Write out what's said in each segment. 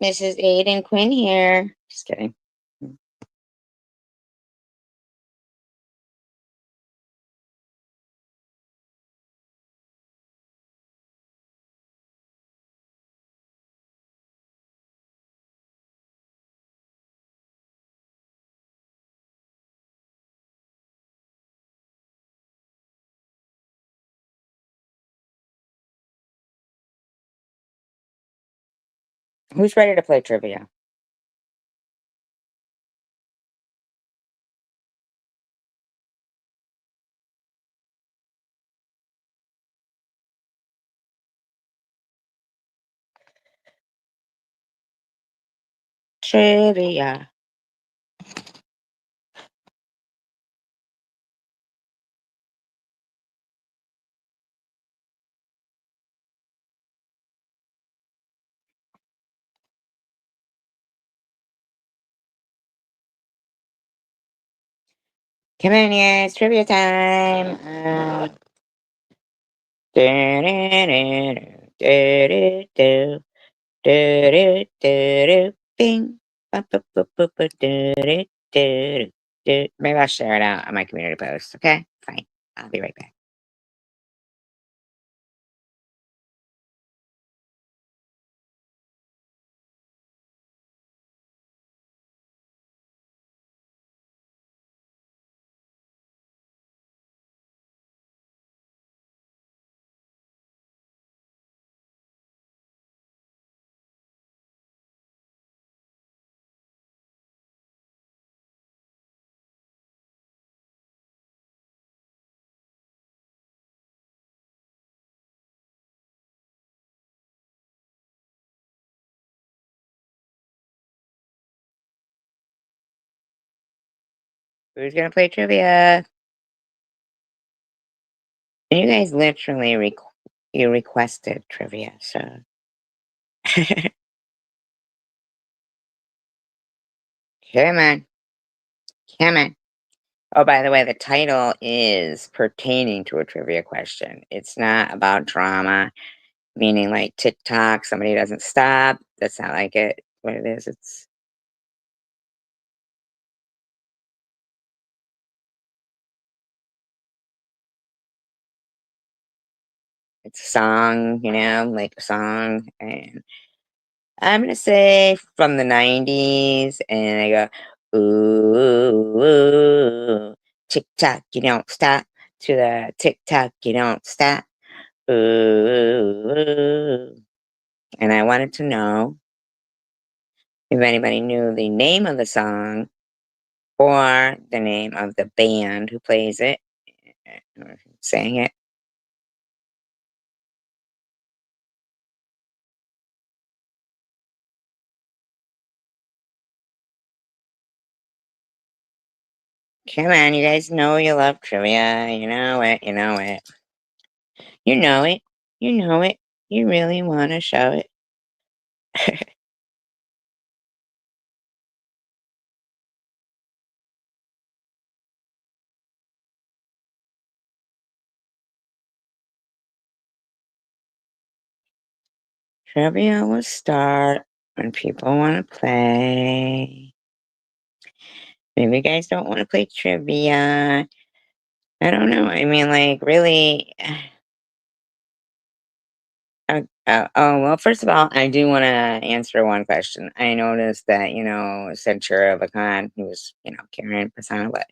Mrs. Aiden Quinn here. Just kidding. Who's ready to play trivia? Trivia. Come on, yeah, it's trivia time. Do-do-do-do, do-do-do-do, bing. Ba-ba-ba-ba-ba-do-do-do-do. Maybe I'll share it out on my community post. Okay, fine. I'll be right back. Who's gonna play trivia? And you guys literally you requested trivia, so come on, come on. Oh, by the way, the title is pertaining to a trivia question. It's not about drama, meaning like TikTok, somebody doesn't stop. That's not like it. What it is, it's a song, like a song. And I'm gonna say from the 90s, and I go, ooh, ooh, TikTok, you don't stop. To the TikTok, you don't stop. Ooh, ooh. And I wanted to know if anybody knew the name of the song or the name of the band who plays it or sang it. Come on, you guys know you love trivia. You know it. You know it. You know it. You know it. You really want to show it. Trivia will start when people want to play. Maybe you guys don't want to play trivia. I don't know. I mean, like, really. Well, first of all, I do want to answer one question. I noticed that, Centura of a con, he was, carrying persona, but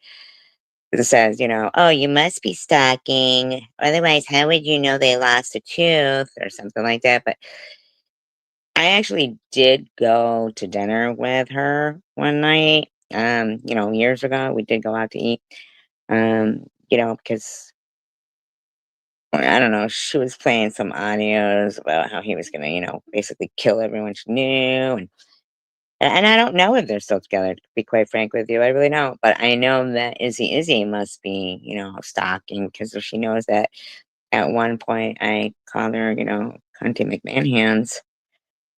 it says, oh, you must be stalking. Otherwise, how would you know they lost a tooth or something like that? But I actually did go to dinner with her one night, years ago. We did go out to eat, because I don't know, she was playing some audios about how he was gonna, basically kill everyone she knew, and I don't know if they're still together, to be quite frank with you. I really don't, but I know that Izzy must be, stalking because if she knows that at one point I called her, Cunty McMahon.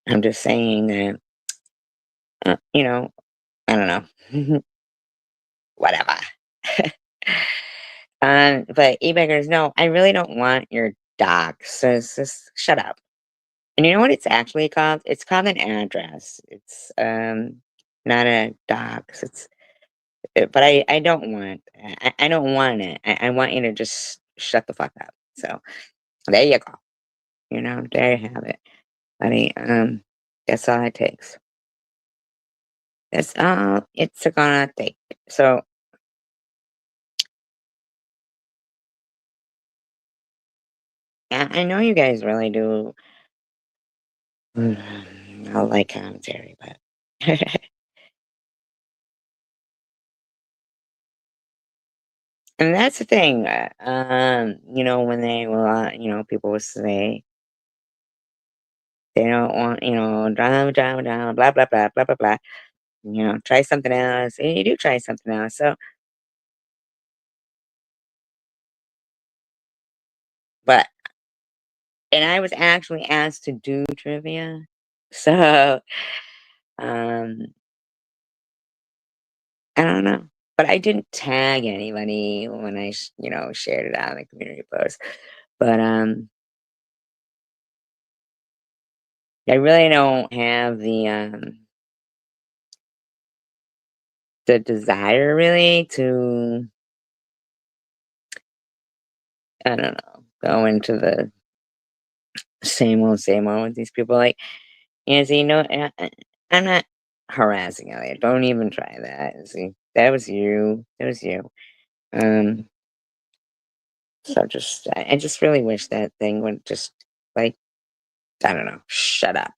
I'm just saying that, uh, you know, I don't know, whatever. But e-beggars, no, I really don't want your docs. So just shut up. And you know what it's actually called? It's called an address. It's, not a dox. But I don't want I don't want it. I want you to just shut the fuck up. So, there you go. There you have it, buddy. That's all it takes. That's all it's gonna take. So, I know you guys really do I like commentary, but and that's the thing, when they will, people will say they don't want, drama, drama, drama, blah, blah, blah, blah, blah, blah. Try something else. And you do try something else. So, but, and I was actually asked to do trivia. So, um, I don't know. But I didn't tag anybody when shared it out in the community post. But, I really don't have the desire really to, I don't know, go into the same old with these people. Like, yeah, see, I'm not harassing Elliot. Don't even try that. See, that was you. That was you. Um, so I just really wish that thing would just, like, I don't know, shut up.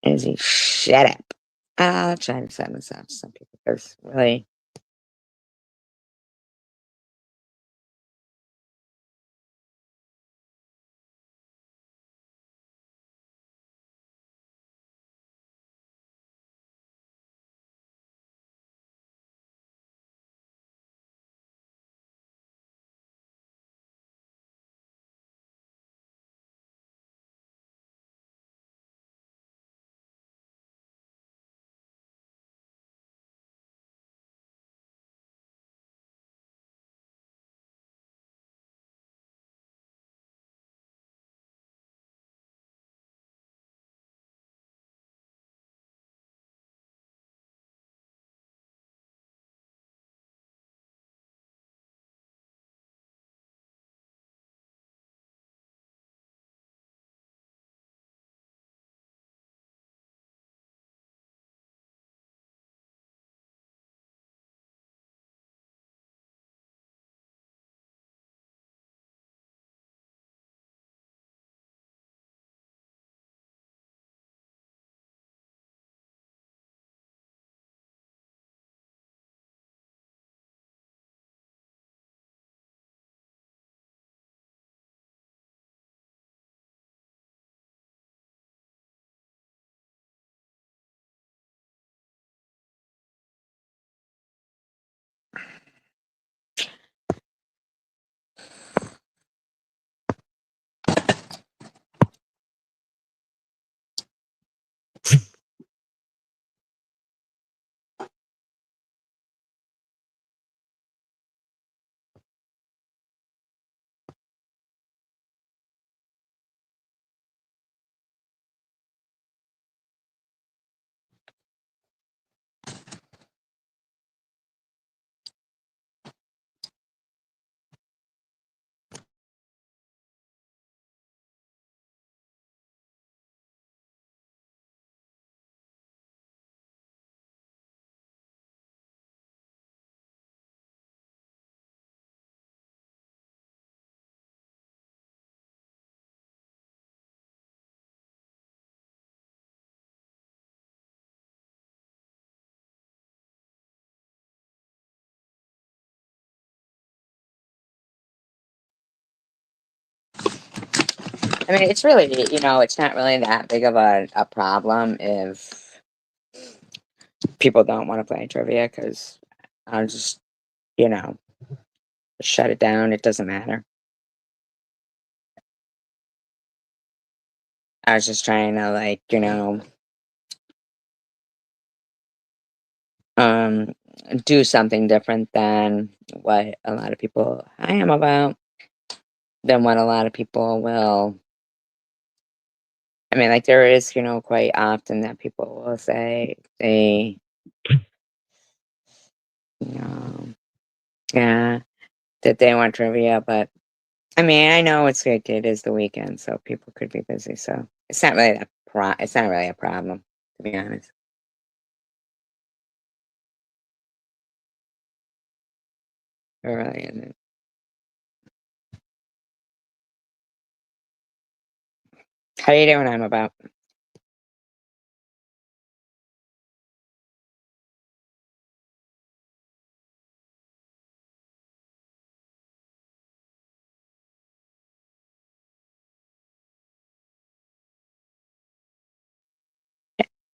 Izzy, shut up. I'll try to send this out to some people because really, I mean, it's really, it's not really that big of a problem if people don't want to play trivia because I'll just, you know, shut it down. It doesn't matter. I was just trying to, like, um, do something different than what a lot of people I am about, than what a lot of people will. I mean, like, there is, quite often that people will say you know, yeah, that they want trivia, but I mean, I know it is the weekend, so people could be busy, so it's not really a problem, to be honest. It really isn't. How you doing? I'm about.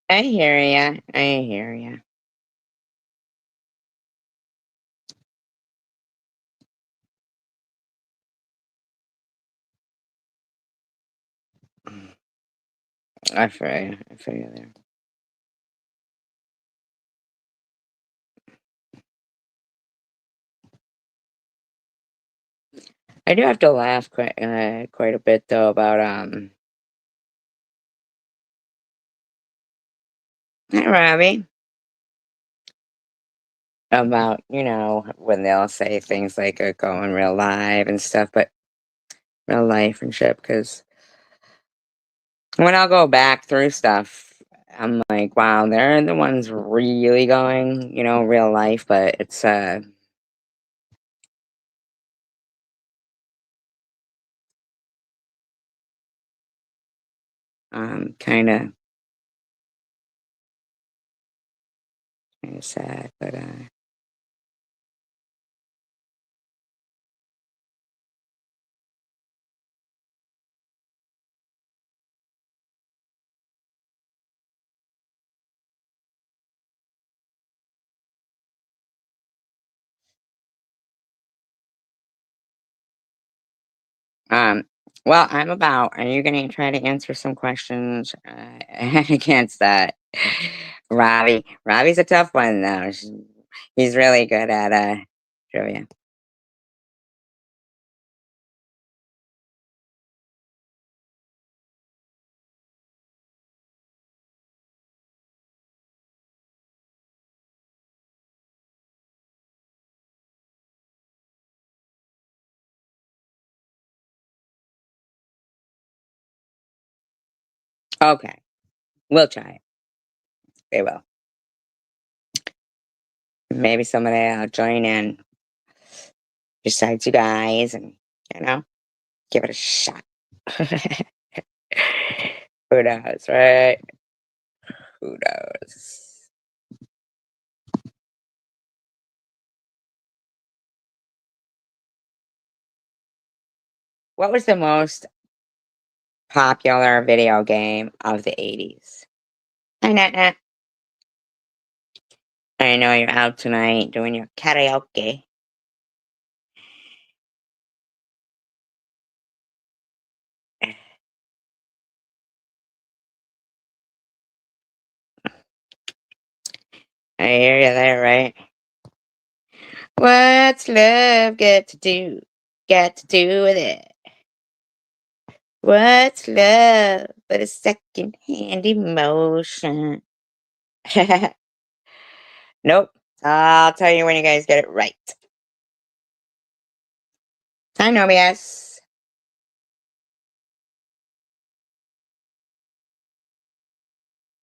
I hear ya. I hear ya. I feel ya. I feel you there. I do have to laugh quite a bit though about hi Robbie, about when they'll say things like going real live and stuff, but real life and shit. Because when I'll go back through stuff, I'm like, wow, they're the ones really going, real life, but it's kind of sad, but um. Well, I'm about. Are you gonna try to answer some questions against that, Robbie? Robbie's a tough one though. He's really good at trivia. Okay, we'll try it. We will. Maybe somebody will join in besides you guys, and you know, give it a shot. Who knows, right? Who knows? What was the most popular video game of the 80s? Hi, Nat. I know you're out tonight doing your karaoke. I hear you there, right? What's love got to do? Got to do with it. What's love but a second-hand emotion? Nope. I'll tell you when you guys get it right. I know, yes.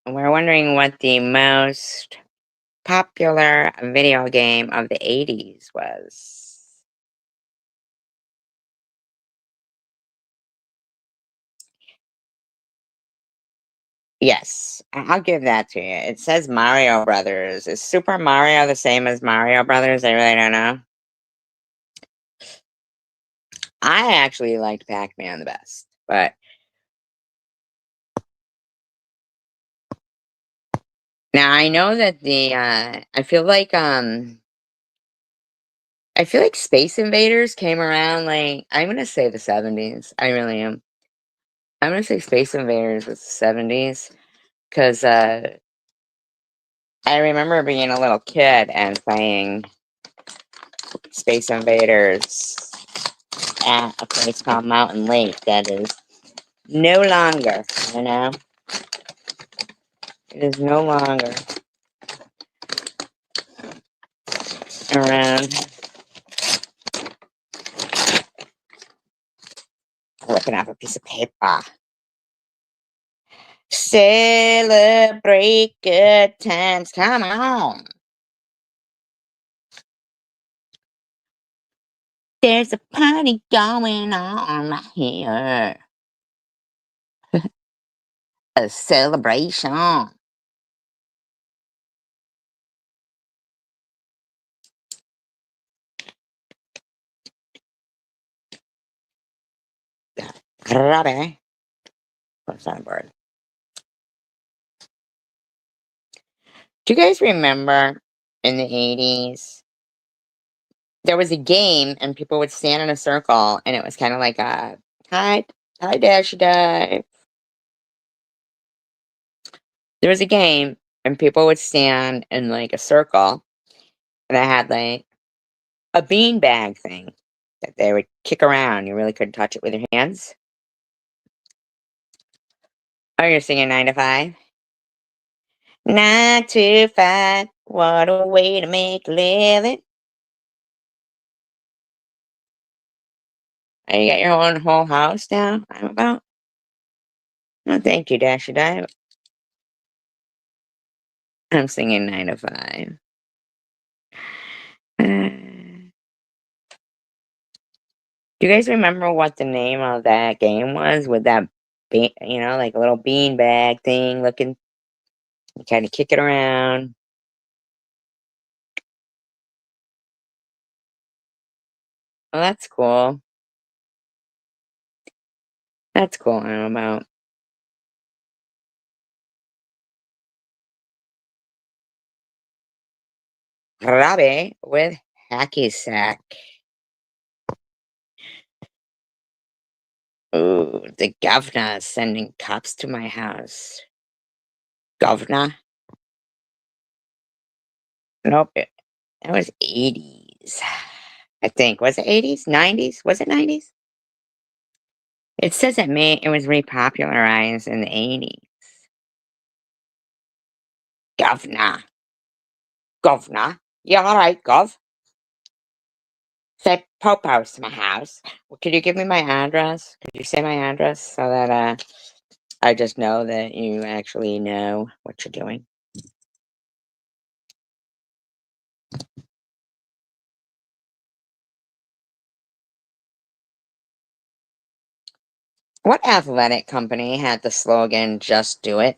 We're wondering what the most popular video game of the 80s was. Yes, I'll give that to you. It says Mario Brothers. Is Super Mario the same as Mario Brothers? I really don't know. I actually liked Pac-Man the best, but now I know that I feel like Space Invaders came around like I'm gonna say the 70s. I really am. I'm gonna say Space Invaders was the 70s because I remember being a little kid and playing Space Invaders at a place called Mountain Lake. That is. No longer, you know? It is no longer around ripping off a piece of paper. Celebrate good times. Come on. There's a party going on right here. A celebration. Robbie. What's that word? Do you guys remember in the 80s? There was a game and people would stand in a circle and it was kind of like a hi, hi, Dash Dive. There was a game and people would stand in like a circle and it had like a bean bag thing that they would kick around. You really couldn't touch it with your hands. Oh, you're singing 9 to 5? 9 to 5. What a way to make a living. Oh, you got your own whole house now? I'm about. No, thank you, Dash Dive. I'm singing 9 to 5. Do you guys remember what the name of that game was with that, like a little bean bag thing looking? You kind of kick it around. Oh, that's cool. That's cool. I'm about. Robbie with hacky sack. Ooh, the governor is sending cops to my house. Governor? Nope. That was 80s. I think. Was it 80s? 90s? Was it 90s? It says it was repopularized in the 80s. Governor. Governor. Yeah, all right, Gov. Say Popo's to my house. Well, could you give me my address? Could you say my address so that I just know that you actually know what you're doing? What athletic company had the slogan "Just Do It"?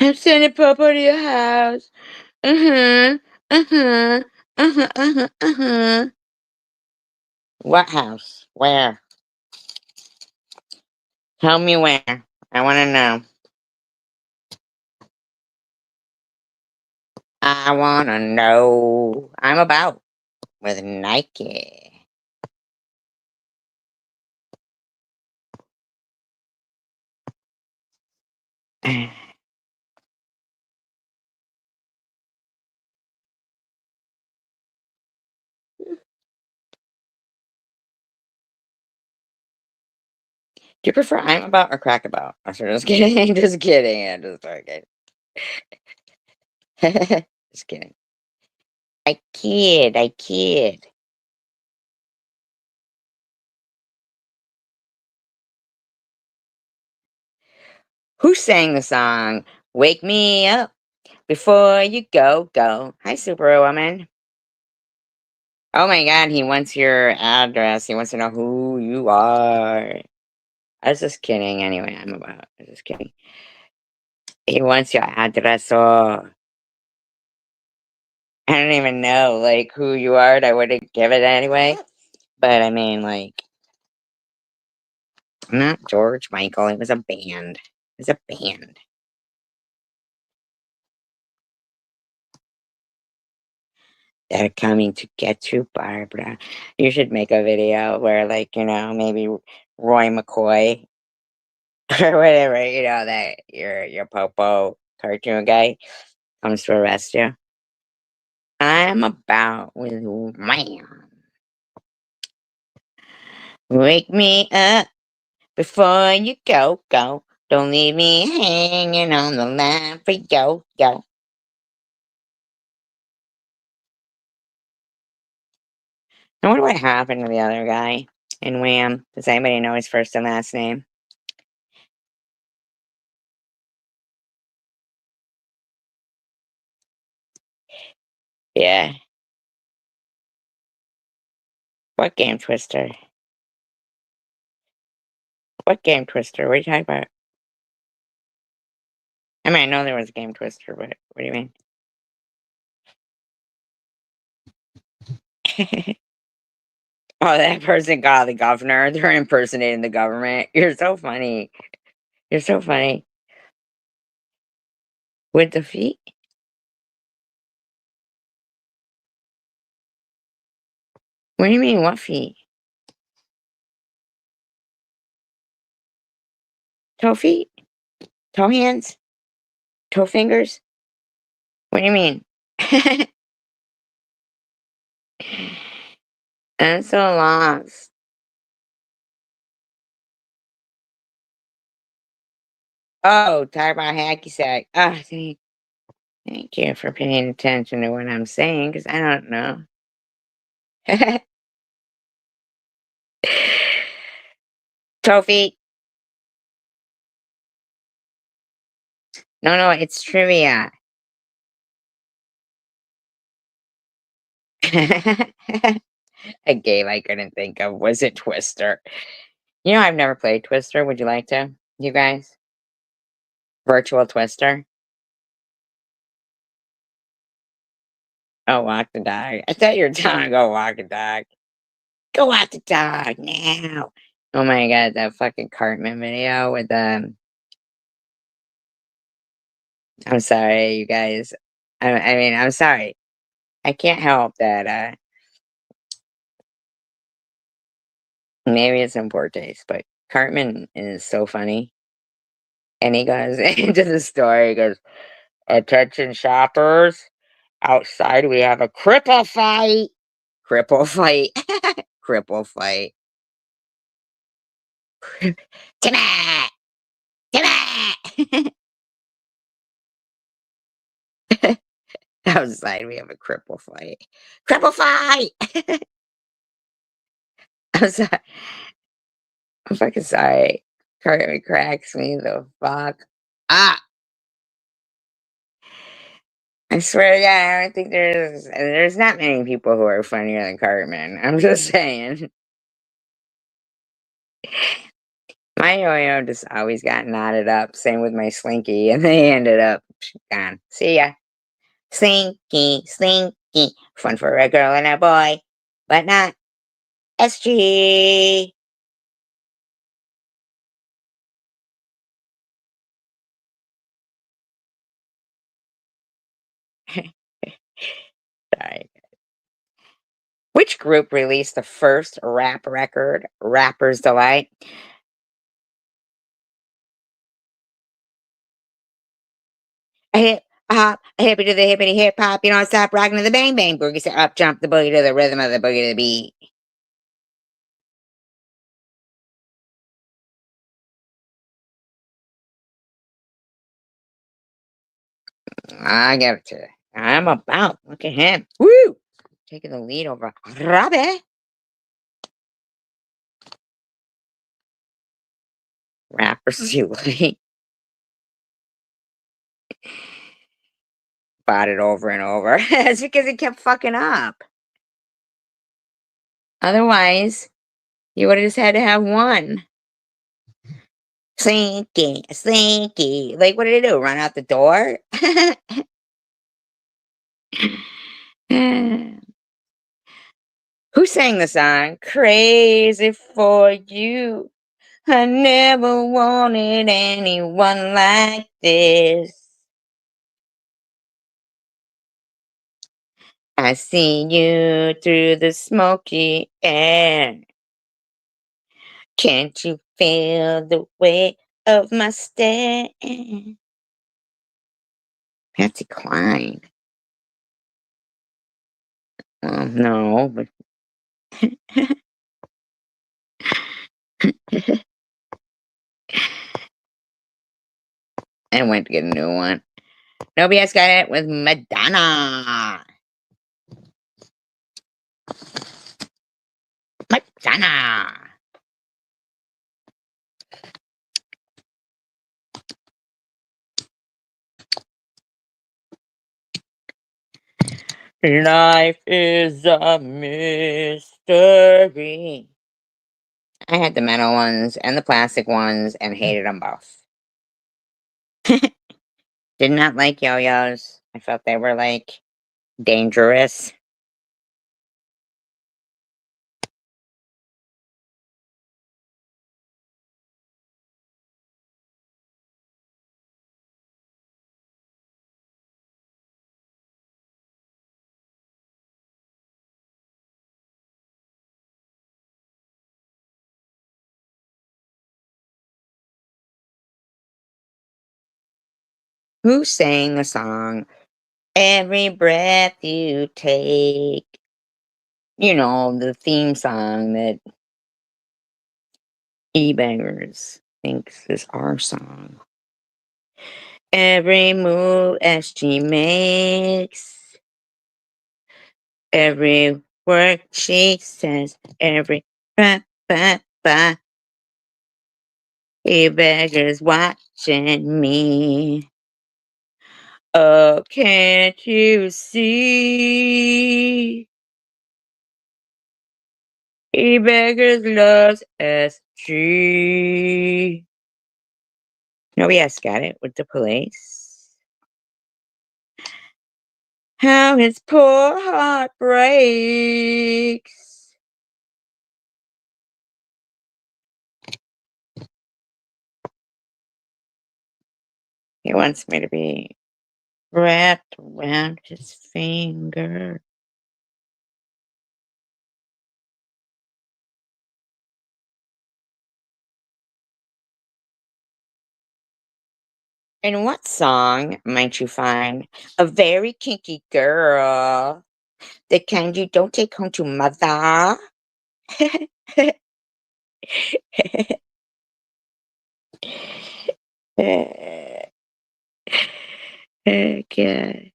I'm sending Popo to your house. Uh-huh. Uh-huh. Uh-huh. Uh-huh. Uh-huh. What house? Where? Tell me where. I want to know. I want to know. I'm about with Nike. Do you prefer I'm about or crack about? I'm just kidding. Just kidding. I'm just joking. Just kidding. I kid. I kid. Who sang the song "Wake Me Up Before You Go Go"? Hi, Superwoman. Oh my God, he wants your address. He wants to know who you are. I was just kidding. Anyway, I was just kidding. He wants your address. Oh, I don't even know like who you are. And I wouldn't give it anyway. But I mean, like, I'm not George Michael. It was a band. It was a band. They're coming to get you, Barbara. You should make a video where, like, maybe Roy McCoy or whatever, that your Popo cartoon guy comes to arrest you. I'm about with wham. Wake me up before you go, go. Don't leave me hanging on the line for yo, yo. I wonder what happened to the other guy in Wham. Does anybody know his first and last name? Yeah. What game twister? What game twister? What are you talking about? I mean, I know there was a game twister, but what do you mean? Oh, that person got the governor. They're impersonating the government. You're so funny. You're so funny. With the feet? What do you mean, what feet? Toe feet? Toe hands? Toe fingers? What do you mean? I'm so lost. Oh, talk about hacky sack. Ah, thank you for paying attention to what I'm saying, because I don't know. Toe feet. No, no, it's trivia. A game I couldn't think of was a Twister. You know, I've never played Twister. Would you like to? You guys? Virtual Twister? Oh, walk the dog. I thought you were telling me to go walk the dog. Go walk the dog now. Oh my god, that fucking Cartman video with I'm sorry, you guys. I mean, I'm sorry. I can't help that, maybe it's in poor taste, but Cartman is so funny. And he goes into the store, he goes, "Attention shoppers, outside we have a cripple fight." Cripple fight. Cripple fight. Timmy! Timmy! Outside we have a cripple fight. Cripple fight! I'm sorry. I'm fucking sorry. Cartman cracks me the fuck up. I swear to God, I don't think there's not many people who are funnier than Cartman. I'm just saying. My yo-yo just always got knotted up. Same with my slinky, and they ended up gone. See ya. Slinky, slinky. Fun for a girl and a boy, but not SG. Sorry. Which group released the first rap record, Rapper's Delight? A hip hop, a hippie to the hippity hip hop, you don't stop rocking to the bang bang boogie, say up jump the boogie to the rhythm of the boogie to the beat. I give it to you. I'm about. Look at him. Woo! Taking the lead over Robbie. Rappers Delight. Bought it over and over. That's because he kept fucking up. Otherwise, you would have just had to have one. Slinky, slinky. Like, what did he do? Run out the door? Who sang the song? Crazy for you. I never wanted anyone like this. I see you through the smoky air. Can't you feel the weight of my stare? Patsy Cline. No, but I went to get a new one. Nobody else got it with Madonna. Madonna. Life is a mystery. I had the metal ones and the plastic ones and hated them both. Did not like yo-yos. I felt they were like dangerous. Who sang the song Every Breath You Take? You know, the theme song that E-Bangers thinks is our song. Every move as she makes, every word she says, every ba ba ba. E-Bangers watching me. Oh, can't you see? E-Beggars loves SG. Nobody else got it with the police. How his poor heart breaks. He wants me to be wrapped around his finger. In what song might you find a very kinky girl? The kind you don't take home to mother? Okay.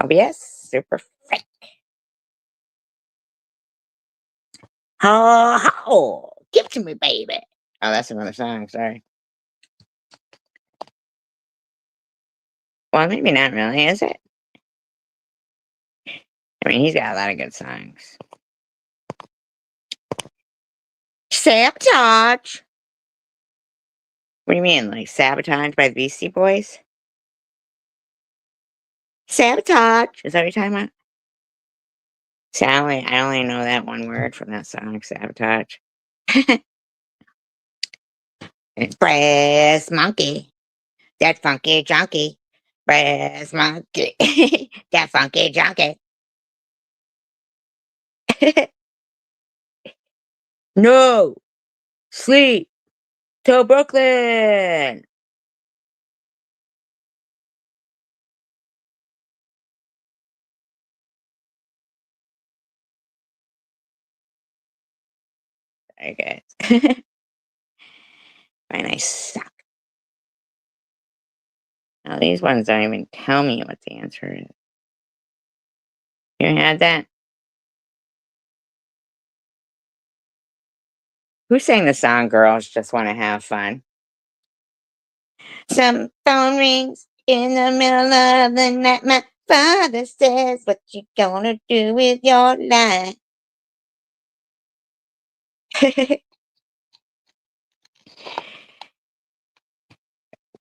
Oh, yes, super freak. Oh, oh, give it to me, baby. Oh, that's another song. Sorry. Well, maybe not really, is it? I mean, he's got a lot of good songs. Sabotage. What do you mean, like Sabotage by the Beastie Boys? Sabotage. Is that what you're talking about? Sally, I only know that one word from that song, Sabotage. Brass monkey. That funky junkie. Brass monkey. That funky junkie. No. Sleep. To Brooklyn. Okay. Fine, I suck. Now these ones don't even tell me what the answer is. You had that? Who sang the song Girls Just Wanna Have Fun? Some phone rings in the middle of the night. My father says, what you gonna do with your life?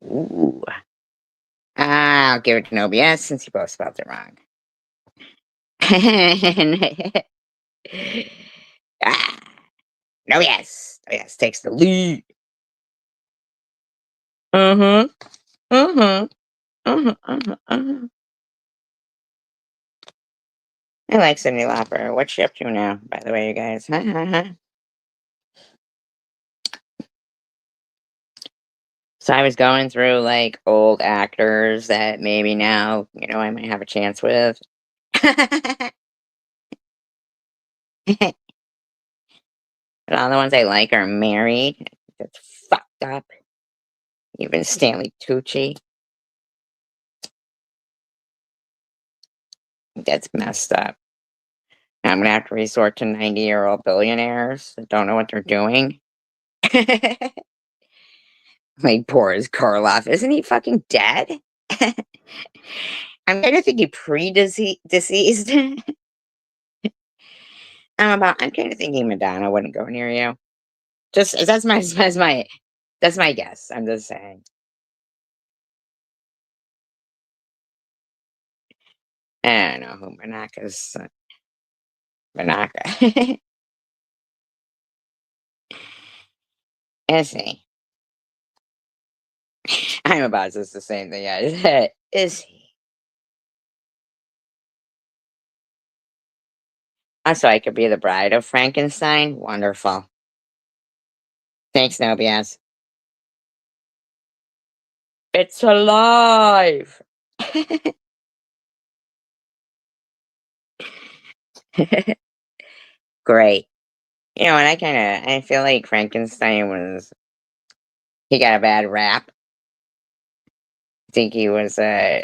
Ooh. I'll give it to no BS since you both spelled it wrong. Ah, no yes. No yes takes the lead. Uh-huh. Uh-huh. Uh-huh. Uh-huh. Uh-huh. I like Cyndi Lauper. What's she up to now, by the way, you guys? So I was going through like old actors that maybe now, I might have a chance with. And all the ones I like are married. That's fucked up. Even Stanley Tucci. That's messed up. I'm gonna have to resort to 90-year-old billionaires that don't know what they're doing. Like Boris Karloff. Isn't he fucking dead? I'm kind of thinking deceased. I'm kind of thinking Madonna wouldn't go near you. Just that's my guess. I'm just saying. I don't know who Manaka's Manaka. Is he? I'm about to say the same thing. Yeah. Is he? So I could be the bride of Frankenstein? Wonderful. Thanks, Nobias. It's alive! Great. And I feel like Frankenstein he got a bad rap. I think he was, oh,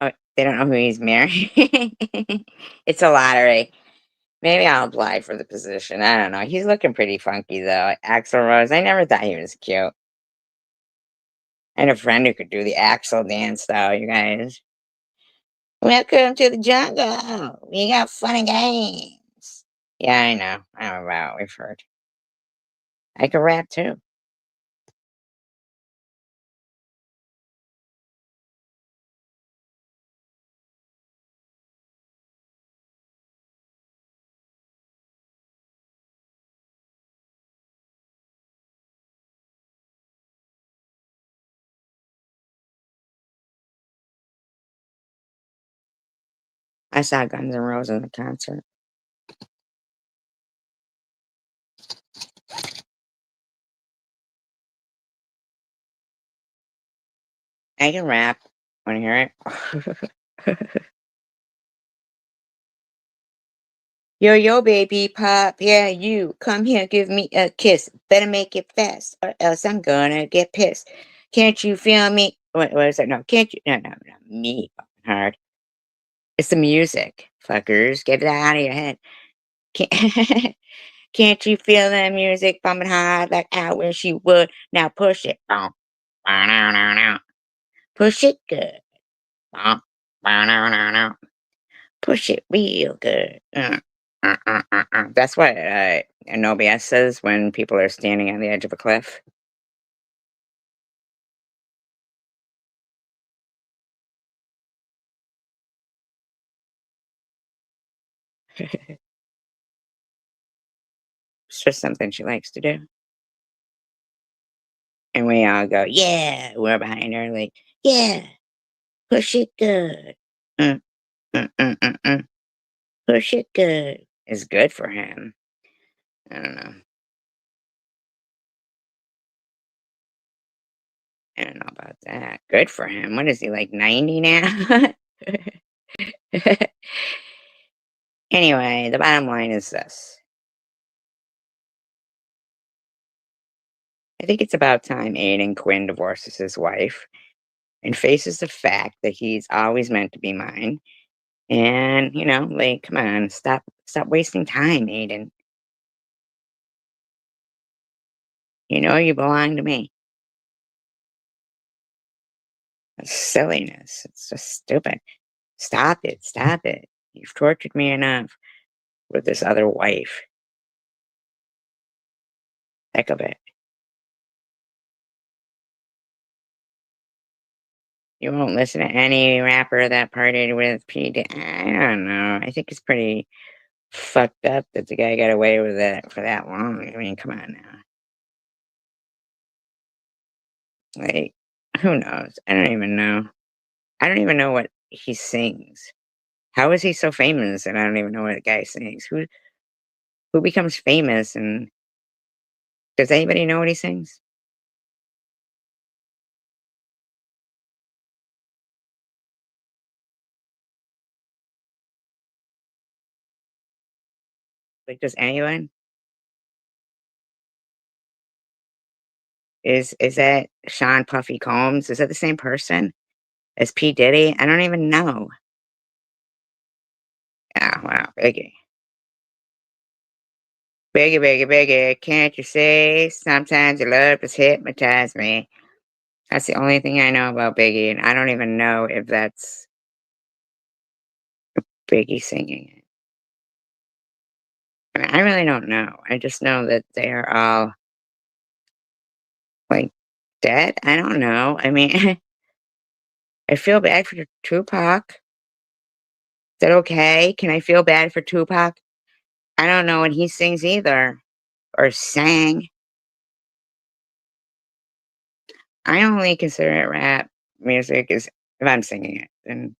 they don't know who he's marrying. It's a lottery. Maybe I'll apply for the position. I don't know. He's looking pretty funky though. Axl Rose. I never thought he was cute. I had a friend who could do the Axel dance though, you guys. Welcome to the jungle. We got fun and games. Yeah, I know. I know about we've heard. I can rap too. I saw Guns N' Roses in the concert. I can rap. Wanna hear it? Yo, yo, baby pop, yeah, you come here, give me a kiss. Better make it fast, or else I'm gonna get pissed. Can't you feel me? What is that? No, can't you? No, no, no, me fucking hard. It's the music, fuckers. Get that out of your head. Can't, can't you feel the music bumping hard like I wish you would? Now push it. Push it good. Push it real good. That's what an OBS says when people are standing on the edge of a cliff. It's just something she likes to do. And we all go, yeah, we're behind her, like, yeah, push it good. Mm, mm. Push it good. It's good for him. I don't know. I don't know about that. Good for him. What is he, like 90 now? Anyway, the bottom line is this. I think it's about time Aiden Quinn divorces his wife and faces the fact that he's always meant to be mine. And, like, come on, stop wasting time, Aiden. You know you belong to me. That's silliness. It's just stupid. Stop it. Stop it. You've tortured me enough with this other wife. Heck of it. You won't listen to any rapper that partied with P. I don't know. I think it's pretty fucked up that the guy got away with it for that long. I mean, come on now. Like, who knows? I don't even know. I don't even know what he sings. How is he so famous and I don't even know what the guy sings? Who becomes famous and does anybody know what he sings? Like, does anyone? Is that Sean Puffy Combs? Is that the same person as P. Diddy? I don't even know. Oh, wow, Biggie. Biggie, Biggie, Biggie, can't you see? Sometimes your love just hypnotize me. That's the only thing I know about Biggie, and I don't even know if that's Biggie singing it. I mean, I really don't know. I just know that they are all, like, dead? I don't know. I mean, I feel bad for Tupac. Is that okay? Can I feel bad for Tupac? I don't know when he sings either, or sang. I only consider it rap music is if I'm singing it, then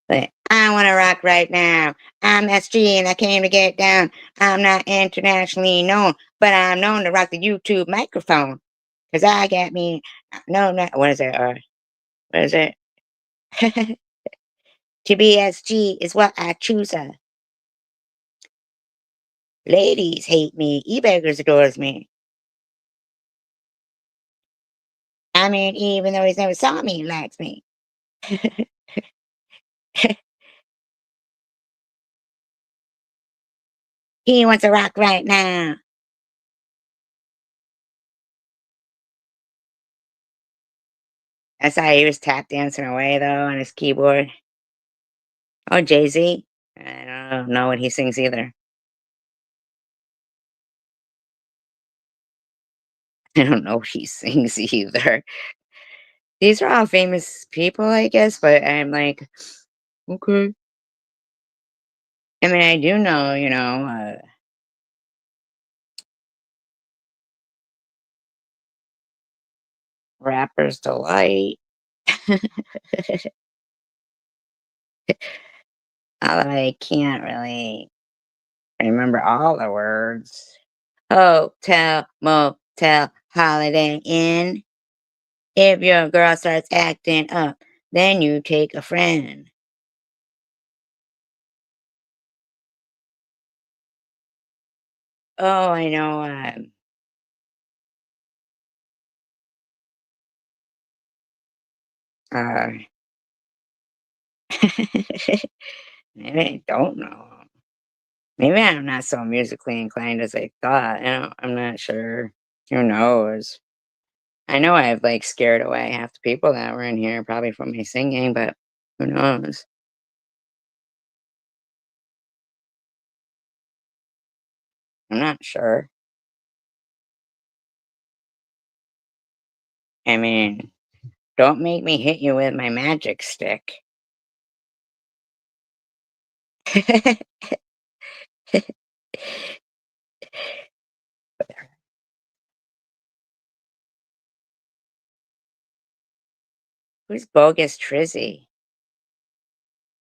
like, "I wanna rock right now. I'm SG and I came to get down. I'm not internationally known, but I'm known to rock the YouTube microphone. 'Cause I got me no, not what is it, what is it? To be SG is what I choose, ladies hate me, e-beggars adores me. I mean, even though he's never saw me, he likes me." "He wants to rock right now." I saw he was tap dancing away, though, on his keyboard. Oh, Jay-Z? I don't know what he sings either. I don't know what he sings either. These are all famous people, I guess, but I'm like, "Okay." I mean, I do know, Rapper's Delight. Although I can't really remember all the words. Hotel, motel, Holiday Inn. If your girl starts acting up, then you take a friend. Oh, I know, uh, maybe I don't know. Maybe I'm not so musically inclined as I thought. I'm not sure. Who knows? I know I've like scared away half the people that were in here probably from me singing, but who knows? I'm not sure. I mean, don't make me hit you with my magic stick. Who's Bogus Trizzy?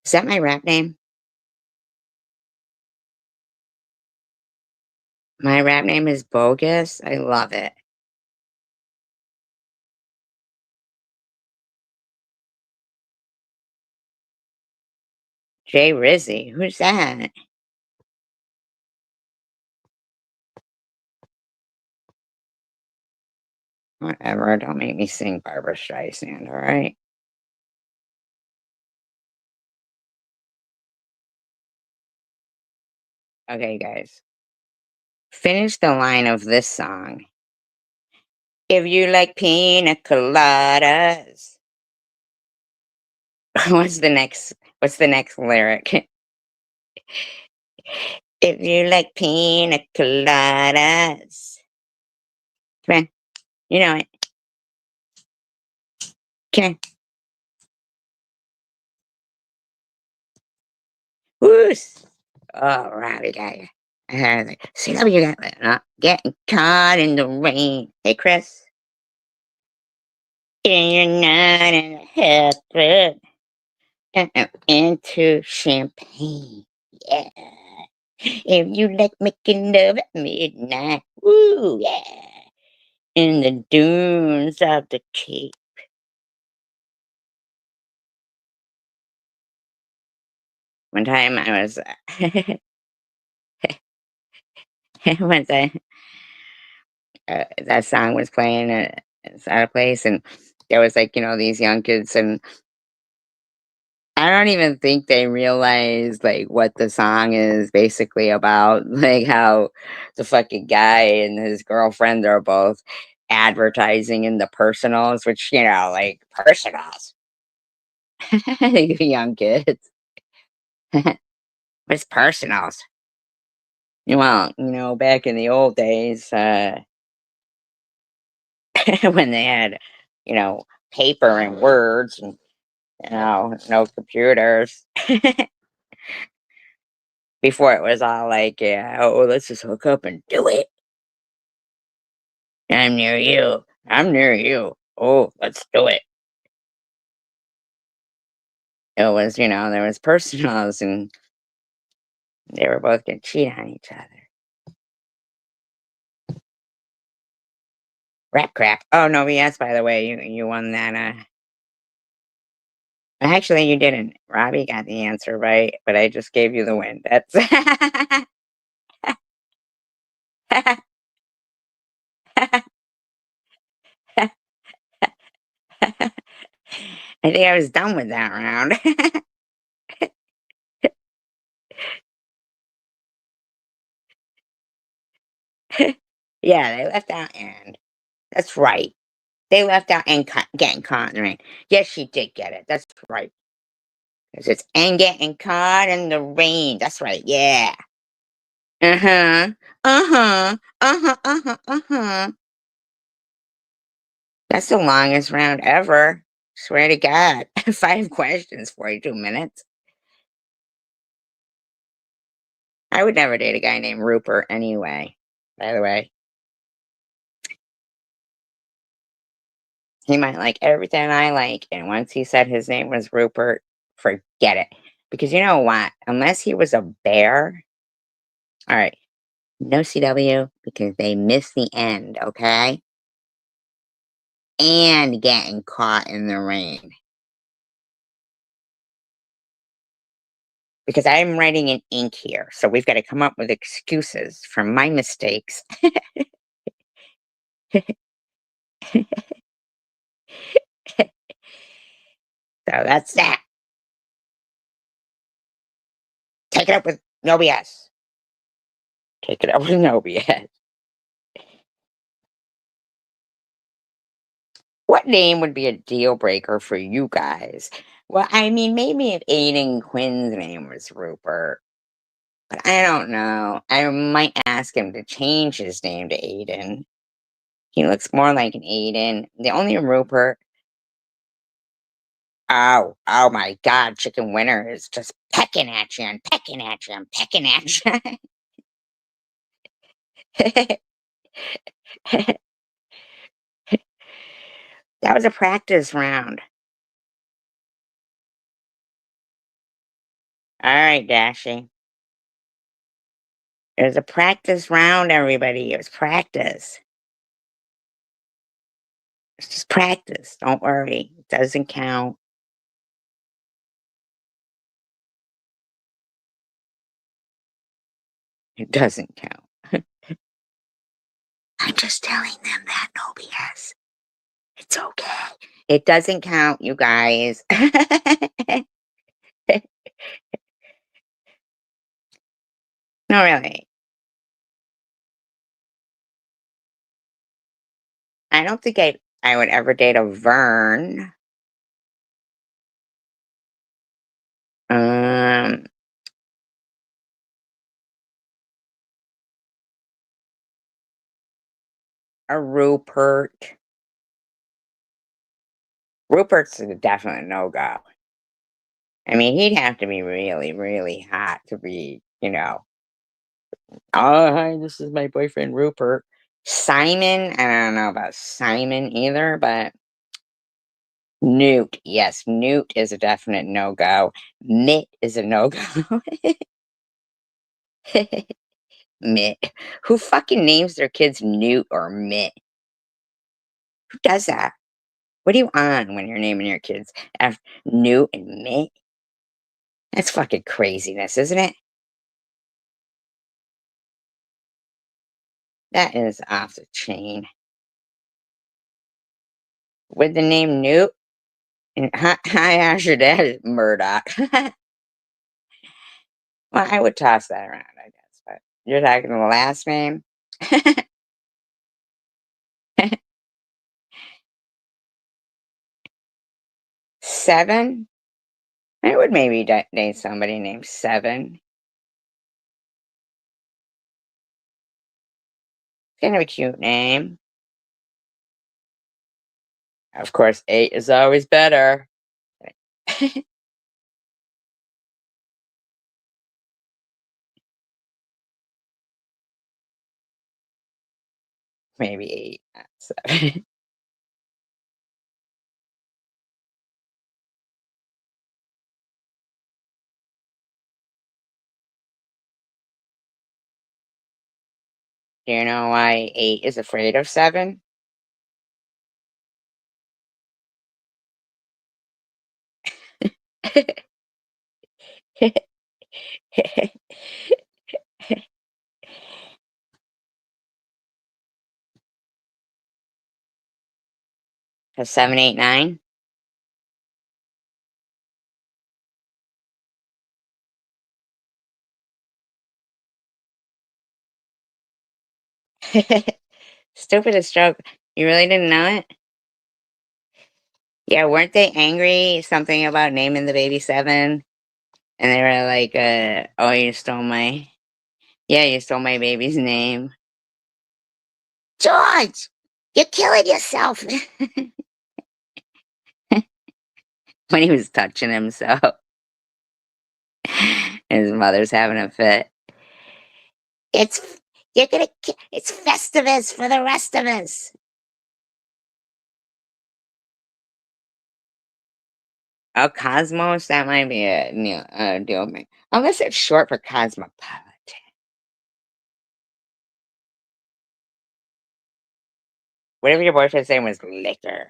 Is that my rap name? My rap name is Bogus. I love it. Jay Rizzy. Who's that? Whatever. Don't make me sing Barbara Streisand, all right? Okay, guys. Finish the line of this song. If you like pina coladas. What's the next lyric? If you like pina coladas. Come on, you know it. Come on. Woos. All right, we got you. See how you got that? Not getting caught in the rain. Hey, Chris. And you're not in a heaven. Into champagne. Yeah. If you like making love at midnight. Woo, yeah. In the dunes of the Cape. One time I was one time, that song was playing at a place, and there was, like, these young kids, and I don't even think they realize, like, what the song is basically about, like, how the fucking guy and his girlfriend are both advertising in the personals, which, like, personals. The young kids. What's personals? Well, back in the old days, when they had, you know, paper and words and, no computers. Before it was all like, yeah, oh, let's just hook up and do it. I'm near you. I'm near you. Oh, let's do it. It was, there was personals and they were both gonna cheat on each other. Rap crap. Oh no, yes, by the way, you won that actually you didn't. Robbie got the answer right, but I just gave you the win. That's I think I was done with that round. Yeah, they left out and that's right. They left out and getting caught in the rain. Yes, she did get it. That's right. 'Cause it's and getting caught in the rain. That's right. Yeah. Uh-huh. Uh-huh. Uh-huh. Uh-huh. Uh-huh. That's the longest round ever. Swear to God. 5 questions, 42 minutes. I would never date a guy named Rupert anyway, by the way. He might like everything I like, and once he said his name was Rupert, forget it. Because you know what? Unless he was a bear, all right, no CW because they missed the end, okay? And getting caught in the rain. Because I'm writing in ink here, so we've got to come up with excuses for my mistakes. So that's that. Take it up with no BS. Take it up with no BS. What name would be a deal breaker for you guys? Well, I mean, maybe if Aiden Quinn's name was Rupert, but I don't know. I might ask him to change his name to Aiden. He looks more like an Aiden. The only Rupert. Oh my God! Chicken Winter is just pecking at you and pecking at you and pecking at you. That was a practice round. All right, Dashy. It was a practice round, everybody. It was practice. It's just practice. Don't worry. It doesn't count. It doesn't count. I'm just telling them that, no BS. It's okay. It doesn't count, you guys. No, really. I don't think I would ever date a Vern. Um, a Rupert. Rupert's a definite no go. I mean, he'd have to be really, really hot to be, oh, hi, this is my boyfriend Rupert. Simon, I don't know about Simon either, but Newt, yes, Newt is a definite no go. Mitt is a no go. Mitt. Who fucking names their kids Newt or Mitt? Who does that? What are you on when you're naming your kids after Newt and Mitt? That's fucking craziness, isn't it? That is off the chain. With the name Newt, and hi, Asher, dad is Murdoch. Well, I would toss that around, I guess, but you're talking the last name? 7? I would maybe date somebody named 7. Kind of a cute name. Of course, 8 is always better. Maybe 8, not 7. Do you know why 8 is afraid of 7? Because 7, 8, 9? Stupidest joke. You really didn't know it? Yeah, weren't they angry? Something about naming the baby 7? And they were like, "Oh, you stole my yeah, you stole my baby's name." George, you're killing yourself. When he was touching himself. His mother's having a fit. It's it's Festivus for the rest of us. Oh, Cosmos, that might be a new deal maker. Unless it's short for cosmopolitan. Whatever your boyfriend's name was liquor.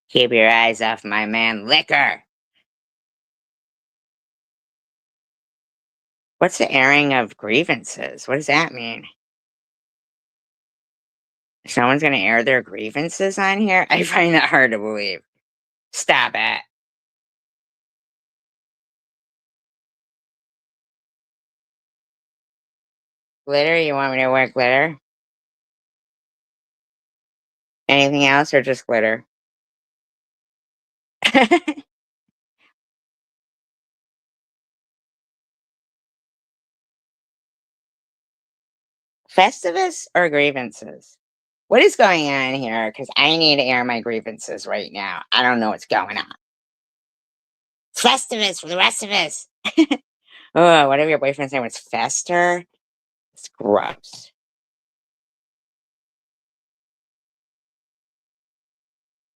Keep your eyes off my man liquor. What's the airing of grievances? What does that mean? Someone's gonna air their grievances on here? I find that hard to believe. Stop it. Glitter? You want me to wear glitter? Anything else or just glitter? Festivus or grievances? What is going on here? Because I need to air my grievances right now. I don't know what's going on. Festivus for the rest of us. Oh, whatever your boyfriend's name was, Fester? It's gross.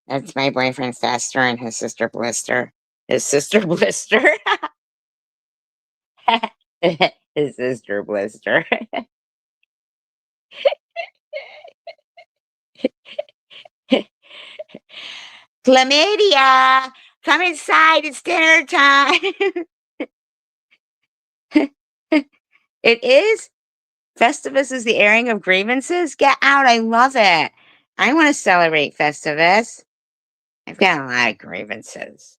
That's my boyfriend Fester and his sister Blister. His sister Blister? His sister Blister. Chlamydia! Come inside, it's dinner time. It is? Festivus is the airing of grievances? Get out, I love it. I want to celebrate Festivus. I've got a lot of grievances.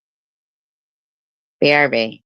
BRB.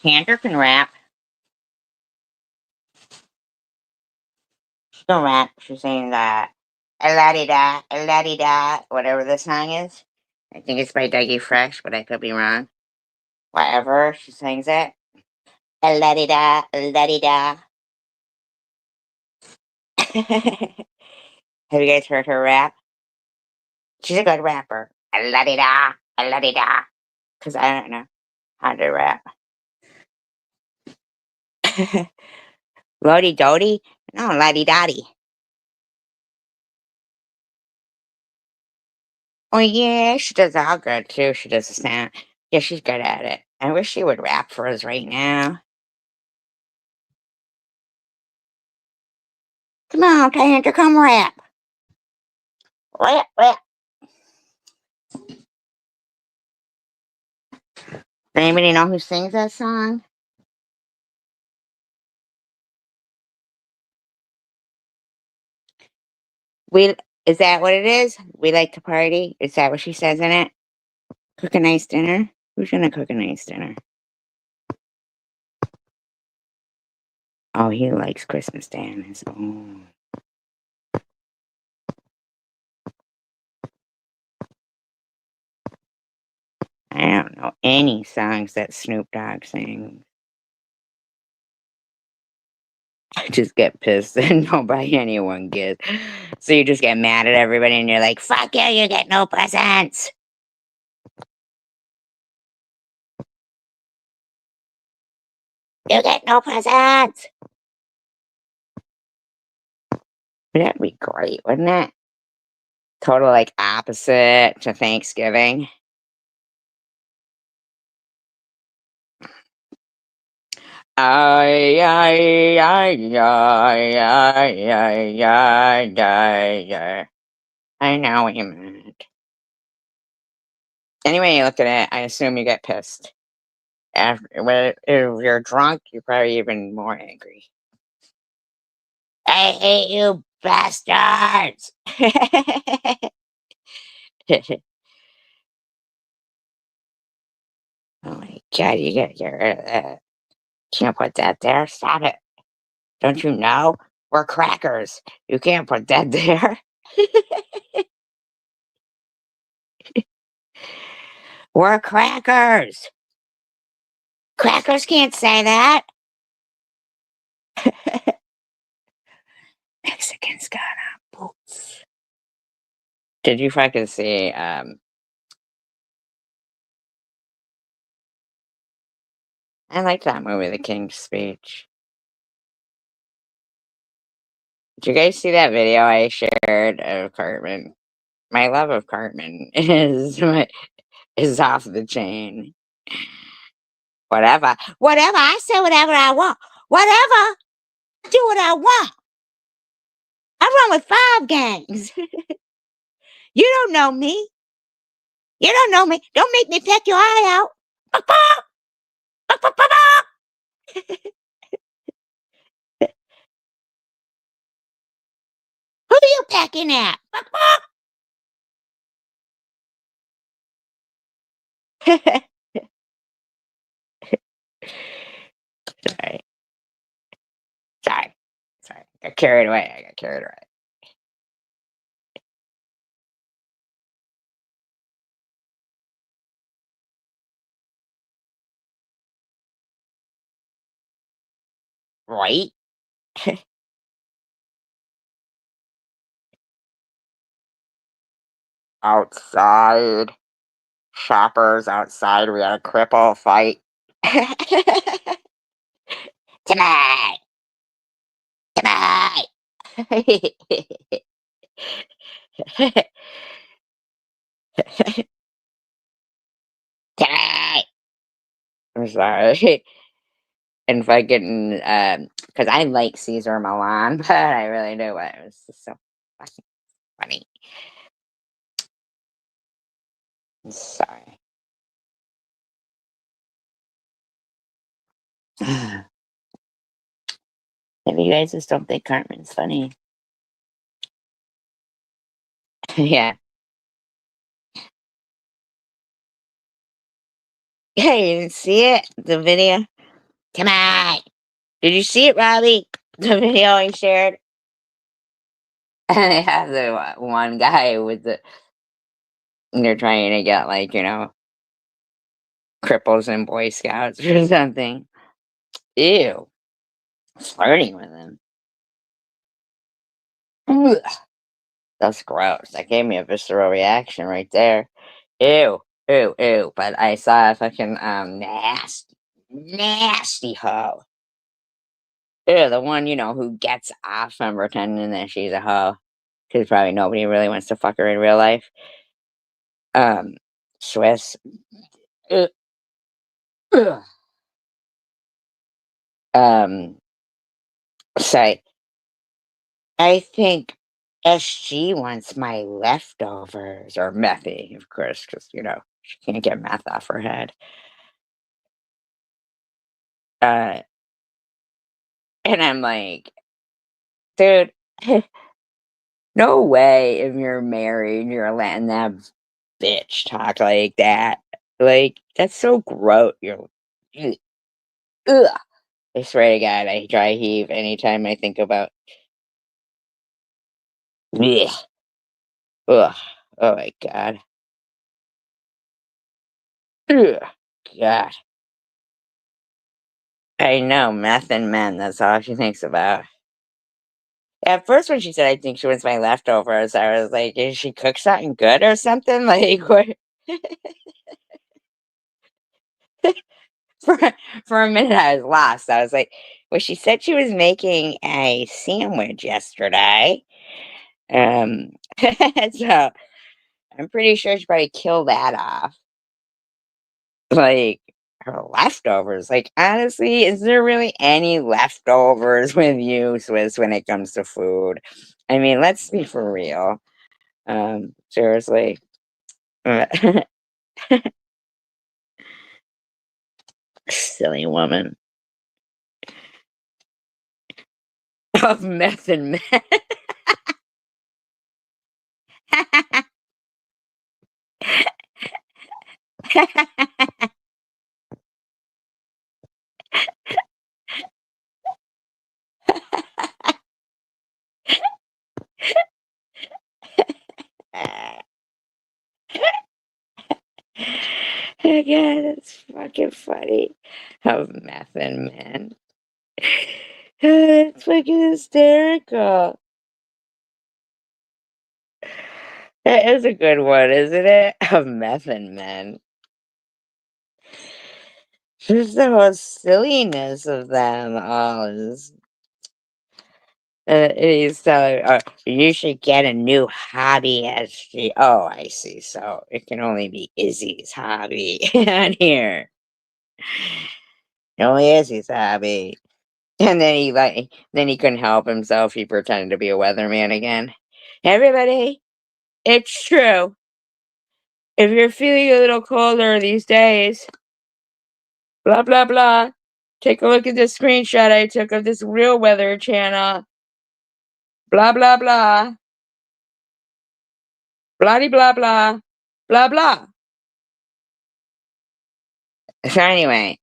Cantor can rap. She can rap. She's saying that la di da, whatever the song is. I think it's by Dougie Fresh, but I could be wrong. Whatever, she sings it. La di da, la di da. Have you guys heard her rap? She's a good rapper. La di da, la di da. Because I don't know how to rap. Lodi Dodi? No, Laddie Dotty. Oh, yeah, she does all good too. She does the sound. Yeah, she's good at it. I wish she would rap for us right now. Come on, Tanner, come rap. Rap, rap. Does anybody know who sings that song? We Is that what it is? We like to party. Is that what she says in it? Cook a nice dinner. Who's gonna cook a nice dinner? Oh, he likes Christmas Day on his own. I don't know any songs that Snoop Dogg sings. I just get pissed and nobody anyone gets. So you just get mad at everybody and you're like, fuck you, you get no presents. You get no presents. That'd be great, wouldn't it? Total like opposite to Thanksgiving. Ay, ay, ay, ay, ay, ay, ay, ay, ay. I know what you meant. Anyway, you look at it, I assume you get pissed. If you're drunk, you're probably even more angry. I hate you bastards! Oh my god, you gotta get rid of that. Can't put that there. Stop it. Don't you know? We're crackers. You can't put that there. We're crackers. Crackers can't say that. Mexicans got on boots. Did you fucking see I like that movie, The King's Speech. Did you guys see that video I shared of Cartman? My love of Cartman is off the chain. Whatever. Whatever. I say whatever I want. Whatever. Do what I want. I run with 5 gangs. You don't know me. You don't know me. Don't make me peck your eye out. Who are you pecking at? Sorry. Sorry. Sorry. Got carried away. I got carried away. Right? Outside. Shoppers outside. We had a cripple fight. Tonight. Tonight. Tonight. I'm sorry. And fucking, because I like Caesar Milan, but I really do. But it was just so fucking funny. I'm sorry. If you guys just don't think Cartman's funny. Yeah. Yeah, you didn't see it? The video? Come on. Did you see it, Robbie? The video I shared? And they have the one guy with the they're trying to get, like, cripples and Boy Scouts or something. Ew. Flirting with him. Ugh, that's gross. That gave me a visceral reaction right there. Ew. Ew, ew. But I saw a fucking, nasty, nasty hoe. Ew, the one, who gets off on pretending that she's a hoe. Because probably nobody really wants to fuck her in real life. Um, Swiss. Ugh, ugh. Um, say, I think SG wants my leftovers, or methy, of course, because, she can't get meth off her head. Uh, and I'm like, dude, no way if you're married, you're letting that bitch talk like that. Like, that's so gross. Ugh. Ugh. I swear to God, I dry heave anytime I think about. Ugh. Ugh. Oh my God. Ugh. God. I know, meth and men, that's all she thinks about. At first, when she said, "I think she wants my leftovers," I was like, "Did she cook something good or something?" Like, what? For for a minute, I was lost. I was like, "Well, she said she was making a sandwich yesterday." Um, so I'm pretty sure she probably killed that off. Like, her leftovers, like, honestly, is there really any leftovers with you, Swiss, when it comes to food? I mean, let's be for real. Seriously. Silly woman. Of meth and meth. Oh god, that's fucking funny. Of meth and men. That's fucking hysterical. That is a good one, isn't it? Of meth and men. Just the whole silliness of them all is. He's telling her, you should get a new hobby as she. Oh, I see. So it can only be Izzy's hobby on here. Only Izzy's hobby. And then then he couldn't help himself. He pretended to be a weatherman again. Everybody, it's true. If you're feeling a little colder these days, blah, blah, blah. Take a look at this screenshot I took of this real weather channel. Blah, blah, blah. Blah, blah, blah. Blah, blah. So anyway,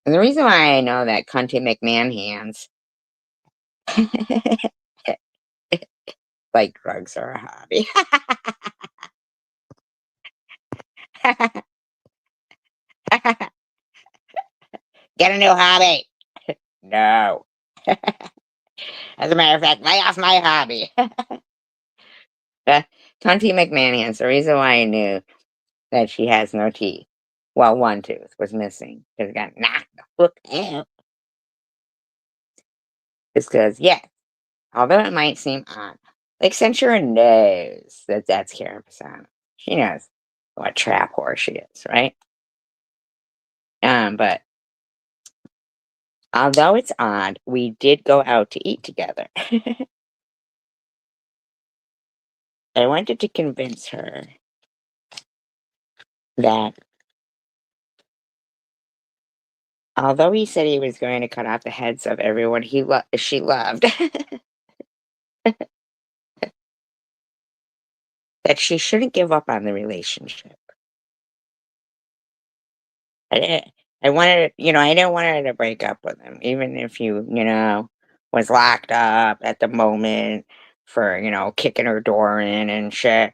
the reason why I know that Cunty McMahon hands, like drugs are a hobby. Get a new hobby. No. As a matter of fact, lay off my hobby. Cunty McMahon hands, the reason why I knew that she has no teeth. Well, one tooth was missing because it got knocked the fuck out. It's because, yeah, although it might seem odd, like Censura knows that that's Karen Pisano. She knows what trap whore she is, right? But although it's odd, we did go out to eat together. I wanted to convince her that although he said he was going to cut off the heads of everyone she loved, that she shouldn't give up on the relationship. I didn't want her to break up with him, even if was locked up at the moment for, kicking her door in and shit.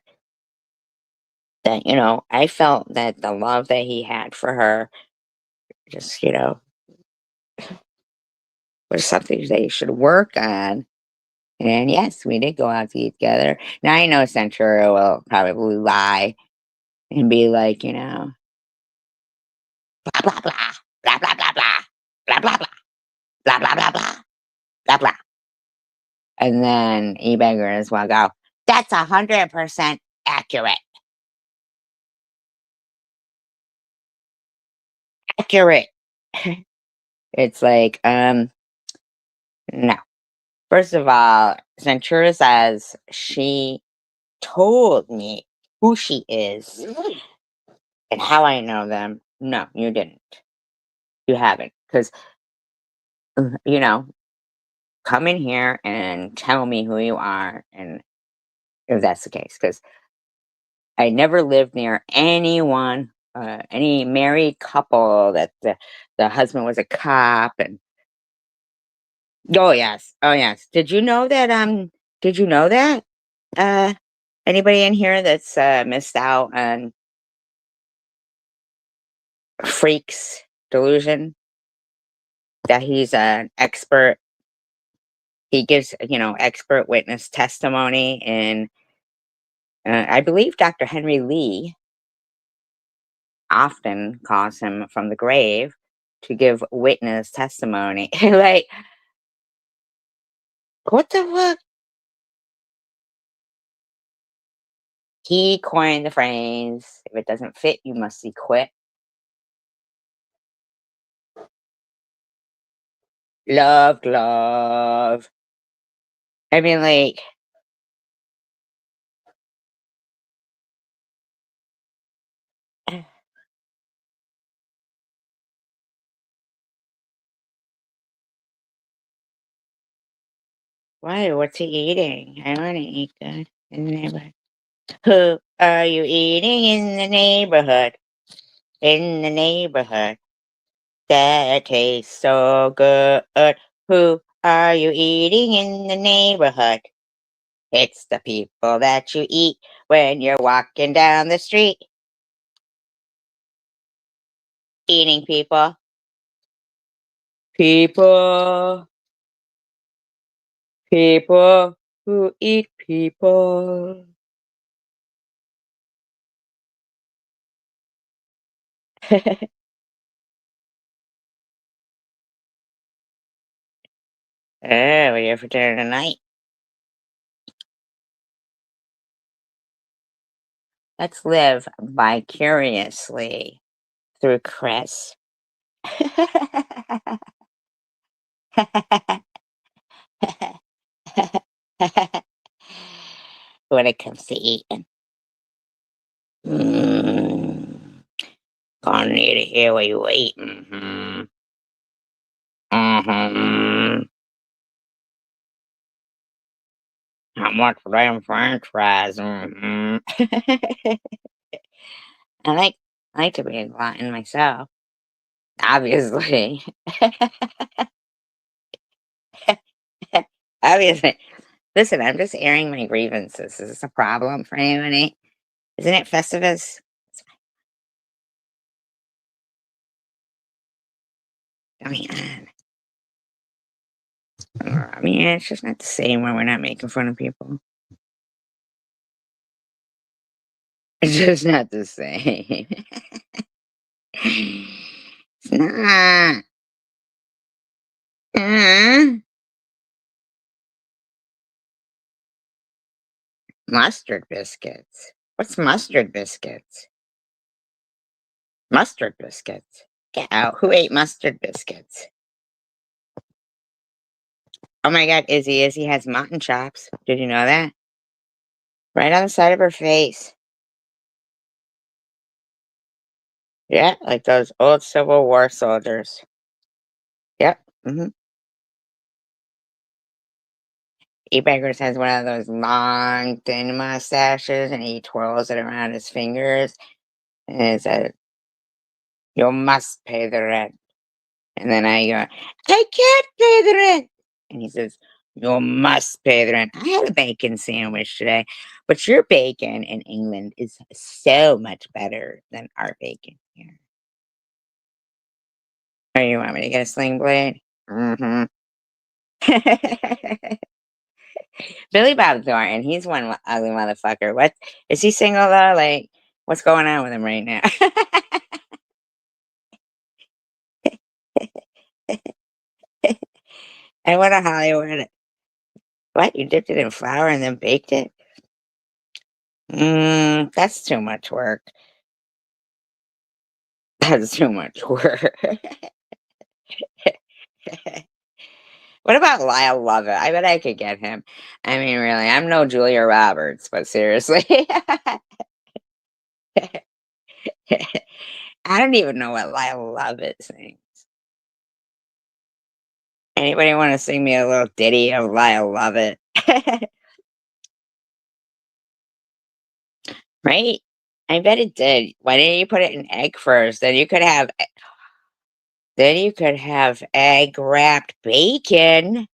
That, I felt that the love that he had for her just, was something they should work on. And yes, we did go out to eat together. Now I know Centura will probably lie and be like, blah blah blah, blah blah blah blah, blah blah blah, blah blah blah blah, blah blah. And then e-beggars will go, that's 100% accurate. Accurate. It's like, no. First of all, Centura says she told me who she is and how I know them. No, you didn't. You haven't. Because, you know, come in here and tell me who you are. And if that's the case, because I never lived near anyone, any married couple that the husband was a cop. And oh, yes. Oh, yes. Did you know that? Uh, Anybody in here that's missed out on Freak's delusion? That he's an expert. He gives, expert witness testimony, and I believe Dr. Henry Lee often calls him from the grave to give witness testimony. Like, what the fuck? He coined the phrase, if it doesn't fit, you must see quit. Love, love. I mean, like, why? What's he eating? I want to eat good in the neighborhood. Who are you eating in the neighborhood? In the neighborhood that tastes so good. Who are you eating in the neighborhood? It's the people that you eat when you're walking down the street. Eating people. People. People who eat people. Oh, we're here for dinner tonight. Let's live vicariously through Chris. When it comes to eating. Mm, gonna need to hear what you eating. Mm-hmm. How much for them French fries? I like I like to be a glutton myself. Obviously. Obviously. Listen, I'm just airing my grievances. Is this a problem for anybody? Isn't it Festivus? I mean, it's just not the same when we're not making fun of people. It's just not the same. It's not. Uh, Mustard biscuits. What's mustard biscuits? Mustard biscuits. Get out. Who ate mustard biscuits? Oh my God, Izzy. Izzy has mutton chops. Did you know that? Right on the side of her face. Yeah, like those old Civil War soldiers. Yep. E-Beggars has one of those long, thin mustaches, and he twirls it around his fingers. And it's a You must pay the rent. And then I go, I can't pay the rent. And he says, you must pay the rent. I had a bacon sandwich today, but your bacon in England is so much better than our bacon here. Oh, you want me to get a sling blade? Mm-hmm. Billy Bob Thornton, he's one ugly motherfucker. What is he single though? Like, what's going on with him right now? I went to Hollywood. What? You dipped it in flour and then baked it? That's too much work. That's too much work. What about Lyle Lovett? I bet I could get him. I mean, really, I'm no Julia Roberts, but seriously. I don't even know what Lyle Lovett sings. Anybody want to sing me a little ditty of Lyle Lovett? Right? I bet it did. Why didn't you put it in egg first? Then you could have egg wrapped bacon.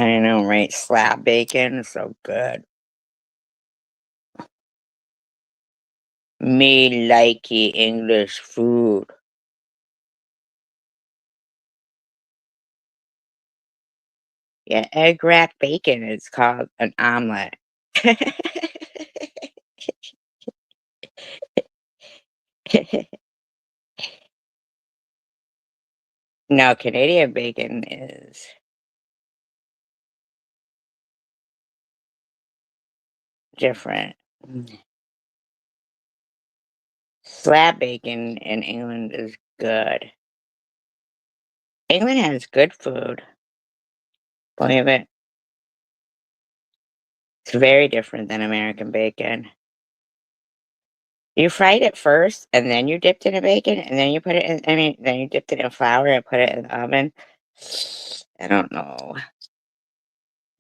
I know, right? Slab bacon, so good. Me likey English food. Yeah, egg wrapped bacon is called an omelet. No, Canadian bacon is different. Slab bacon in England is good. England has good food. Believe it. It's very different than American bacon. You fried it first, and then you dipped it in bacon, and then you put it in. I mean, then you dipped it in flour and put it in the oven. I don't know.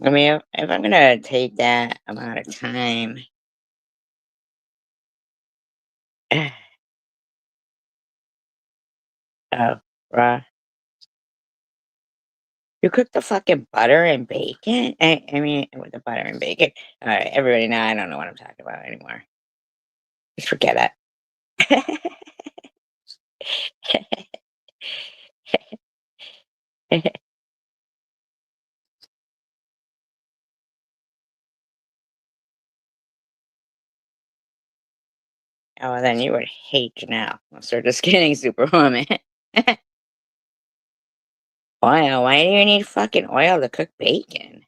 I mean, if I'm gonna take that amount of time, oh, raw. You cook the fucking butter and bacon? I mean, with the butter and bacon. All right, everybody, now I don't know what I'm talking about anymore. Just forget it. Oh, well, then you would hate Janelle. So just kidding, Superwoman. Oil? Why do you need fucking oil to cook bacon?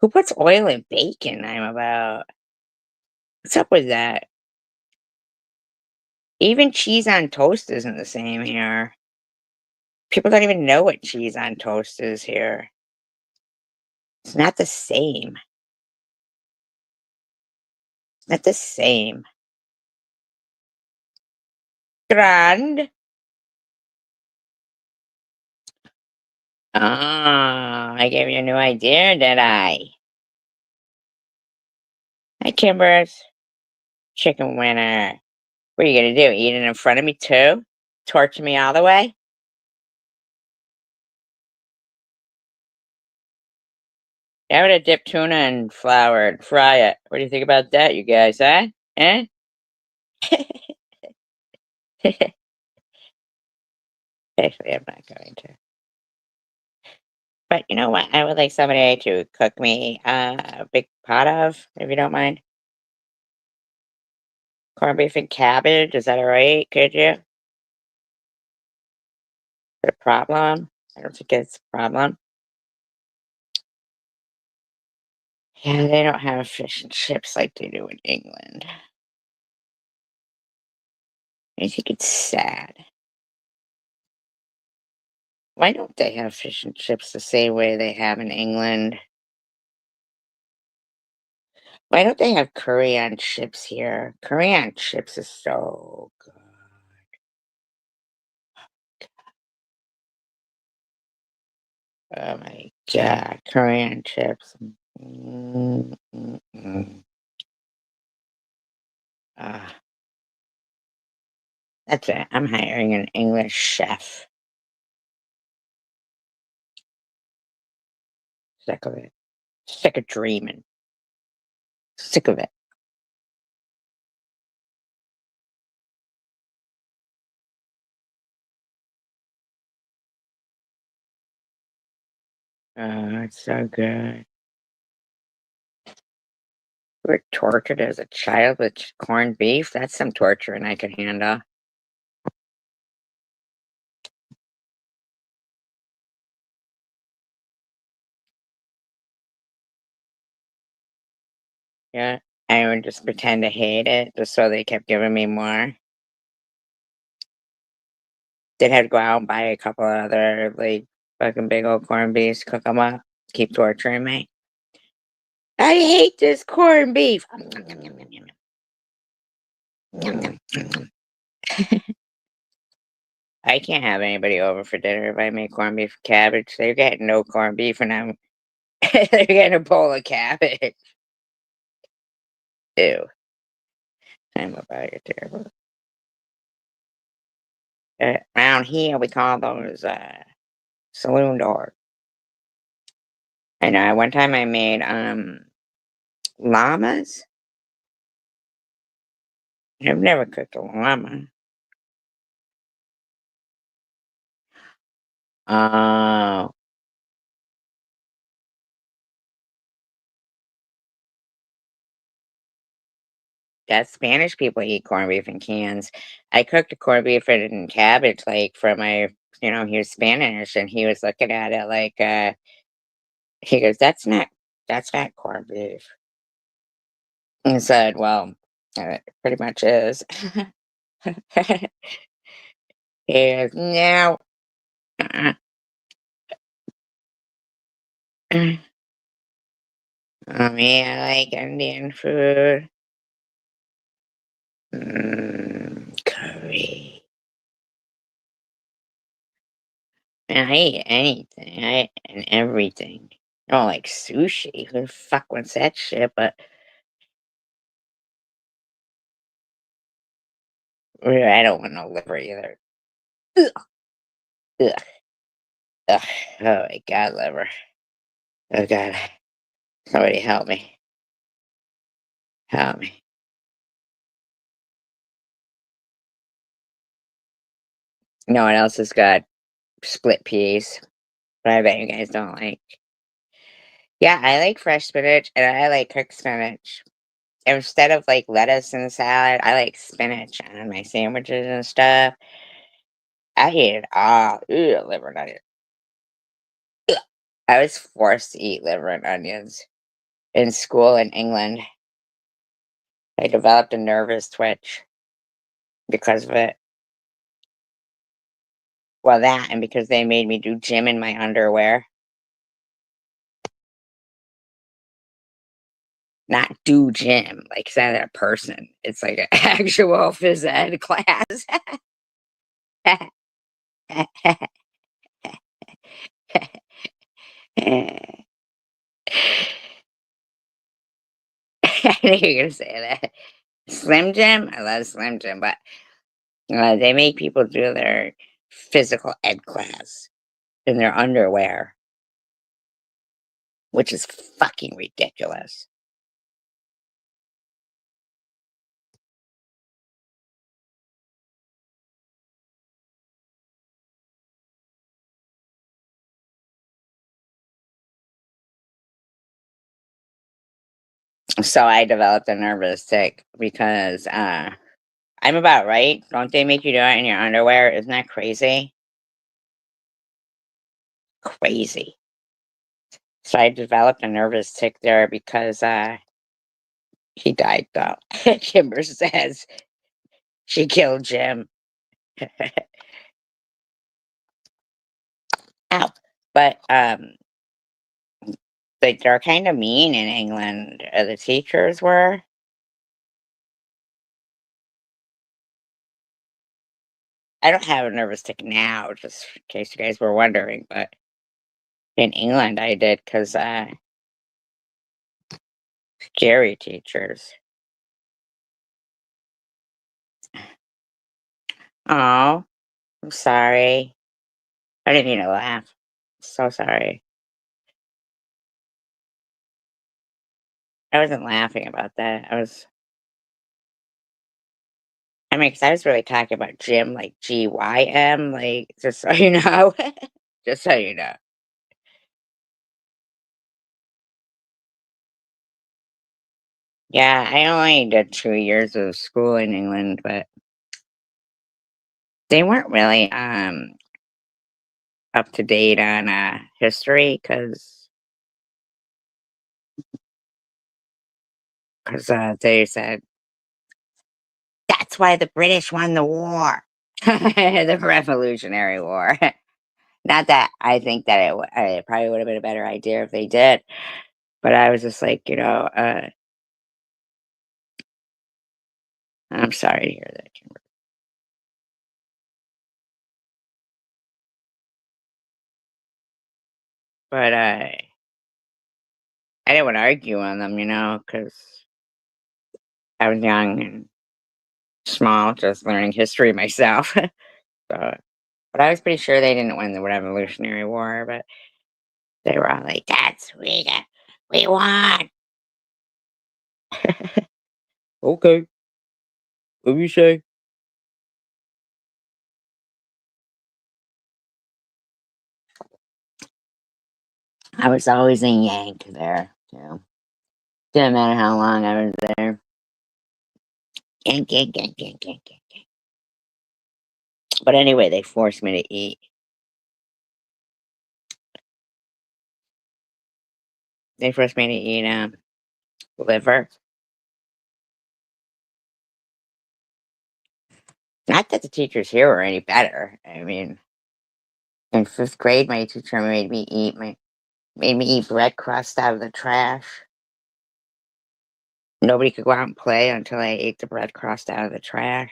Who puts oil in bacon? I'm about. What's up with that? Even cheese on toast isn't the same here. People don't even know what cheese on toast is here. It's not the same. Not the same. Grand. Ah, I gave you a new idea, did I? Hi, Timbers. Chicken winner. What are you gonna do? Eat it in front of me too? Torture me all the way? I'm gonna dip tuna in flour and fry it. What do you think about that, you guys, huh? Eh? Actually, I'm not going to. But you know what? I would like somebody to cook me a big pot of, if you don't mind. Corned beef and cabbage. Is that all right? Could you? Is it a problem? I don't think it's a problem. Yeah, they don't have fish and chips like they do in England. I think it's sad. Why don't they have fish and chips the same way they have in England? Why don't they have curry on chips here? Curry on chips is so good. Oh my god, curry on chips. Mm, mm, mm. Ah, that's it. I'm hiring an English chef. Sick of it. Sick of dreaming. Sick of it. Oh, it's so good. You were tortured as a child with corned beef? That's some torture and I could handle. Yeah. I would just pretend to hate it just so they kept giving me more. They'd have to go out and buy a couple other, like, fucking big old corned beefs, cook them up, keep torturing me. I hate this corned beef. I can't have anybody over for dinner if I make corned beef and cabbage. They're getting no corned beef and I'm they're getting a bowl of cabbage. Ew. I'm a bag terrible. Around here, we call those saloon doors. I know. One time I made llamas. I've never cooked a llama. Oh, that Spanish people eat corned beef in cans. I cooked a corned beef and cabbage like for my, he was Spanish and he was looking at it like, he goes, that's not corned beef. I said, well, it pretty much is. He goes, no. uh-uh." Me, I like Indian food. Curry. Man, I eat anything. I eat and everything. I don't like sushi. Who the fuck wants that shit? But I don't want no liver either. Ugh, ugh, ugh. Oh my god, liver. Oh god. Somebody help me. Help me. No one else has got split peas, but I bet you guys don't like. Yeah, I like fresh spinach and I like cooked spinach. Instead of like lettuce and salad, I like spinach on my sandwiches and stuff. I hate it all. Ew, liver and onions. Ugh. I was forced to eat liver and onions in school in England. I developed a nervous twitch because of it. Well, that and because they made me do gym in my underwear. Not do gym, like, it's not a person. It's like an actual phys ed class. I knew you were gonna say that. Slim Jim? I love Slim Jim, but, they make people do their physical ed class in their underwear, which is fucking ridiculous. So I developed a nervous tick because, I'm about right. Don't they make you do it in your underwear? Isn't that crazy? Crazy. So I developed a nervous tick there because he died though. Kimber says she killed Jim. Ow. But like they're kind of mean in England. The teachers were. I don't have a nervous tick now, just in case you guys were wondering. But in England, I did because scary teachers. Oh, I'm sorry. I didn't mean to laugh. So sorry. I wasn't laughing about that. I mean, because I was really talking about Jim, like GYM, like, just so you know. Just so you know. Yeah, I only did 2 years of school in England, but they weren't really up to date on history because they said that's why the British won the war, the Revolutionary War. Not that I think that it probably would have been a better idea if they did, but I was just like, I'm sorry to hear that, Kimber. But I didn't want to argue on them, because I was young and small, just learning history myself. So, but I was pretty sure they didn't win the Revolutionary War, but they were all like, "That's we won." Okay, what you say? I was always a Yank there, too. Didn't matter how long I was there. Yank, yank, yank, yank, yank, yank, yank. But anyway, they forced me to eat. They forced me to eat liver. Not that the teachers here were any better. I mean, in fifth grade, my teacher made me eat bread crust out of the trash. Nobody could go out and play until I ate the bread crust out of the trash.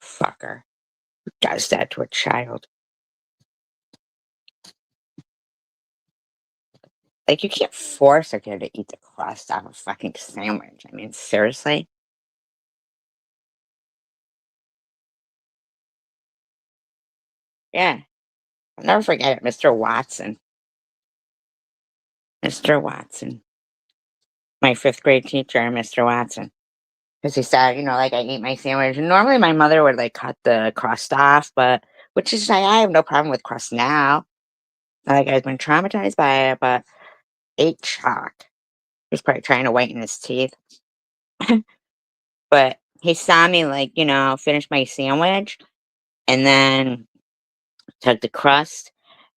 Fucker. Who does that to a child? Like, you can't force a kid to eat the crust off a fucking sandwich. I mean, seriously? Yeah. I'll never forget it, Mr. Watson. Mr. Watson. My fifth grade teacher, Mr. Watson. Because he said, like, I eat my sandwich. And normally my mother would, like, cut the crust off, but, which is, I have no problem with crust now. Like, I've been traumatized by it, but ate chalk. He was probably trying to whiten his teeth. But he saw me, like, finish my sandwich and then took the crust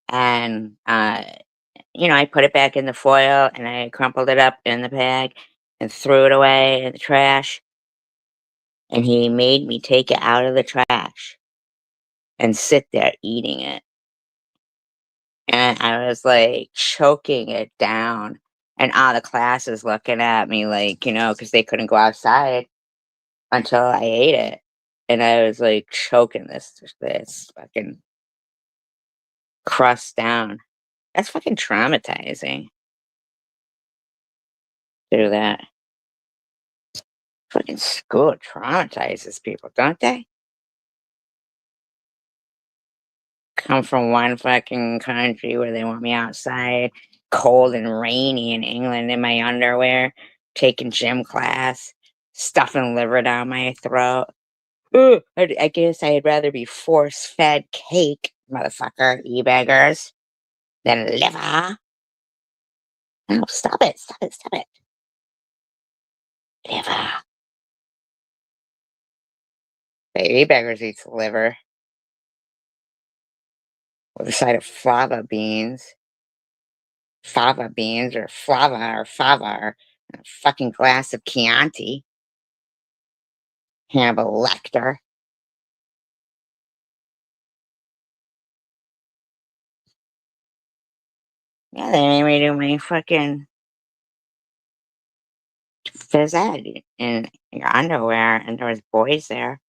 and, I put it back in the foil and I crumpled it up in the bag and threw it away in the trash. And he made me take it out of the trash and sit there eating it. And I was like choking it down. And all the classes looking at me like, because they couldn't go outside until I ate it. And I was like choking this fucking crust down. That's fucking traumatizing to do that. Fucking school traumatizes people, don't they? Come from one fucking country where they want me outside, cold and rainy in England in my underwear, taking gym class, stuffing liver down my throat. Ugh, I guess I'd rather be force fed cake, motherfucker, you beggars, than liver. No, stop it, stop it, stop it. Liver. Baby beggars eats liver with a side of fava beans. fava beans or flava or fava or a fucking glass of Chianti. Hannibal Lecter. Yeah, they made me do my fucking phys ed in your underwear, and there was boys there,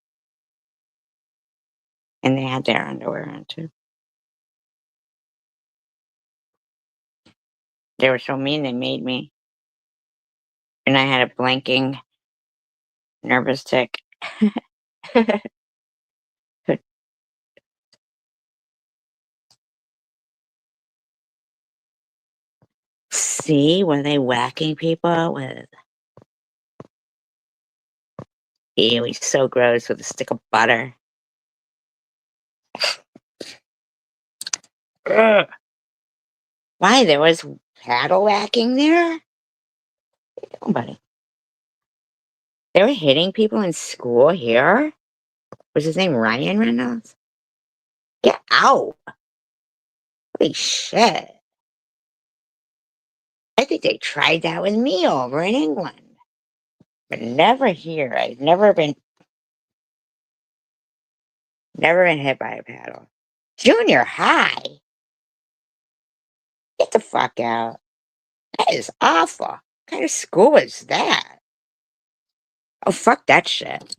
and they had their underwear on too. They were so mean, they made me, and I had a blinking nervous tick. See, were they whacking people with ew, he's so gross with a stick of butter. Ugh. Why, there was paddle whacking there? Nobody. They were hitting people in school here? Was his name Ryan Reynolds? Get out. Holy shit. I think they tried that with me over in England, but never here. I've never been hit by a paddle. Junior high? Get the fuck out. That is awful. What kind of school is that? Oh, fuck that shit.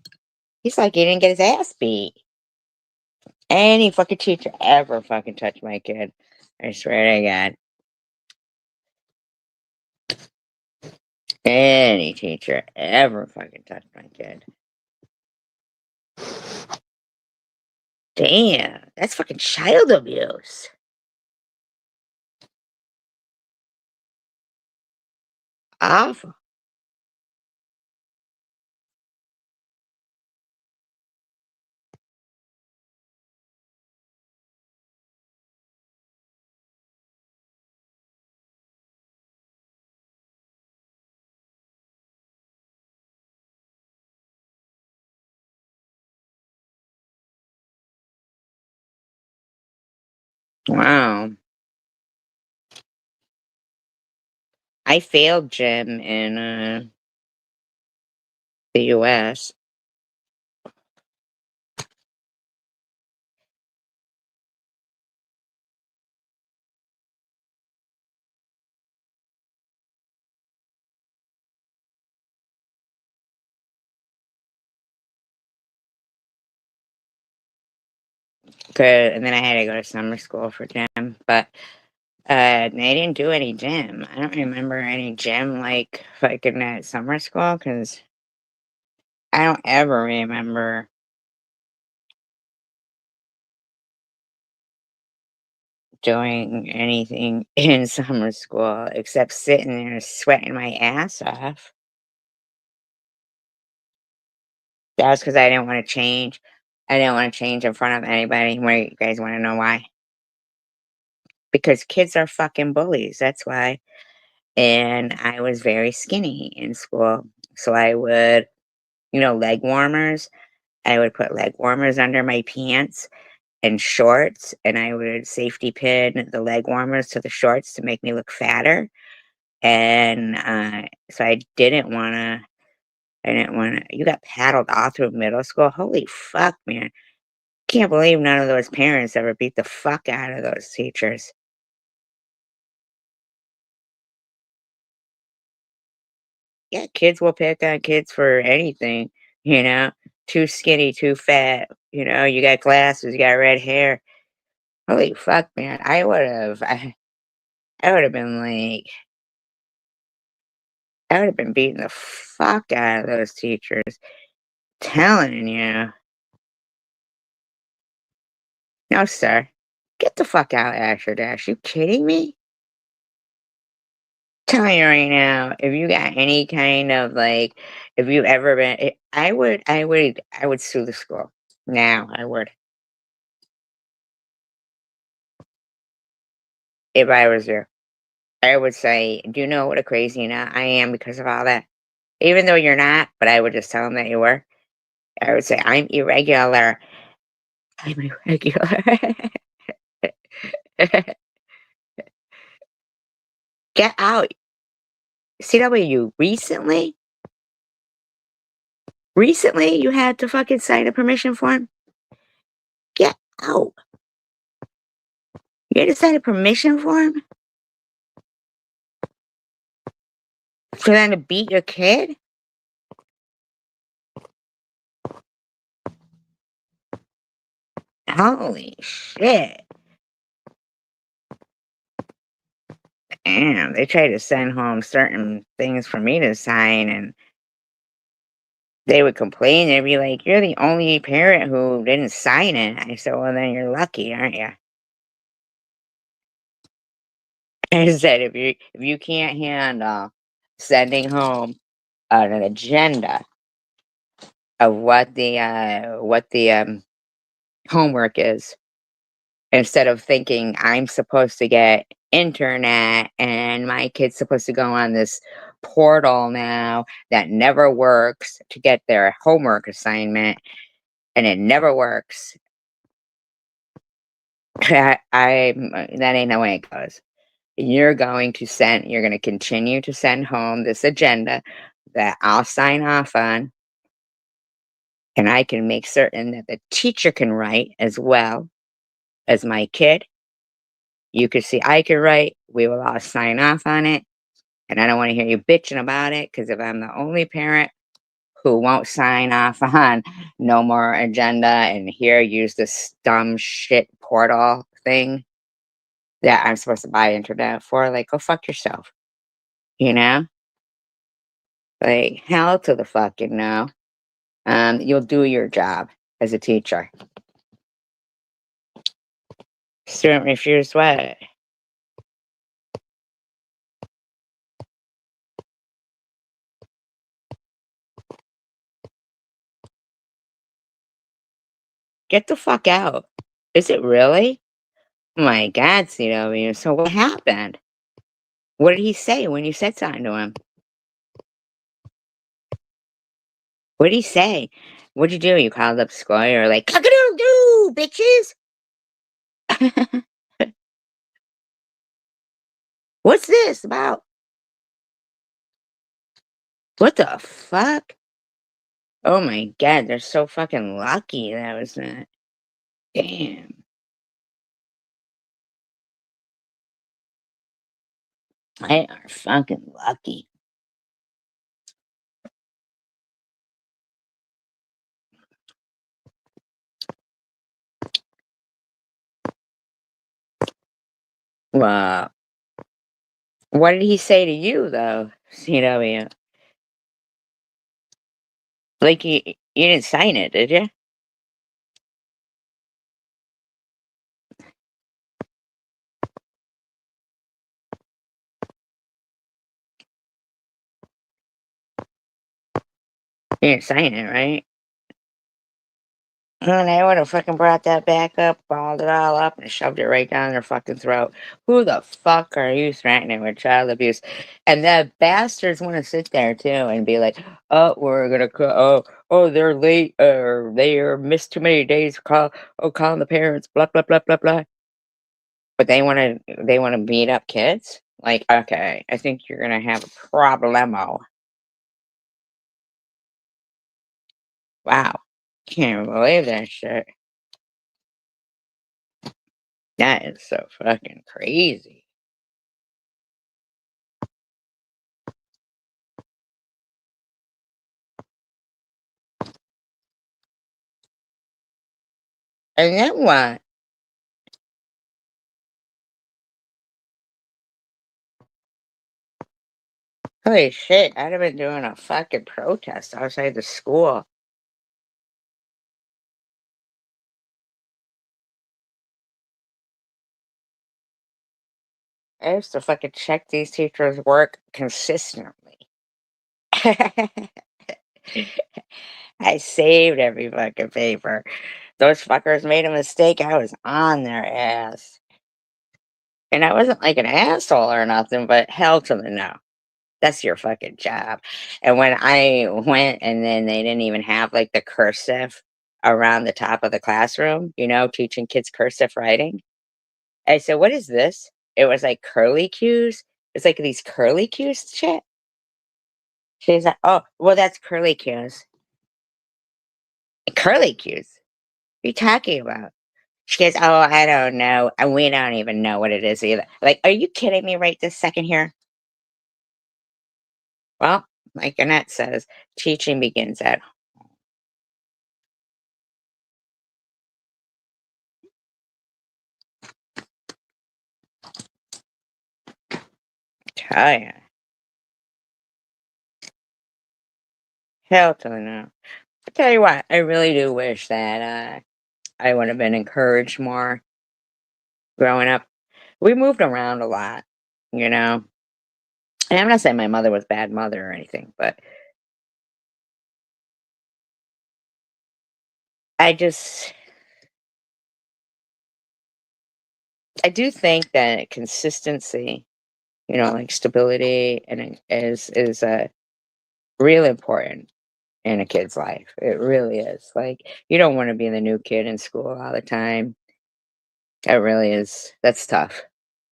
He's like he didn't get his ass beat. Any fucking teacher ever fucking touched my kid. I swear to God. Any teacher ever fucking touched my kid. Damn, that's fucking child abuse. Awful. Wow. I failed gym in the US. And then I had to go to summer school for gym, but they didn't do any gym. I don't remember any gym like in that summer school because I don't ever remember doing anything in summer school except sitting there sweating my ass off. That was because I didn't want to change. I didn't want to change in front of anybody. Wait, you guys want to know why? Because kids are fucking bullies. That's why. And I was very skinny in school. So I would, leg warmers. I would put leg warmers under my pants and shorts, and I would safety pin the leg warmers to the shorts to make me look fatter. And so I didn't want to. You got paddled all through middle school. Holy fuck, man. Can't believe none of those parents ever beat the fuck out of those teachers. Yeah, kids will pick on kids for anything, you know? Too skinny, too fat, you got glasses, you got red hair. Holy fuck, man. I would have been like, I would have been beating the fuck out of those teachers. Telling you. No, sir. Get the fuck out, Asher Dash. You kidding me? Telling you right now, if you got any kind of if you ever been, I would sue the school. Now, I would. If I was you. I would say, "Do you know what a crazy nut I am because of all that?" Even though you're not, but I would just tell them that you were. I would say, "I'm irregular. I'm irregular." Get out. CW, recently you had to fucking sign a permission form? Get out. You had to sign a permission form for them to beat your kid? Holy shit. Damn, they tried to send home certain things for me to sign, and they would complain. They'd be like, "You're the only parent who didn't sign it." I said, "Well, then you're lucky, aren't you?" I said, "If you can't handle sending home an agenda of what the homework is, instead of thinking I'm supposed to get internet and my kid's supposed to go on this portal now that never works to get their homework assignment, and it never works." That ain't no way it goes. You're going to continue to send home this agenda that I'll sign off on, and I can make certain that the teacher can write as well as my kid. You could see I can write. We will all sign off on it. And I don't want to hear you bitching about it, because if I'm the only parent who won't sign off on no more agenda and here use this dumb shit portal thing that I'm supposed to buy internet for, like, go fuck yourself. You know? Like, hell to the fucking no. You'll do your job as a teacher. Student refused what? Get the fuck out. Is it really? Oh my God, CW. So what happened? What did he say when you said something to him? What did he say? What'd you do? You called up school, you're like, "Cock-a-doodle-doo, bitches!" What's this about? What the fuck? Oh my God, they're so fucking lucky that was that. Damn. They are fucking lucky. Well, what did he say to you though, CW? Like, you didn't sign it, did you? You didn't sign it, right? And I would have fucking brought that back up, balled it all up, and shoved it right down their fucking throat. Who the fuck are you threatening with child abuse? And the bastards want to sit there too and be like, "Oh, we're gonna oh, they're late, or they are missed too many days. Calling the parents, blah blah blah blah blah." But they want to beat up kids. Like, okay, I think you're gonna have a problemo. Wow, can't believe that shit. That is so fucking crazy. And then what? Holy shit, I'd have been doing a fucking protest outside the school. I used to fucking check these teachers' work consistently. I saved every fucking paper. Those fuckers made a mistake, I was on their ass. And I wasn't like an asshole or nothing, but hell to the no. That's your fucking job. And when I went and then they didn't even have like the cursive around the top of the classroom, teaching kids cursive writing. I said, "What is this?" It was like curly cues. It's like these curly cues shit. She's like, "Oh, well, that's curly cues." "Curly cues? What are you talking about?" She goes, "Oh, I don't know, and we don't even know what it is either." Like, "Are you kidding me right this second here?" Well, like Annette says, teaching begins at tell ya. Hell to the no. I tell you what, I really do wish that, I would have been encouraged more growing up. We moved around a lot, you know? And I'm not saying my mother was a bad mother or anything, but I just I do think that consistency, like stability and is real important in a kid's life. It really is. Like, you don't wanna be the new kid in school all the time. It really is. That's tough.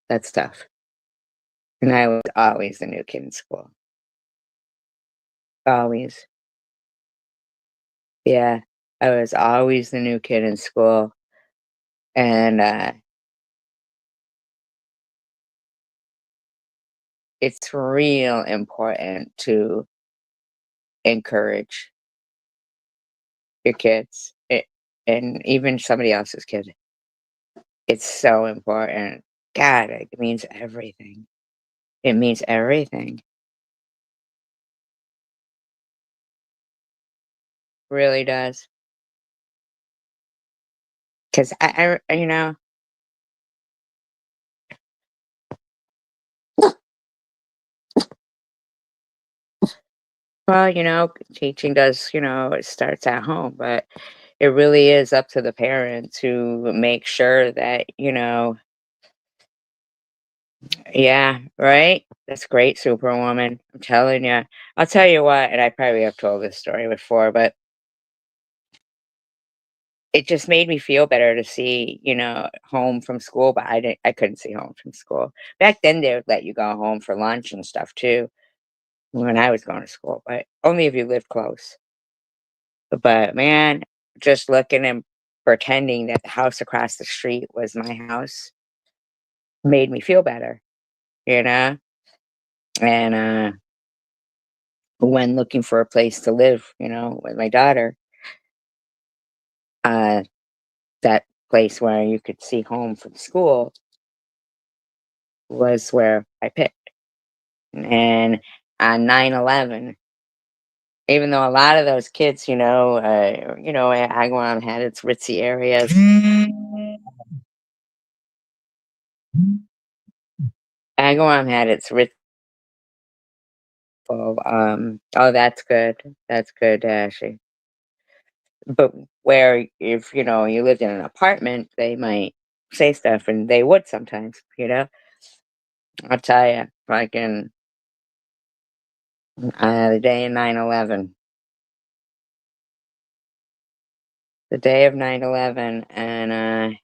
That's tough. And I was always the new kid in school. Always. Yeah. I was always the new kid in school, and, it's real important to encourage your kids, and even somebody else's kid. It's so important. God, it means everything. It means everything. Really does. 'Cause well, teaching does, it starts at home, but it really is up to the parent to make sure that, yeah, right? That's great, Superwoman. I'm telling you. I'll tell you what, and I probably have told this story before, but it just made me feel better to see, home from school, but I couldn't see home from school. Back then, they would let you go home for lunch and stuff too when I was going to school, but only if you lived close. But man, just looking and pretending that the house across the street was my house made me feel better, you know? And when looking for a place to live, with my daughter, uh, that place where you could see home from school was where I picked. And on 9/11, even though a lot of those kids, Agawam had its ritzy areas. Agawam had its ritzy. Oh, that's good. That's good, Ashley. But where if, you lived in an apartment, they might say stuff, and they would sometimes, I'll tell you, fucking, the day of 9/11, the day of 9/11, and,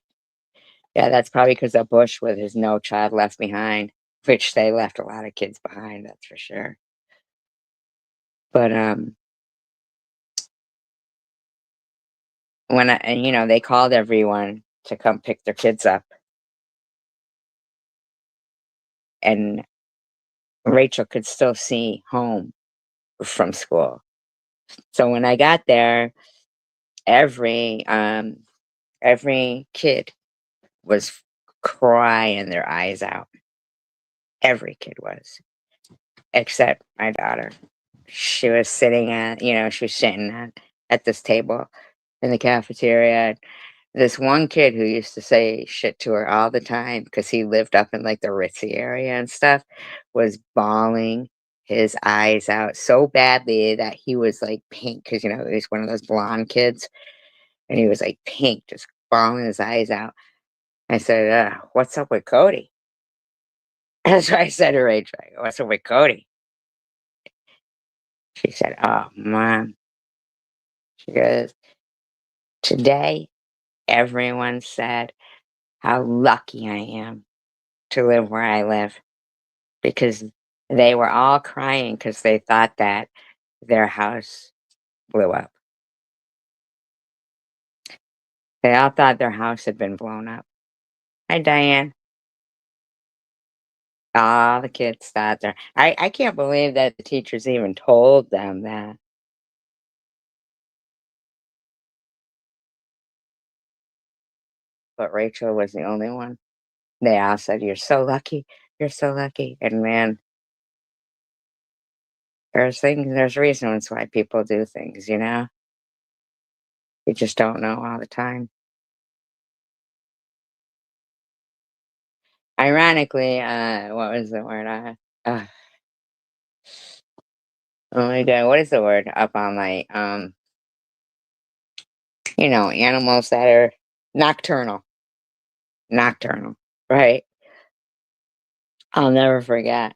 yeah, that's probably because of Bush with his "No Child Left Behind," which they left a lot of kids behind, that's for sure. But, they called everyone to come pick their kids up, and Rachel could still see home from school. So when I got there, every, um every kid was crying their eyes out. Every kid was, except my daughter. She was sitting at this table in the cafeteria. This one kid who used to say shit to her all the time because he lived up in like the ritzy area and stuff was bawling his eyes out so badly that he was like pink because he's one of those blonde kids and he was like pink, just bawling his eyes out. I said, "What's up with Cody?" That's what I said to Rachel. I go, "What's up with Cody?" She said, "Oh, mom." She goes, "Today, everyone said how lucky I am to live where I live because they were all crying because they thought that their house blew up. They all thought their house had been blown up. Hi, Diane. All the kids thought their I can't believe that the teachers even told them that, but Rachel was the only one. They all said, "You're so lucky. You're so lucky." And man, there's reasons why people do things, you know? You just don't know all the time. Ironically, what was the word? Oh my god, what is the word? Up all night. Animals that are nocturnal. Nocturnal, right? I'll never forget.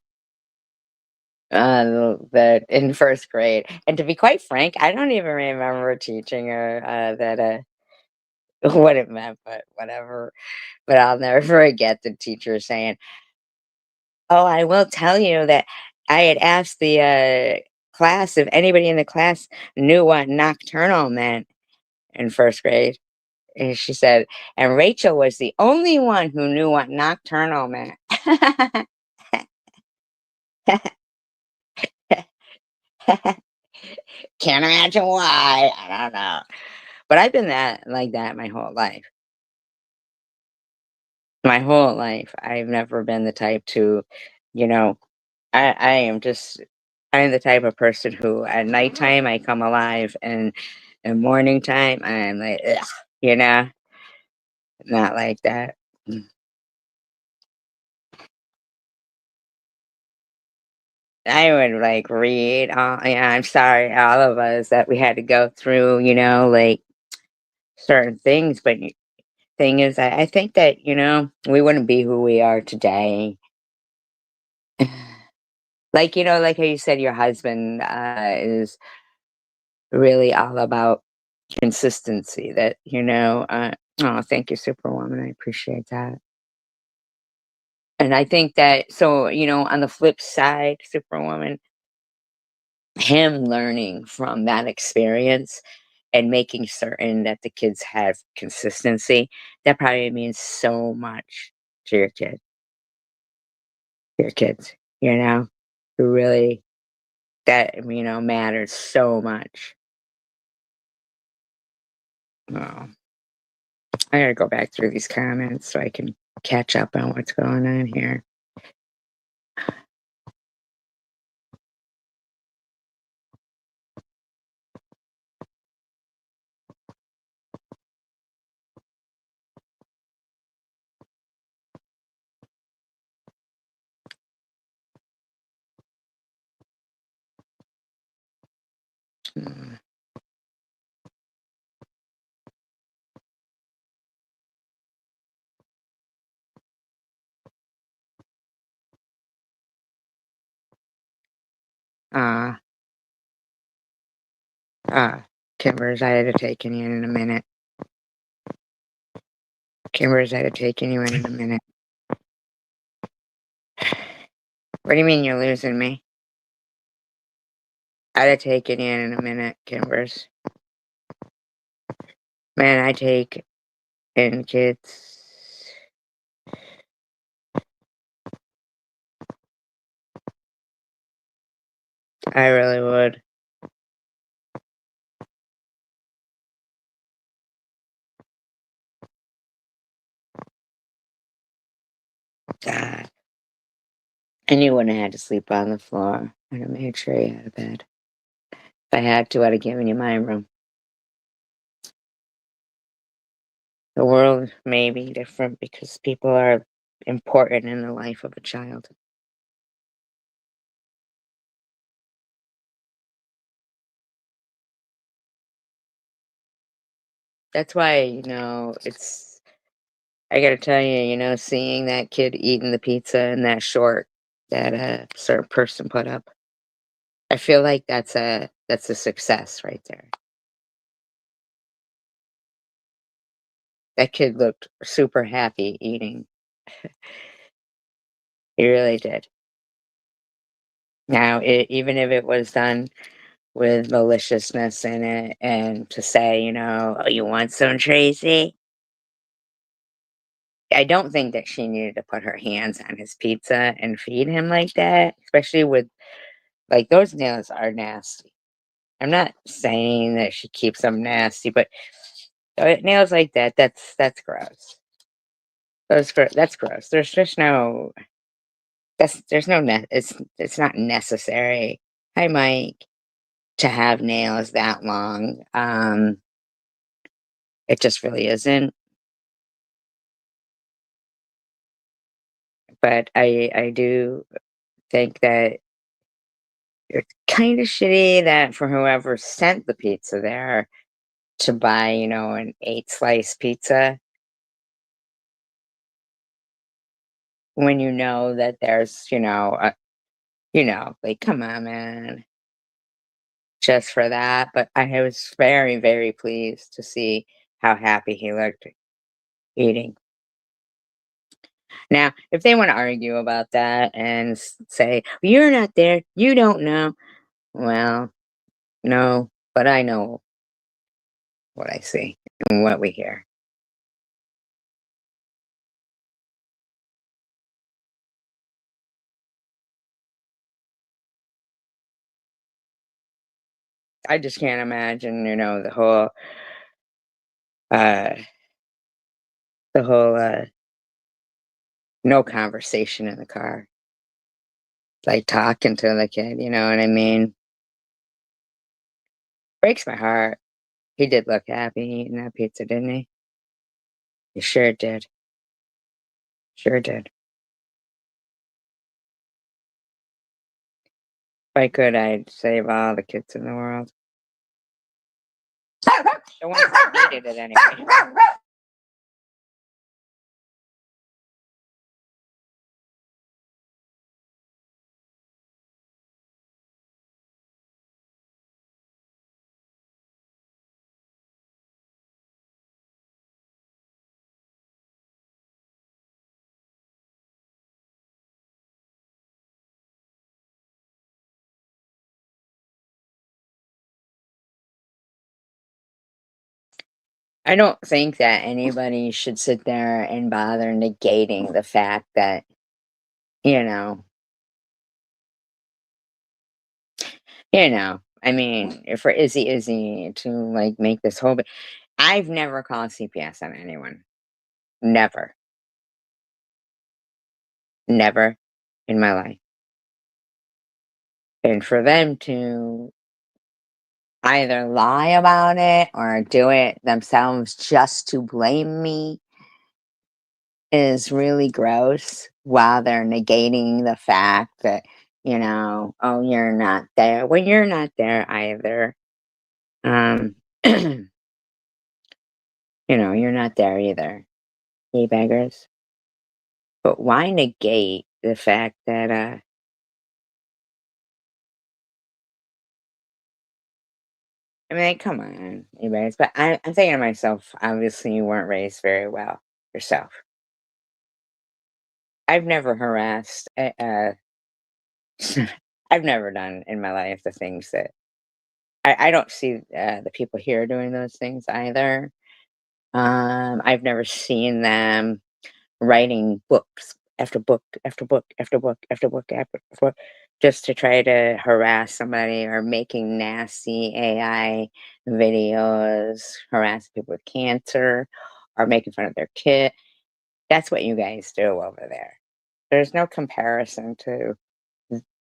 The in first grade, and to be quite frank, I don't even remember teaching her that what it meant, but whatever. But I'll never forget the teacher saying, "Oh, I will tell you that I had asked the class if anybody in the class knew what nocturnal meant in first grade." And she said, and Rachel was the only one who knew what nocturnal meant. Can't imagine why. I don't know. But I've been that like that my whole life. My whole life. I've never been the type to, you know, I am just I'm the type of person who at nighttime I come alive and in morning time I'm like, ugh, you know, not like that. Mm. I would like read yeah, I'm sorry, all of us that we had to go through, like certain things, but thing is I think that, we wouldn't be who we are today. Like, like how you said your husband is really all about consistency that, oh, thank you, Superwoman. I appreciate that. And I think that, so, on the flip side, Superwoman, him learning from that experience and making certain that the kids have consistency, that probably means so much to your kids, who really, that, matters so much. Oh, I gotta go back through these comments so I can catch up on what's going on here. Mm, Uh, Timbers, I had to take you in a minute. Timbers, I had to take you in a minute. What do you mean you're losing me? I'd have taken you in a minute, Timbers. Man, I take in kids. I really would. God. And you wouldn't have had to sleep on the floor. I'd have made sure you had a bed. If I had to, I'd have given you my room. The world may be different because people are important in the life of a child. That's why, I gotta tell you, seeing that kid eating the pizza in that short that a certain person put up, I feel like that's a success right there. That kid looked super happy eating. He really did. Now, even if it was done with maliciousness in it, and to say, "Oh, you want some, Tracy?" I don't think that she needed to put her hands on his pizza and feed him like that, especially with like, those nails are nasty. I'm not saying that she keeps them nasty, but, nails like that, that's gross. That's gross. There's just no there's no it's not necessary. Hi, Mike, to have nails that long. It just really isn't. But I do think that it's kinda shitty that for whoever sent the pizza there to buy, an 8 slice pizza when you know that there's, like, come on, man, just for that. But I was very, very pleased to see how happy he looked eating. Now, if they wanna argue about that and say, "Well, you're not there, you don't know." Well, no, but I know what I see and what we hear. I just can't imagine, uh the whole no conversation in the car, like talking to the kid, you know what I mean? Breaks my heart. He did look happy eating that pizza, didn't he? He sure did. Sure did. If I could, I'd save all the kids in the world. The ones that needed it anyway. I don't think that anybody should sit there and bother negating the fact that, you know, I mean, for Izzy to like make this whole, I've never called CPS on anyone. Never, never in my life. And for them to either lie about it or do it themselves just to blame me is really gross while they're negating the fact that, oh, you're not there. Well, you're not there either. Um, you're not there either, you beggars. But why negate the fact that, I mean, come on, you guys. But I'm thinking to myself, obviously, you weren't raised very well yourself. I've never harassed, I've never done in my life the things that I don't see the people here doing those things either. I've never seen them writing books after book after book after book after book after book just to try to harass somebody or making nasty AI videos, harassing people with cancer or making fun of their kid. That's what you guys do over there. There's no comparison to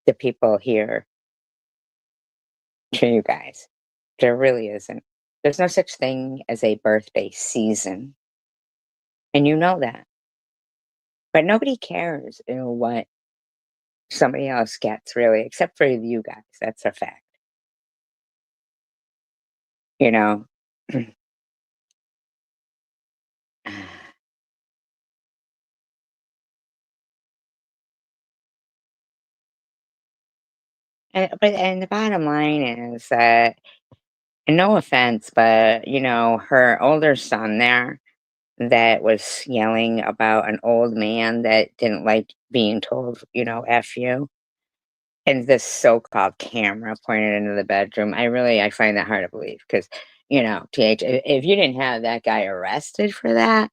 the people here to you guys. There really isn't. There's no such thing as a birthday season, and you know that. But nobody cares, what somebody else gets really, except for you guys. That's a fact. You know. And the bottom line is that, and no offense, but her older son there that was yelling about an old man that didn't like being told, F you. and this so-called camera pointed into the bedroom. I find that hard to believe because, TH, if you didn't have that guy arrested for that,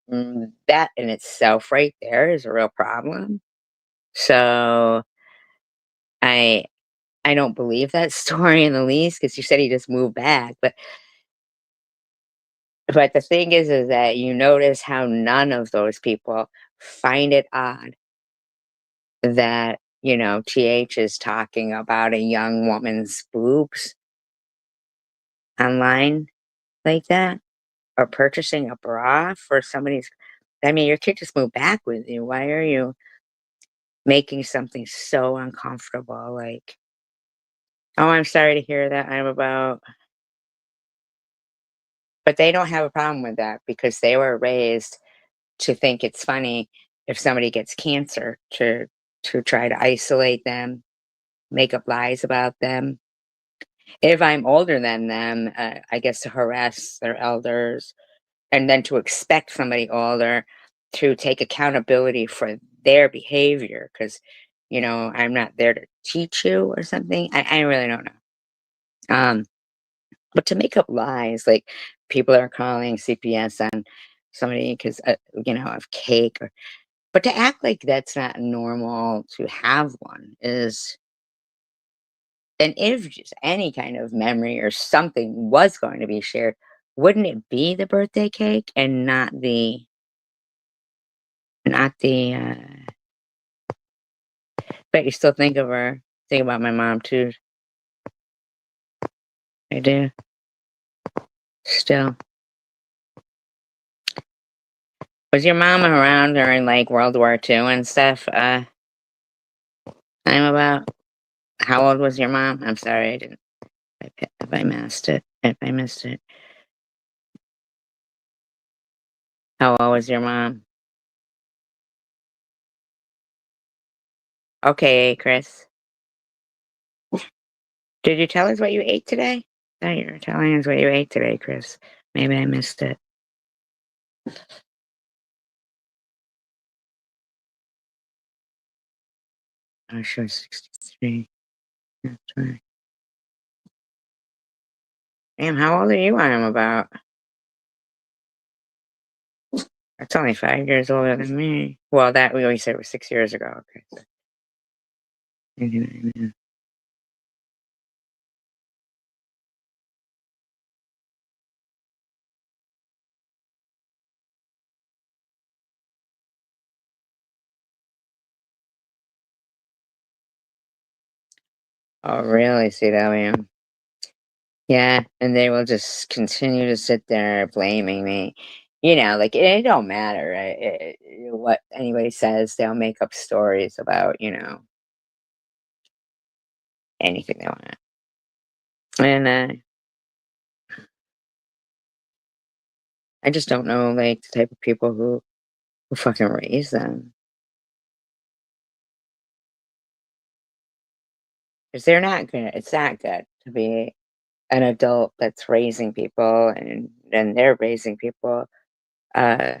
that in itself right there is a real problem. So I I don't believe that story in the least because you said he just moved back. But the thing is that you notice how none of those people find it odd that, TH is talking about a young woman's boobs online like that, or purchasing a bra for somebody's. I mean, your kid just moved back with you. Why are you making something so uncomfortable? Like, oh, I'm sorry to hear that. But they don't have a problem with that because they were raised to think it's funny if somebody gets cancer to try to isolate them, make up lies about them. If I'm older than them, I guess to harass their elders, and then to expect somebody older to take accountability for their behavior because, I'm not there to teach you or something. I really don't know. But to make up lies, like people are calling CPS on somebody because, of cake, but to act like that's not normal to have one is, and if just any kind of memory or something was going to be shared, wouldn't it be the birthday cake and not the but you still think of her, think about my mom too. I do. Still. Was your mom around during like World War II and stuff? I'm about how old was your mom? I'm sorry, I didn't if I missed it. If I missed it. How old was your mom? Okay, Chris. Did you tell us what you ate today? Thought you were telling us what you ate today, Chris. Maybe I missed it. Oh, sure, 63. That's right. Damn, how old are you? I am about. That's only 5 years older than me. Well, that we always said was 6 years ago. Okay. So 89, yeah. Oh, really, CW? Yeah, and they will just continue to sit there blaming me. Like it don't matter, right? What anybody says, they'll make up stories about, anything they want. And I just don't know, like, the type of people who fucking raise them. Because they're not good. It's not good to be an adult that's raising people and they're raising people. Uh,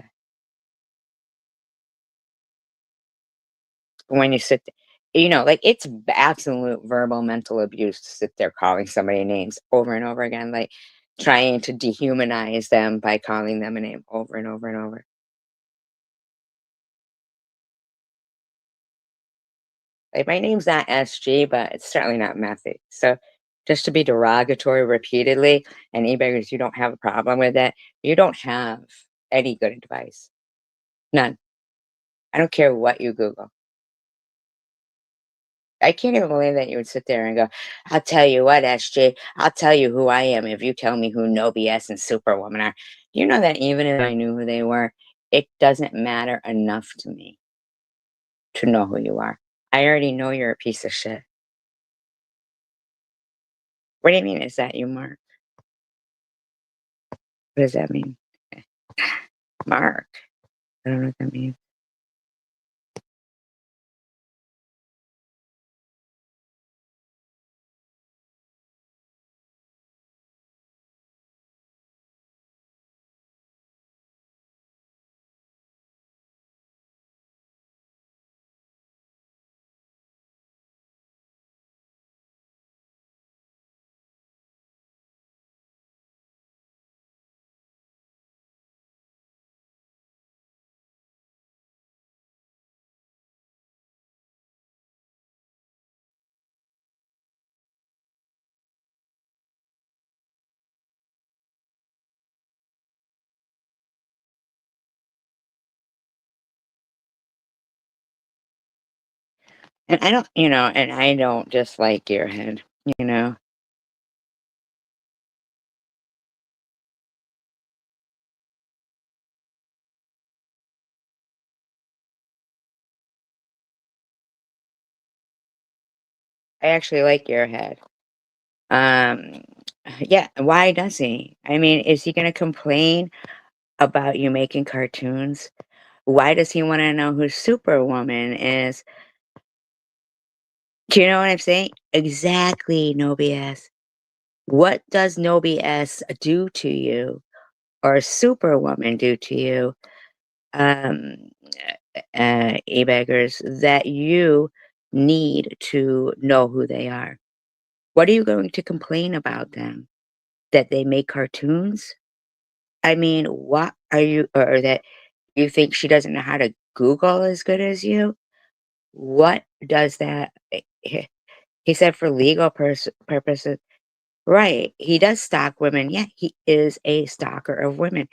when you sit, like it's absolute verbal mental abuse to sit there calling somebody names over and over again, like trying to dehumanize them by calling them a name over and over and over. Like my name's not SG, but it's certainly not Methy. So just to be derogatory repeatedly, and e-beggars, you don't have a problem with that. You don't have any good advice. None. I don't care what you Google. I can't even believe that you would sit there and go, I'll tell you what, SG, I'll tell you who I am if you tell me who No BS and Superwoman are. You know that even if I knew who they were, it doesn't matter enough to me to know who you are. I already know you're a piece of shit. What do you mean? Is that you, Mark? What does that mean? Mark. I don't know what that means. And I don't just like Gearhead, you know? I actually like Gearhead. Um, yeah, why does he? I mean, is he gonna complain about you making cartoons? Why does he wanna know who Superwoman is? Do you know what I'm saying? Exactly, no BS. What does no BS do to you or Superwoman do to you, um, e-beggars, that you need to know who they are? What are you going to complain about them? That they make cartoons? I mean, what are you or that you think she doesn't know how to Google as good as you? What does that he said for legal purposes. Right, he does stalk women. Yeah, he is a stalker of women.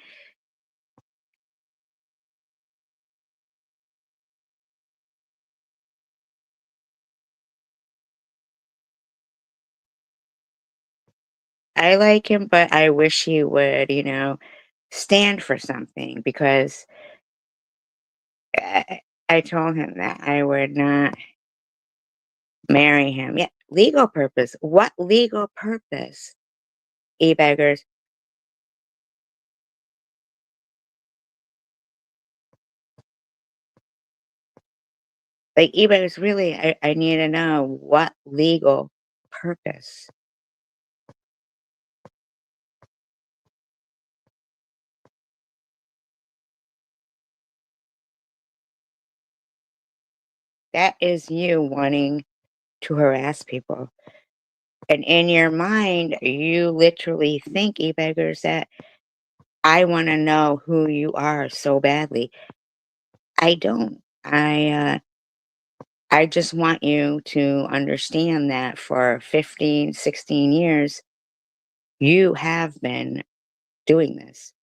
I like him, but I wish he would, stand for something because I told him that I would not marry him. Yeah, legal purpose. What legal purpose? E-beggars. Like, e-beggars, really, I need to know what legal purpose. That is you wanting to harass people. And in your mind, you literally think, e-beggars, that I want to know who you are so badly. I don't. I just want you to understand that for 15, 16 years, you have been doing this.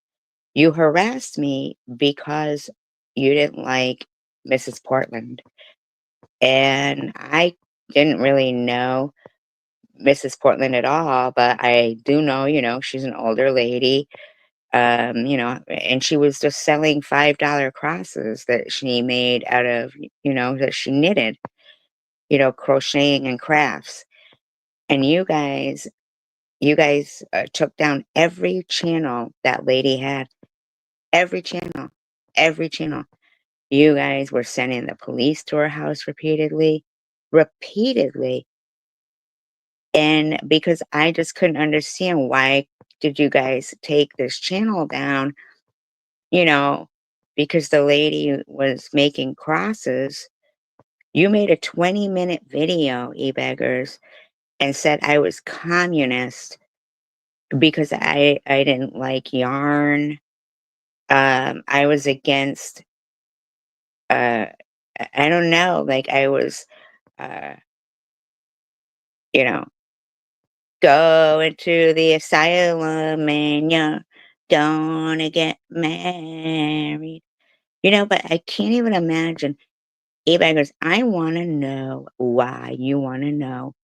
You harassed me because you didn't like Mrs. Portland. And I didn't really know Mrs. Portland at all, but I do know, she's an older lady. And she was just selling $5 crosses that she made out of, that she knitted, crocheting and crafts. And you guys took down every channel that lady had, every channel, every channel. You guys were sending the police to her house repeatedly, repeatedly. And because I just couldn't understand why did you guys take this channel down, you know, because the lady was making crosses. You made a 20-minute video, e-beggars, and said I was communist because I didn't like yarn. I was against, I don't know, like I was, uh, you know, go into the asylum and you don't get married. But I can't even imagine. E-beggars, I want to know why you want to know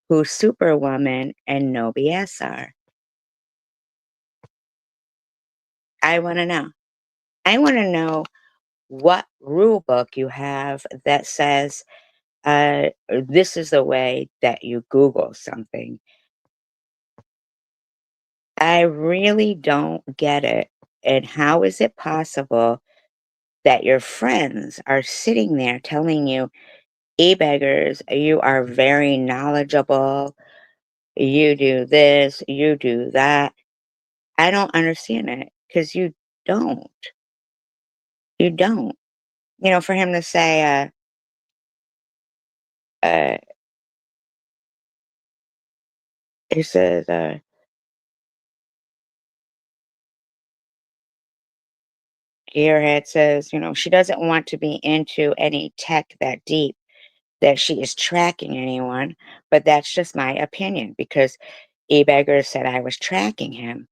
who Superwoman and No BS are. I want to know. I want to know what rule book you have that says this is the way that you Google something. I really don't get it. And how is it possible that your friends are sitting there telling you, e-beggars, you are very knowledgeable, you do this, you do that. I don't understand it because you don't. You don't. For him to say, uh, he says, Gearhead says, she doesn't want to be into any tech that deep, that she is tracking anyone, but that's just my opinion because e-beggar said I was tracking him.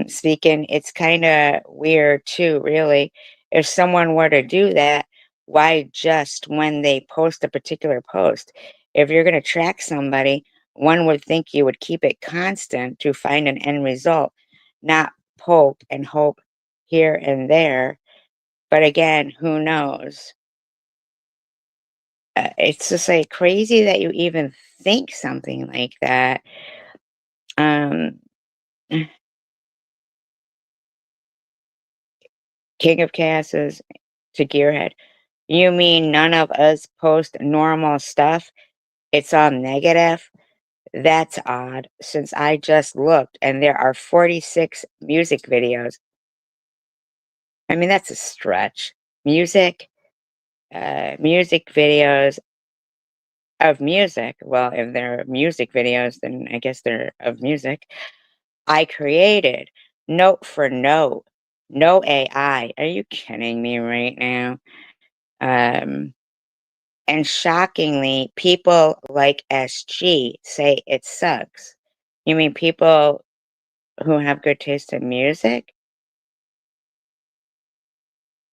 Speaking, it's kind of weird too, really. If someone were to do that, Why just when they post a particular post? If you're gonna track somebody, one would think you would keep it constant to find an end result, not poke and hope here and there. But again, who knows? It's just like crazy that you even think something like that. Um, King of Chaoses to Gearhead. You mean none of us post normal stuff? It's all negative? That's odd, since I just looked and there are 46 music videos. I mean, that's a stretch. Music, music videos of music. Well, if they're music videos, then I guess they're of music. I created note for note, no AI. Are you kidding me right now? Um, and shockingly, people like SG say it sucks. You mean people who have good taste in music?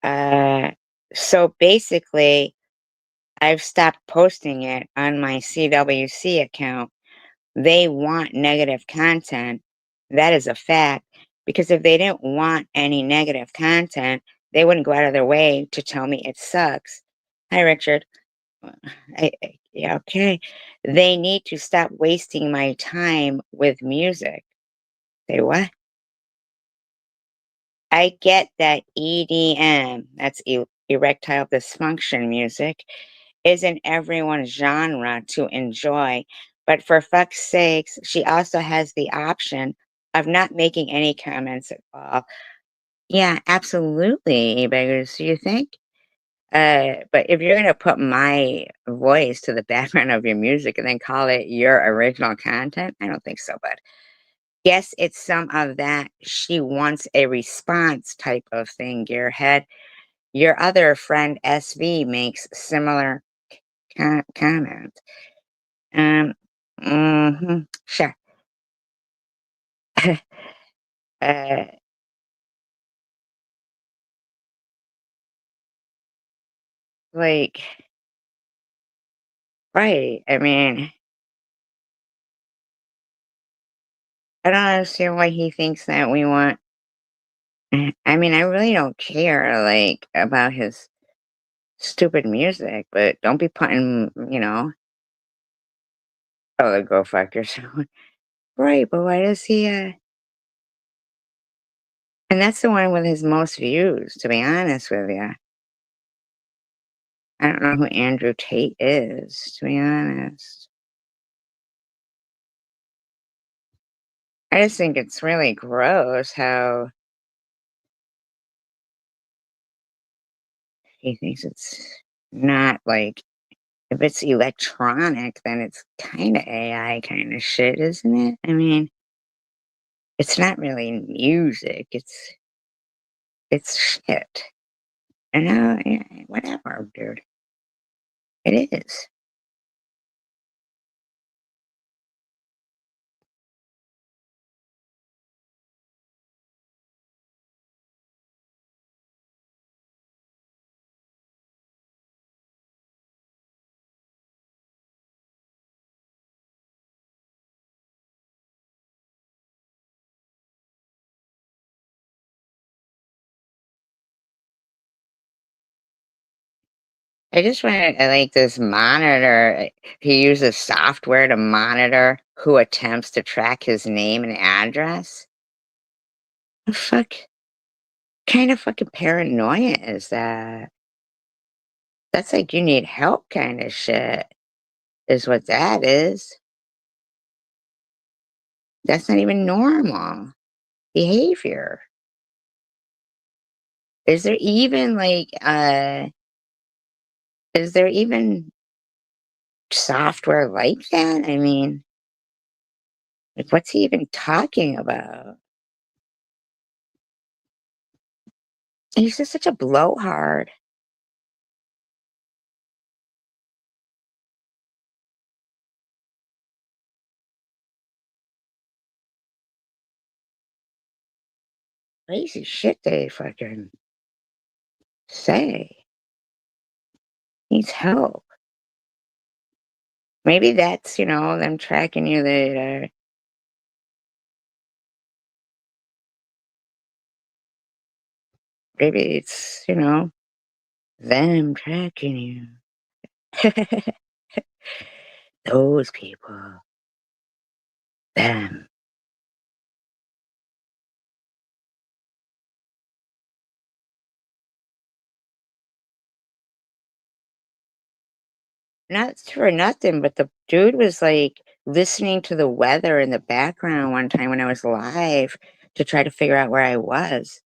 Uh, so basically, I've stopped posting it on my CWC account. They want negative content. That is a fact. Because if they didn't want any negative content, they wouldn't go out of their way to tell me it sucks. Hi, Richard. Yeah, okay. They need to stop wasting my time with music. Say what? I get that EDM, that's erectile dysfunction music, isn't everyone's genre to enjoy, but for fuck's sakes, she also has the option of not making any comments at all. Yeah, absolutely, beggars, you think? But if you're gonna put my voice to the background of your music and then call it your original content, I don't think so, bud. Guess it's some of that she wants a response type of thing, gearhead. Your other friend SV makes similar comment. Um, sure. uh, like, right. I mean, I don't understand why he thinks that we want. I mean, I really don't care, like, about his stupid music, but don't be putting, oh, go fuck yourself. Right, but why does he, and that's the one with his most views, to be honest with you. I don't know who Andrew Tate is, to be honest. I just think it's really gross how he thinks it's not like if it's electronic, then it's kinda AI kinda shit, isn't it? I mean, it's not really music, it's shit. You know? Yeah, whatever, dude. It is. I just wanted like this monitor. He uses software to monitor who attempts to track his name and address. The fuck kind of fucking paranoia is that? That's like you need help kind of shit, is what that is. That's not even normal behavior. Is there even like is there even software like that? I mean, like what's he even talking about? He's just such a blowhard. Crazy shit they fucking say. needs help. Maybe that's, them tracking you that, maybe it's, them tracking you. Those people, them. Not for nothing, but the dude was, like, listening to the weather in the background one time when I was live to try to figure out where I was.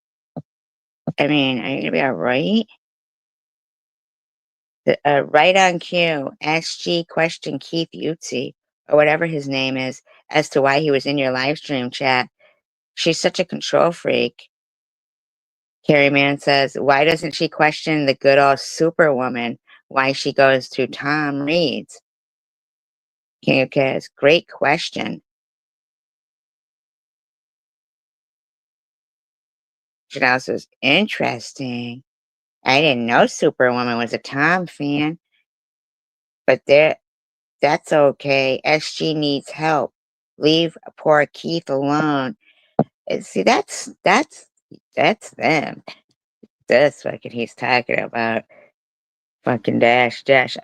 I mean, are you gonna be alright? Right on cue, SG questioned Keith Utzi, or whatever his name is, as to why he was in your live stream chat. She's such a control freak. Carrie Mann says, why doesn't she question the good old superwoman? Why she goes to Tom Reed's? King of Kids, great question. Janelle says, interesting. I didn't know Superwoman was a Tom fan, but that's okay. SG needs help. Leave poor Keith alone. See, that's them. That's fucking he's talking about. Fucking dash dash.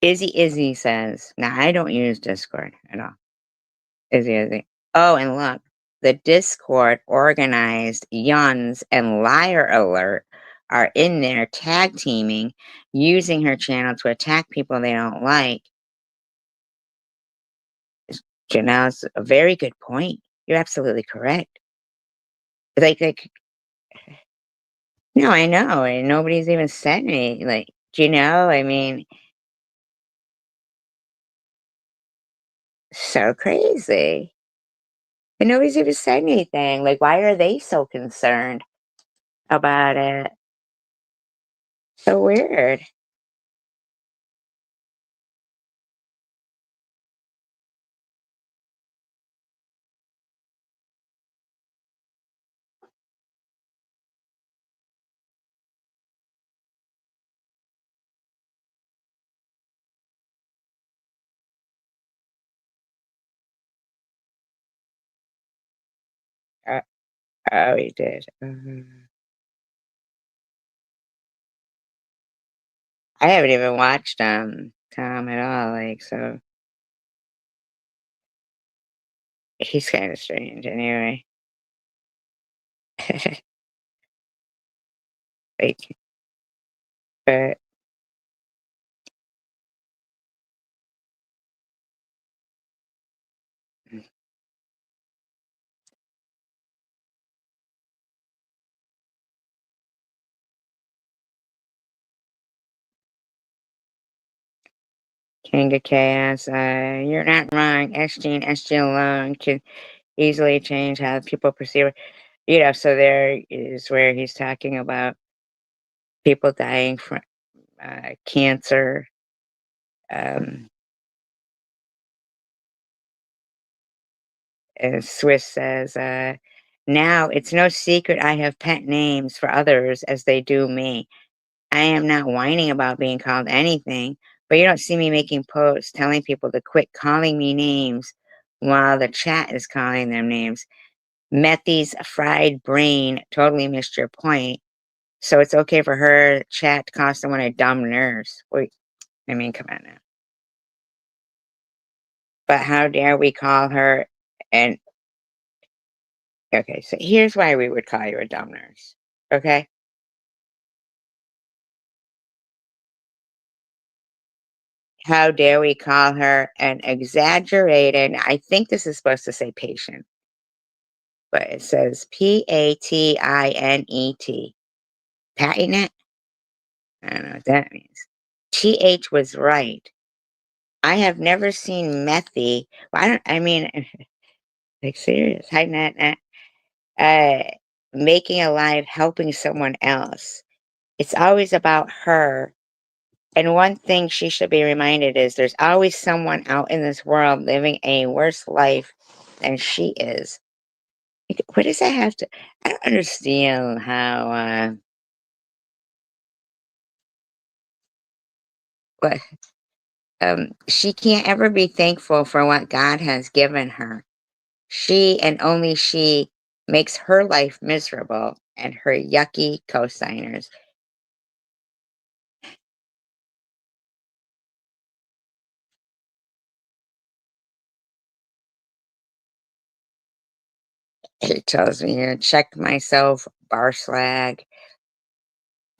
Izzy says, now I don't use Discord at all. Izzy. Oh, and look, the Discord organized Yuns and Liar Alert are in there tag teaming, using her channel to attack people they don't like. Janelle's a very good point. You're absolutely correct. Like, no, I know, and nobody's even said me. Like, I mean, so crazy. And nobody's even said anything. Like, why are they so concerned about it? So weird. Uh, oh, he did. I haven't even watched Tom at all. Like, so he's kind of strange anyway. Like, but King of Chaos, you're not wrong. SG and SG alone can easily change how people perceive it. So there is where he's talking about people dying from cancer. Um, as Swiss says, now it's no secret I have pet names for others as they do me. I am not whining about being called anything, but you don't see me making posts telling people to quit calling me names while the chat is calling them names. Methy's fried brain totally missed your point. So it's okay for her chat to call someone a dumb nurse. Wait, I mean, come on now. But how dare we call her and okay, so here's why we would call you a dumb nurse. Okay? How dare we call her an exaggerated, I think this is supposed to say patient, but it says Patinet. Patinet? I don't know what that means. TH was right. I have never seen Methy. Well, I mean, like serious. Hi, Nat, Nat. Uh, making a live, helping someone else. It's always about her. And one thing she should be reminded is there's always someone out in this world living a worse life than she is. Like, what does that have to? I don't understand how. but she can't ever be thankful for what God has given her. She and only she makes her life miserable and her yucky cosigners. He tells me to check myself, bar slag.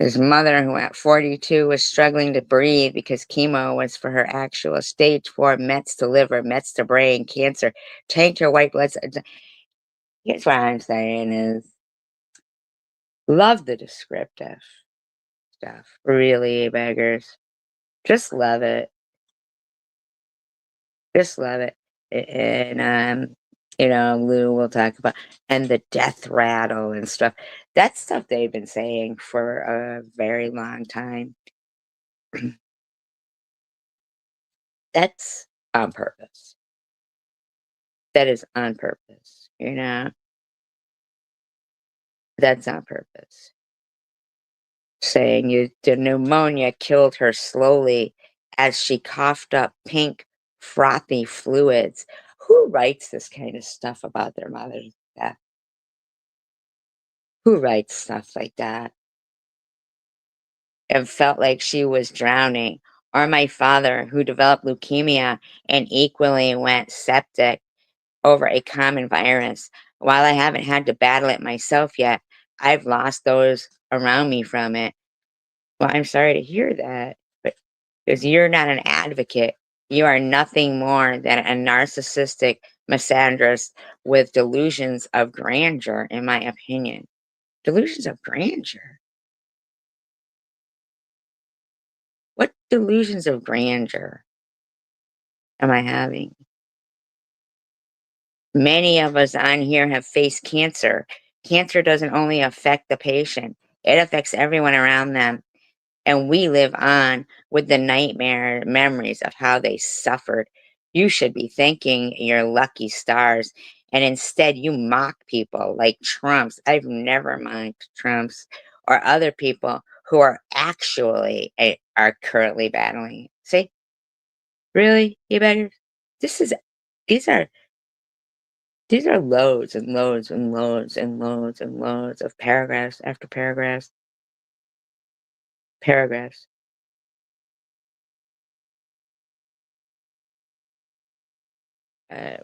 His mother, who at 42 was struggling to breathe because chemo was for her actual stage 4 Mets to liver, Mets to brain, cancer, tanked her white blood cells. Here's what I'm saying is love the descriptive stuff. Really, beggars. Just love it. Just love it. And, Lou will talk about and the death rattle and stuff. That's stuff they've been saying for a very long time. That's on purpose. That is on purpose, you know? That's on purpose. Saying the pneumonia killed her slowly as she coughed up pink, frothy fluids. Who writes this kind of stuff about their mother's death? Who writes stuff like that? And felt like she was drowning. Or my father, who developed leukemia and equally went septic over a common virus. While I haven't had to battle it myself yet, I've lost those around me from it. Well, I'm sorry to hear that, but because you're not an advocate, you are nothing more than a narcissistic misandrist with delusions of grandeur, in my opinion. Delusions of grandeur? What delusions of grandeur am I having? Many of us on here have faced cancer. Cancer doesn't only affect the patient, it affects everyone around them. And we live on with the nightmare memories of how they suffered. You should be thanking your lucky stars. And instead, you mock people like Trumps. I've never mocked Trumps or other people who are actually are currently battling. See, really, you better. This is these are these are loads and loads and loads and loads and loads of paragraphs after paragraphs, paragraphs.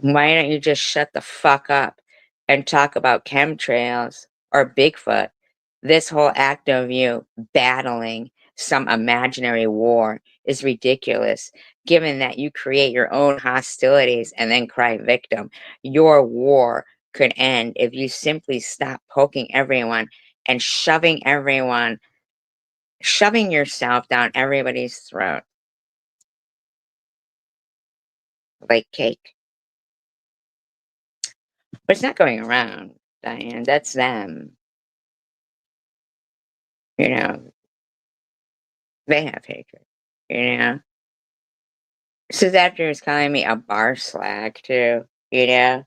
Why don't you just shut the fuck up and talk about chemtrails or Bigfoot? This whole act of you battling some imaginary war is ridiculous, given that you create your own hostilities and then cry victim. Your war could end if you simply stop poking everyone and shoving yourself down everybody's throat like cake. But it's not going around, Diane. That's them. You know, they have hatred. You know? So after was calling me a bar slag too, you know?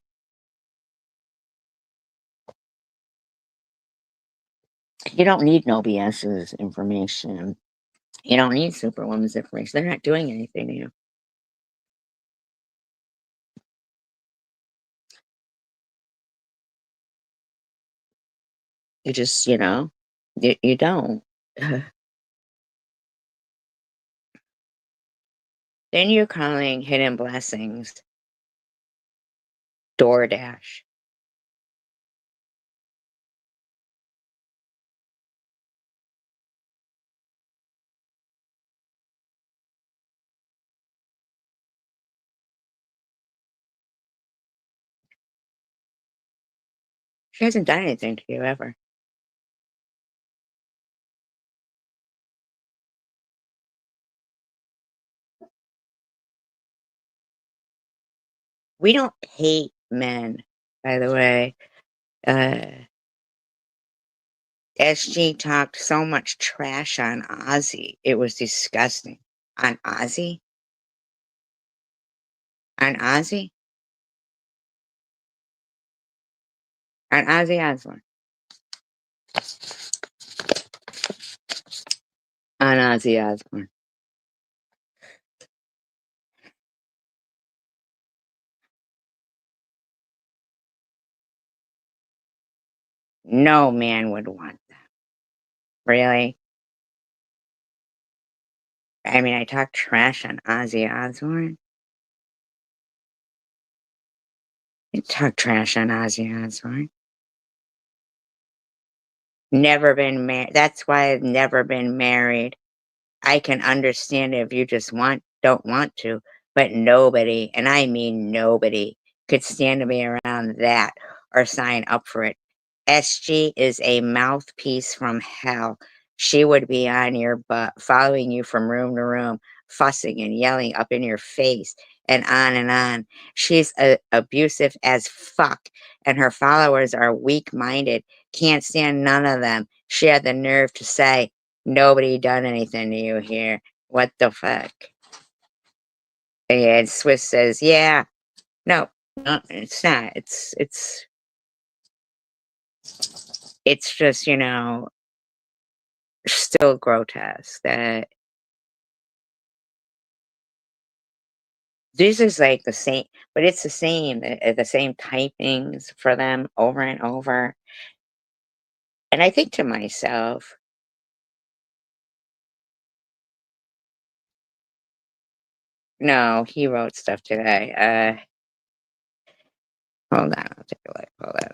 You don't need no BS's information. You don't need Superwoman's information. They're not doing anything to you. You just, you don't. Then you're calling hidden blessings DoorDash. She hasn't done anything to you ever. We don't hate men, by the way. SG talked so much trash on Ozzy. It was disgusting. On Ozzy? On Ozzy? On Ozzy Osbourne. On Ozzy Osbourne. No man would want them. Really? I mean, I talk trash on Ozzy Osbourne. You talk trash on Ozzy Osbourne. Never been married. That's why I've never been married. I can understand if you just don't want to, but nobody, and I mean nobody, could stand to be around that or sign up for it. SG is a mouthpiece from hell. She would be on your butt, following you from room to room, fussing and yelling up in your face, and on and on. She's abusive as fuck, and her followers are weak minded, can't stand none of them. She had the nerve to say, "Nobody done anything to you here. What the fuck?" And Swiss says, "Yeah, no, no, it's not. It's just, still grotesque that this is like the same, but it's the same typings for them over and over. And I think to myself, no, he wrote stuff today. Hold on, I'll take a look. Hold on.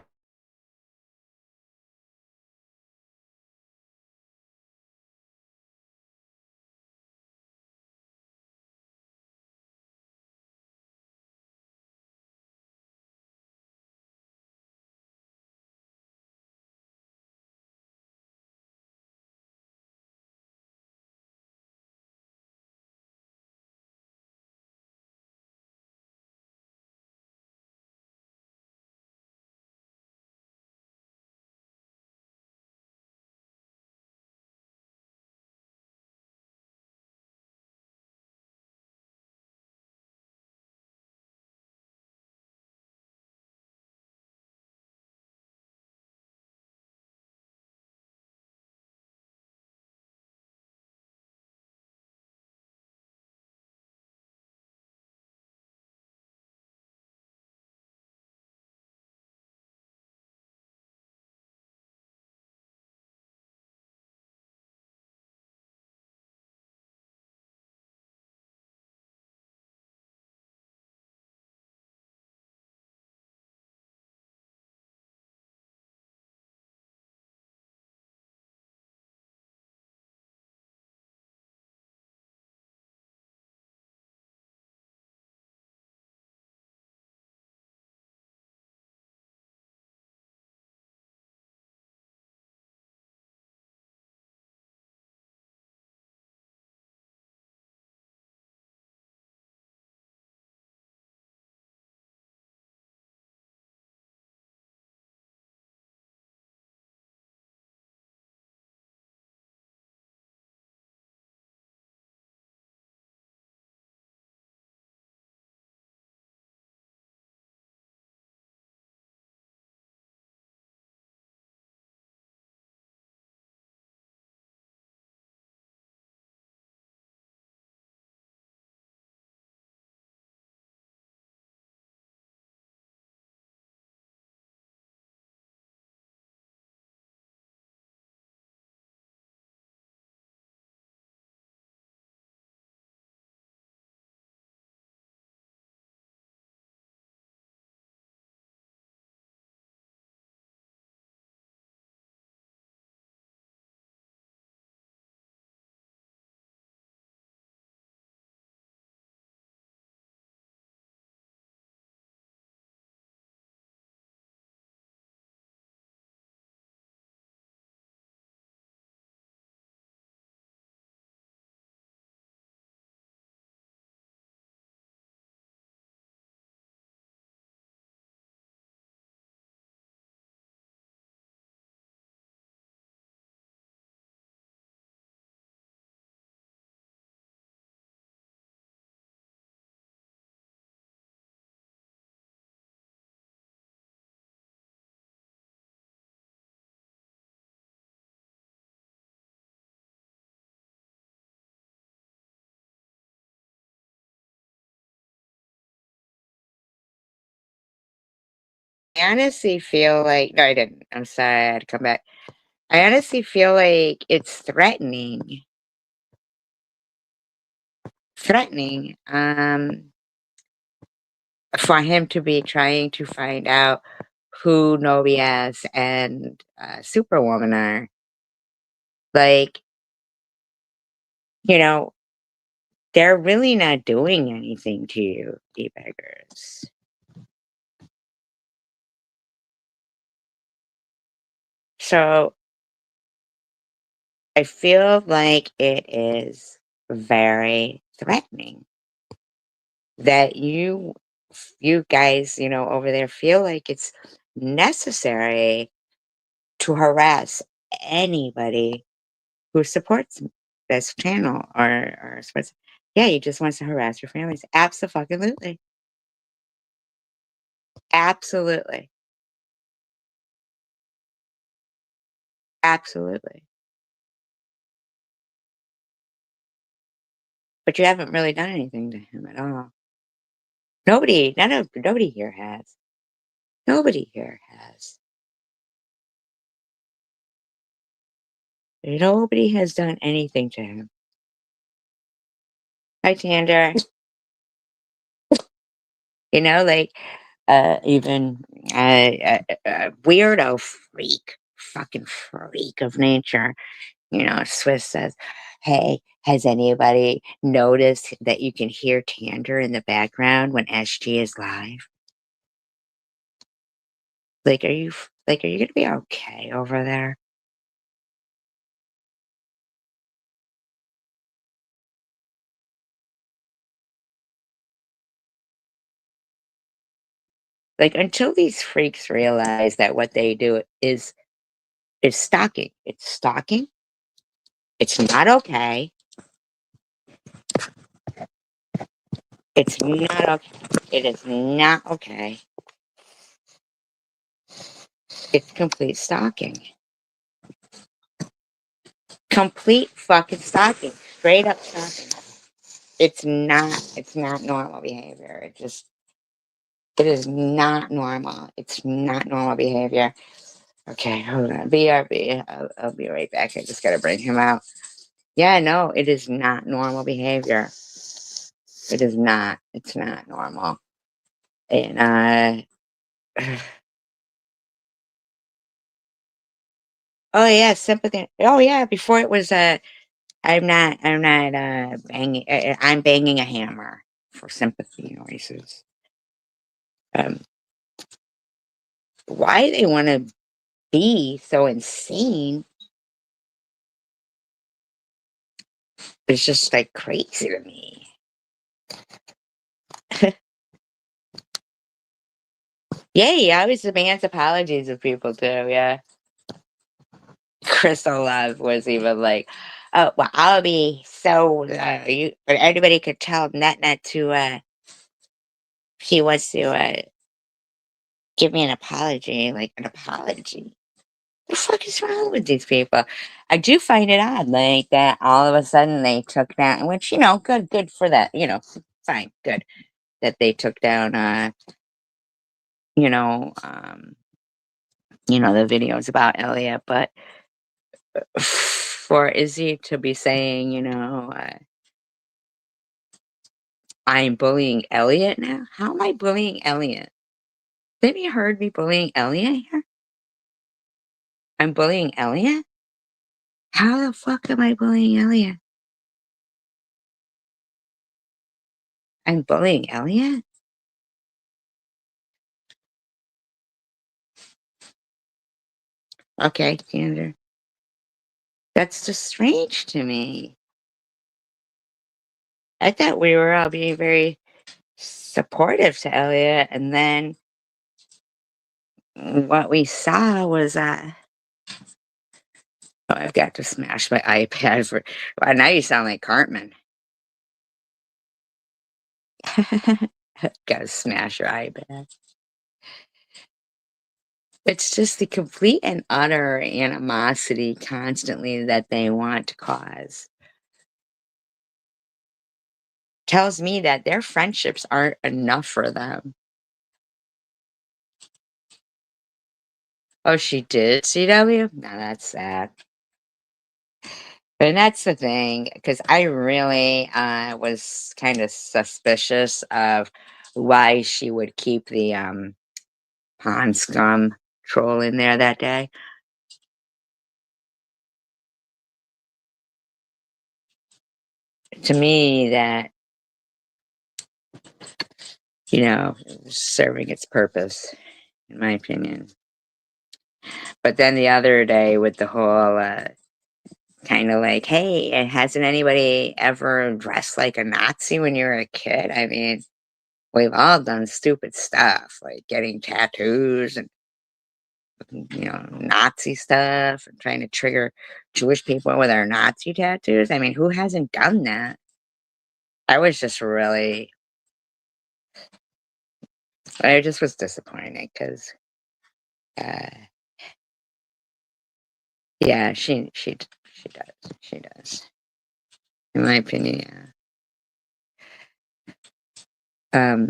honestly feel like no, I didn't. I'm sorry, I had to come back. I honestly feel like it's threatening, for him to be trying to find out who Novias and, Superwoman are. Like, you know, they're really not doing anything to you, you beggars. So, I feel like it is very threatening that you guys, over there feel like it's necessary to harass anybody who supports this channel or supports. Yeah, he just wants to harass your families. Absolutely. Absolutely. Absolutely. But you haven't really done anything to him at all. Nobody here has. Nobody here has. Nobody has done anything to him. Hi, Tander. Like, even weirdo fucking freak of nature. Swiss says, "Hey, has anybody noticed that you can hear Tander in the background when SG is live? Like, are you gonna be okay over there?" Like, until these freaks realize that what they do is stalking. It's stalking. It's not okay. It's not okay. It is not okay. It's complete stalking. Complete fucking stalking. Straight up stalking. It's not normal behavior. It is not normal. It's not normal behavior. Okay, hold on. BRB. I'll be right back. I just gotta bring him out. Yeah, no, it is not normal behavior. It is not. It's not normal. And oh yeah, sympathy. Oh yeah, before it was I'm not banging. I'm banging a hammer for sympathy noises. Um, why they want to be so insane is just like crazy to me. Yeah, he always demands apologies of people too. Yeah, Crystal Love was even like, "Oh, well, I'll be so you." But everybody could tell Net to he wants to give me an apology, like an apology. The fuck is wrong with these people? I do find it odd, like that all of a sudden they took down, which good for that, fine, good that they took down, you know, um, the videos about Elliot, but for Izzy to be saying, I'm bullying Elliot now. How am I bullying Elliot? Have you heard me bullying Elliot here? I'm bullying Elliot. How the fuck am I bullying Elliot? I'm bullying Elliot. Okay, Xander. That's just strange to me. I thought we were all being very supportive to Elliot, and then what we saw was oh, I've got to smash my iPad for. Well, now you sound like Cartman. Gotta smash your iPad. It's just the complete and utter animosity constantly that they want to cause. Tells me that their friendships aren't enough for them. Oh, she did CW? No, that's sad. And that's the thing, because I really was kind of suspicious of why she would keep the pond scum troll in there that day. To me, that, serving its purpose, in my opinion. But then the other day with the whole kind of like, hey, hasn't anybody ever dressed like a Nazi when you were a kid? I mean, we've all done stupid stuff like getting tattoos and Nazi stuff and trying to trigger Jewish people with our Nazi tattoos. I mean, who hasn't done that? I was just really, I just was disappointed because, uh, yeah, she does, in my opinion. Yeah.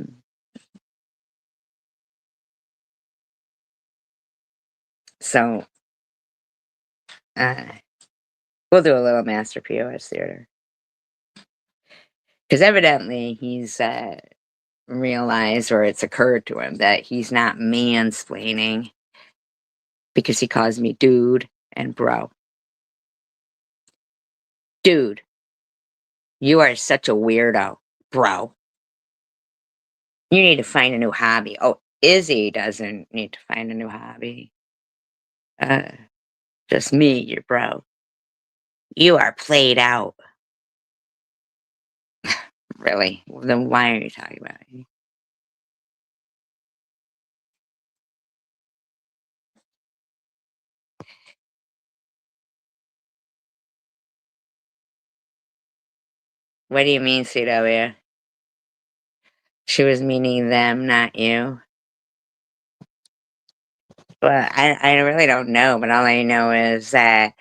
So uh, we'll do a little master POS theater because evidently he's realized, or it's occurred to him, that he's not mansplaining because he calls me dude and bro. Dude, you are such a weirdo, bro. You need to find a new hobby. Oh, Izzy doesn't need to find a new hobby. Uh, just me, your bro. You are played out. Really? Then why are you talking about me? What do you mean, CW? She was meaning them, not you. Well, I really don't know, but all I know is that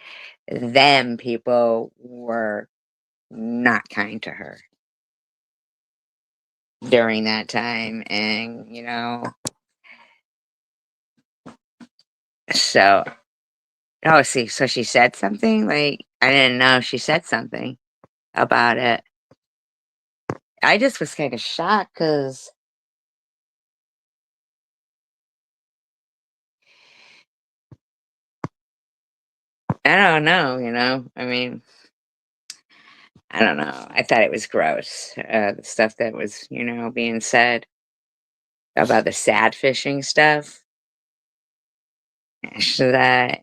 them people were not kind to her during that time. And, so, oh, see, so she said something? Like, I didn't know she said something about it. I just was kind of shocked because I don't know, I mean, I don't know. I thought it was gross, the stuff that was, being said about the sad fishing stuff. So that,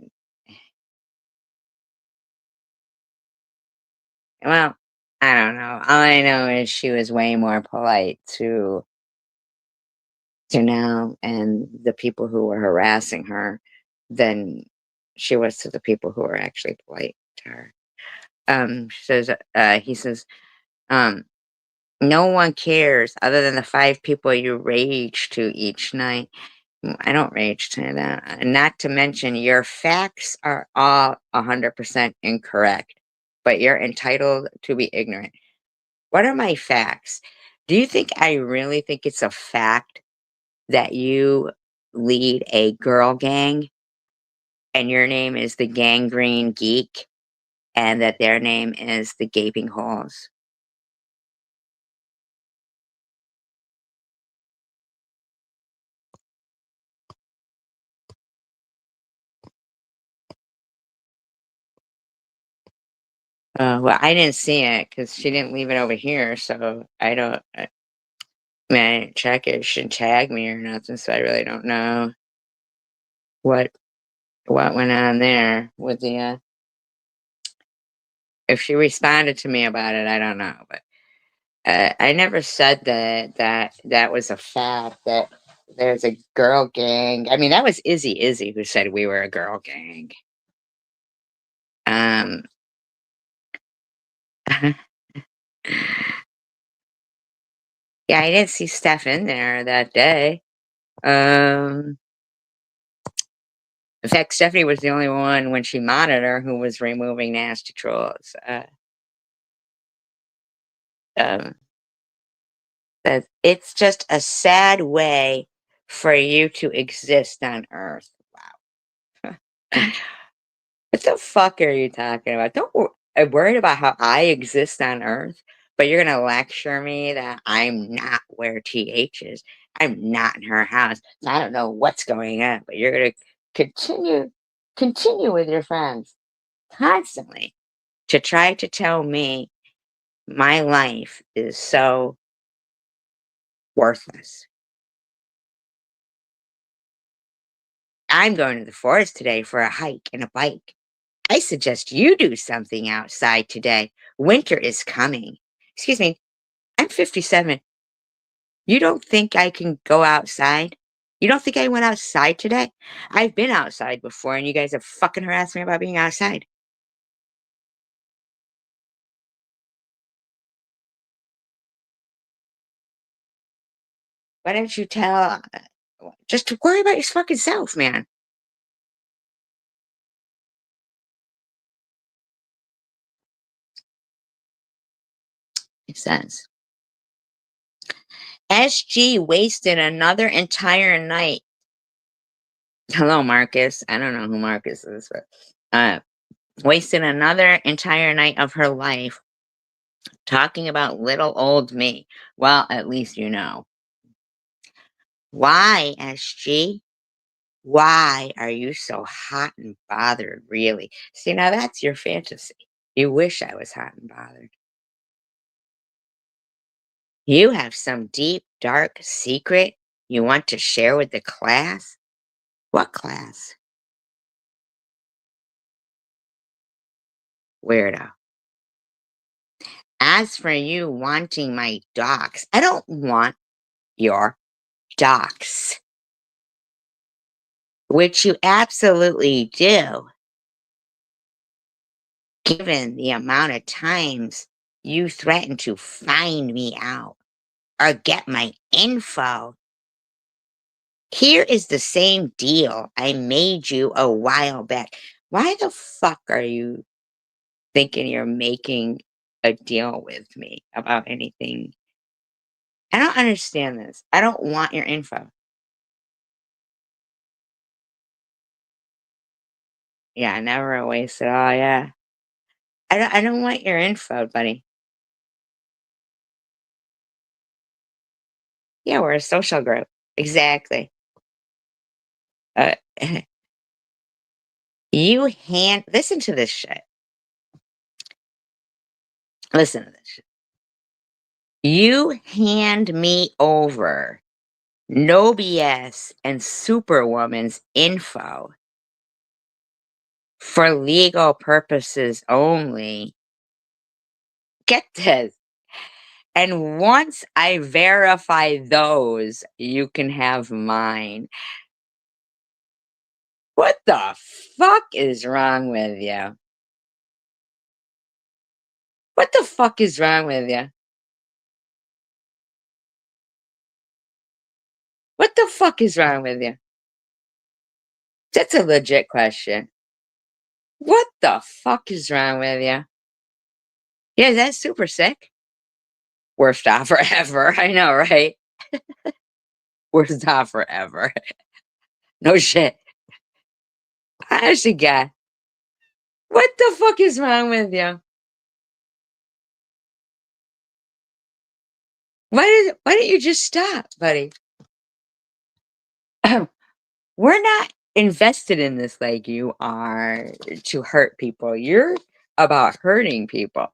well, I don't know. All I know is she was way more polite to now and the people who were harassing her than she was to the people who were actually polite to her. He says, um, no one cares other than the 5 people you rage to each night. I don't rage to that. Not to mention, your facts are all 100% incorrect, but you're entitled to be ignorant. What are my facts? Do you think I really think it's a fact that you lead a girl gang and your name is the Gangrene Geek and that their name is the Gaping Holes? Well, I didn't see it because she didn't leave it over here, so I don't. I mean, I didn't check it. She didn't tag me or nothing, so I really don't know what what went on there with the. If she responded to me about it, I don't know, but I never said that was a fact that there's a girl gang. I mean, that was Izzy who said we were a girl gang. Um, yeah, I didn't see Steph in there that day. Um, in fact, Stephanie was the only one when she modded her who was removing nasty trolls. Um, that it's just a sad way for you to exist on Earth. Wow. What the fuck are you talking about? I'm worried about how I exist on Earth, but you're gonna lecture me that I'm not where TH is. I'm not in her house. So I don't know what's going on, but you're gonna continue continue with your friends constantly to try to tell me my life is so worthless. I'm going to the forest today for a hike and a bike. I suggest you do something outside today. Winter is coming. Excuse me, I'm 57. You don't think I can go outside? You don't think I went outside today? I've been outside before and you guys have fucking harassed me about being outside. Why don't you tell just to worry about your fucking self, man? It says SG wasted another entire night. Hello, Marcus. I don't know who Marcus is, but wasted another entire night of her life talking about little old me. Well, at least you know. Why, SG? Why are you so hot and bothered, really? See, now that's your fantasy. You wish I was hot and bothered. You have some deep, dark secret you want to share with the class? What class? Weirdo. As for you wanting my docs, I don't want your docs, which you absolutely do, given the amount of times you threatened to find me out or get my info. Here is the same deal I made you a while back. Why the fuck are you thinking you're making a deal with me about anything? I don't understand this. I don't want your info. Yeah, never a waste at all. Yeah. I don't want your info, buddy. Yeah, we're a social group. Exactly. Uh, you hand listen to this shit. Listen to this shit. You hand me over no BS and Superwoman's info for legal purposes only. Get this. And once I verify those, you can have mine. What the fuck is wrong with you? What the fuck is wrong with you? What the fuck is wrong with you? That's a legit question. What the fuck is wrong with you? Yeah, that's super sick. Worst offer ever. I know, right? Worst offer ever. No shit. Honestly, God. What the fuck is wrong with you? Why don't you just stop, buddy? We're not invested in this like you are to hurt people. You're about hurting people.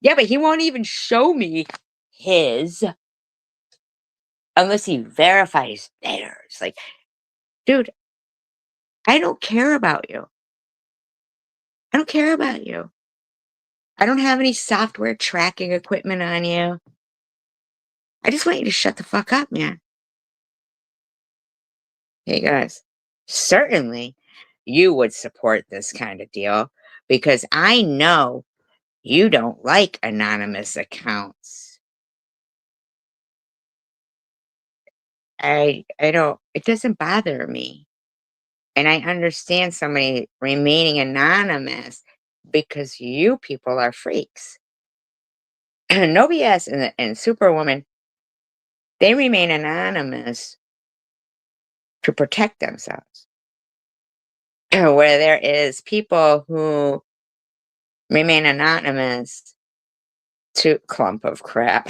Yeah, but he won't even show me his unless he verifies theirs. Like, dude, I don't care about you. I don't care about you. I don't have any software tracking equipment on you. I just want you to shut the fuck up, man. Hey guys, certainly you would support this kind of deal because I know you don't like anonymous accounts. I don't it doesn't bother me. And I understand somebody remaining anonymous because you people are freaks. No BS and Superwoman, they remain anonymous to protect themselves. where there is people who remain anonymous to clump of crap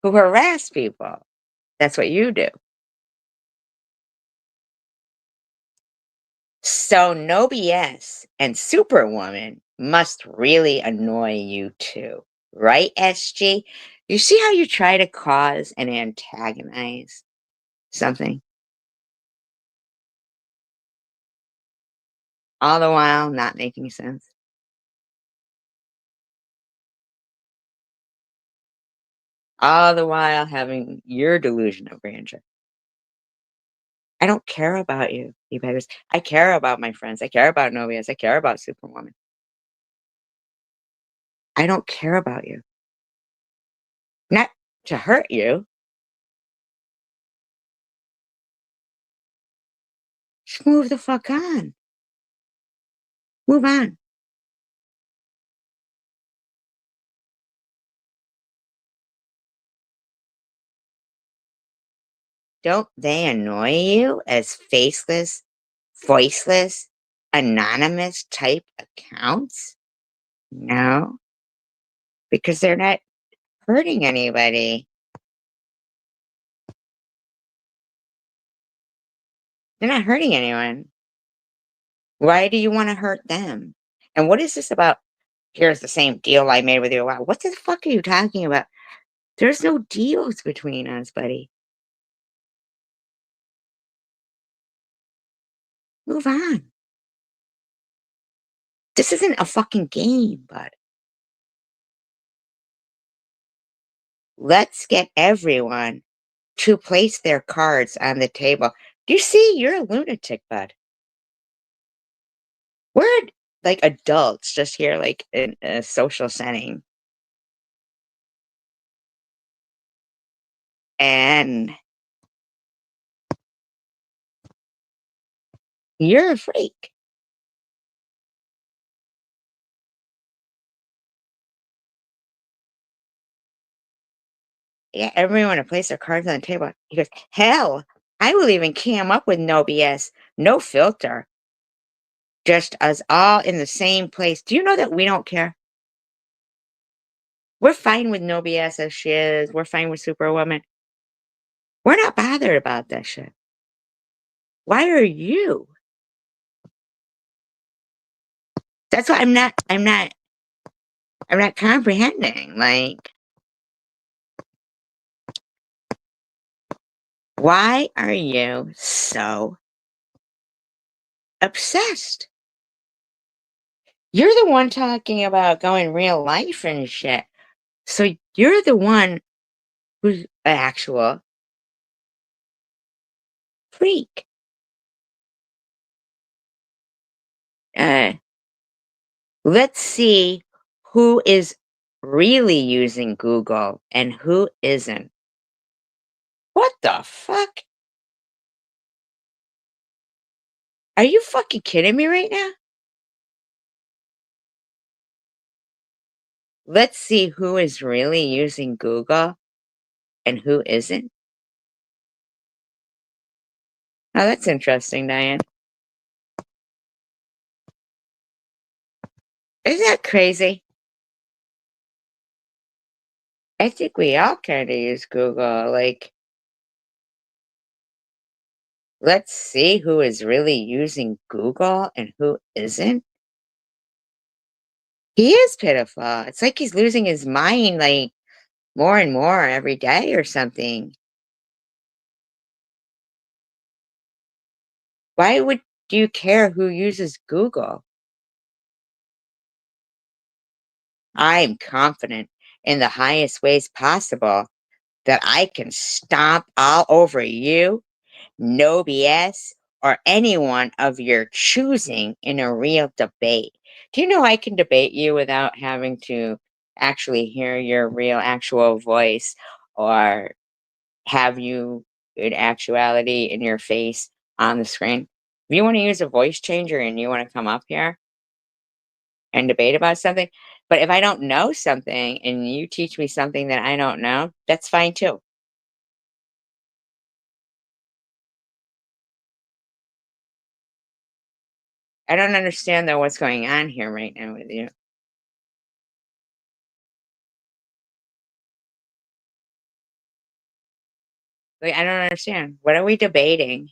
who harass people. That's what you do. So no BS and Superwoman must really annoy you too, right, SG? You see how you try to cause and antagonize something, all the while not making sense, all the while having your delusion of grandeur. I don't care about you, you betters. I care about my friends. I care about Novias. I care about Superwoman. I don't care about you. Not to hurt you. Just move the fuck on. Move on. Don't they annoy you as faceless, voiceless, anonymous type accounts? No, because they're not hurting anybody. They're not hurting anyone. Why do you want to hurt them? And what is this about? Here's the same deal I made with you. Wow, what the fuck are you talking about? There's no deals between us, buddy. Move on. This isn't a fucking game, bud. Let's get everyone to place their cards on the table. Do you see? You're a lunatic, bud. We're like adults just here, like in a social setting. And you're a freak. Yeah, everyone to place their cards on the table. He goes, hell, I will even cam up with no BS, no filter, just us all in the same place. Do you know that we don't care? We're fine with no BS as she is. We're fine with Superwoman. We're not bothered about that shit. Why are you? That's what I'm not comprehending. Like, why are you so obsessed? You're the one talking about going real life and shit. So you're the one who's an actual freak. Uh, let's see who is really using Google and who isn't. What the fuck? Are you fucking kidding me right now? Let's see who is really using Google and who isn't. Oh, that's interesting, Diane. Isn't that crazy? I think we all kind of use Google. Like, let's see who is really using Google and who isn't. He is pitiful. It's like he's losing his mind, like, more and more every day or something. Why would you care who uses Google? I'm confident in the highest ways possible that I can stomp all over you, no BS, or anyone of your choosing in a real debate. Do you know I can debate you without having to actually hear your real actual voice or have you in actuality in your face on the screen? If you want to use a voice changer and you want to come up here and debate about something, but if I don't know something and you teach me something that I don't know, that's fine too. I don't understand though what's going on here right now with you. Like, I don't understand. What are we debating?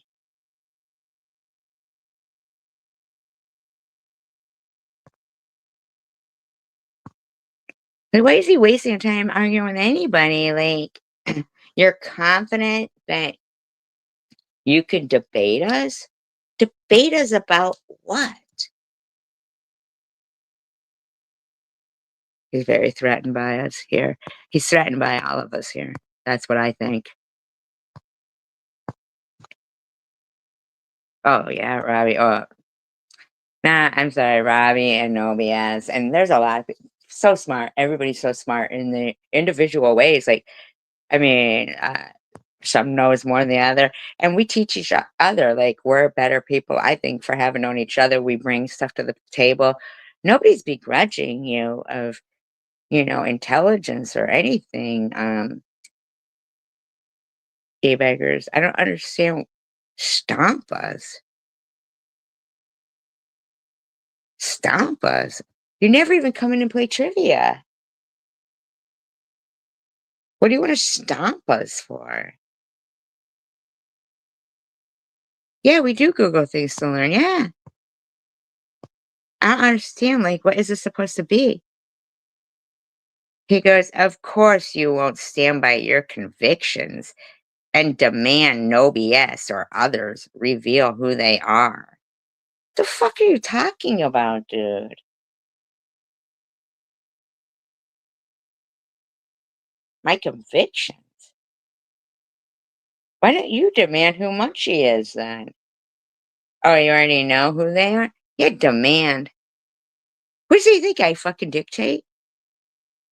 Like, why is he wasting time arguing with anybody? Like, you're confident that you could debate us? Debate us about what? He's very threatened by us here. He's threatened by all of us here. That's what I think. Oh, yeah, Robbie. Oh, nah, I'm sorry, Robbie and no BS. And there's a lot of so smart. Everybody's so smart in the individual ways. Like, I mean, some knows more than the other, and we teach each other. Like, we're better people, I think, for having known each other. We bring stuff to the table. Nobody's begrudging you of, intelligence or anything. Beggars. I don't understand. Stomp us. Stomp us. You never even come in and play trivia. What do you want to stomp us for? Yeah, we do Google things to learn. Yeah. I don't understand. Like, what is this supposed to be? He goes, "Of course you won't stand by your convictions and demand no BS or others reveal who they are." The fuck are you talking about, dude? My convictions? Why don't you demand who Munchie is then? Oh, you already know who they are? You demand. What do you think? I fucking dictate?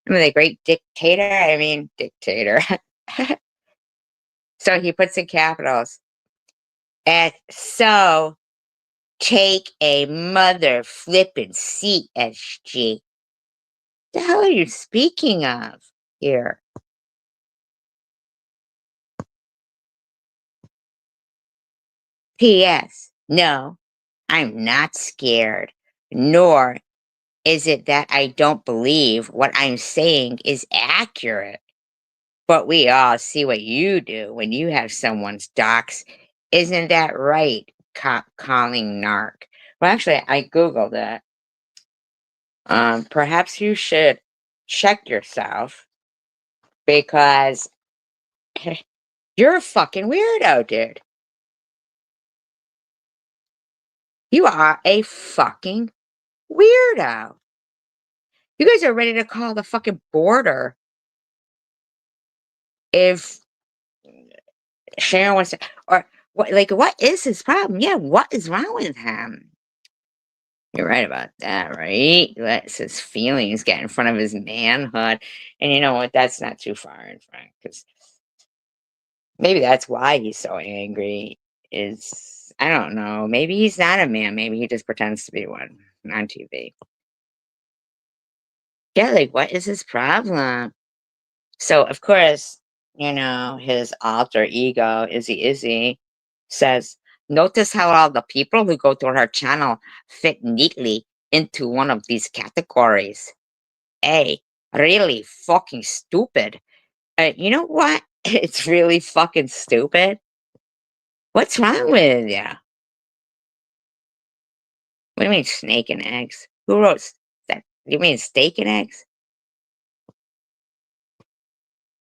I'm the great dictator. I mean, dictator. So he puts in capitals. And so take a mother flippin' seat, SG. The hell are you speaking of here? P.S. No, I'm not scared, nor is it that I don't believe what I'm saying is accurate. But we all see what you do when you have someone's docs. Isn't that right? Cop calling narc. Well, actually, I Googled it. Perhaps you should check yourself because you're a fucking weirdo, dude. You are a fucking weirdo. You guys are ready to call the fucking border if Sharon wants to, or what? Like, what is his problem? Yeah, what is wrong with him? You're right about that, right? Lets his feelings get in front of his manhood, and you know what? That's not too far in front because maybe that's why he's so angry. Is I don't know. Maybe he's not a man. Maybe he just pretends to be one on TV. Yeah, like what is his problem? So of course, his alter ego, Izzy, says, notice how all the people who go to her channel fit neatly into one of these categories. A, really fucking stupid. You know what? It's really fucking stupid. What's wrong with you? What do you mean snake and eggs? Who wrote that? You mean steak and eggs?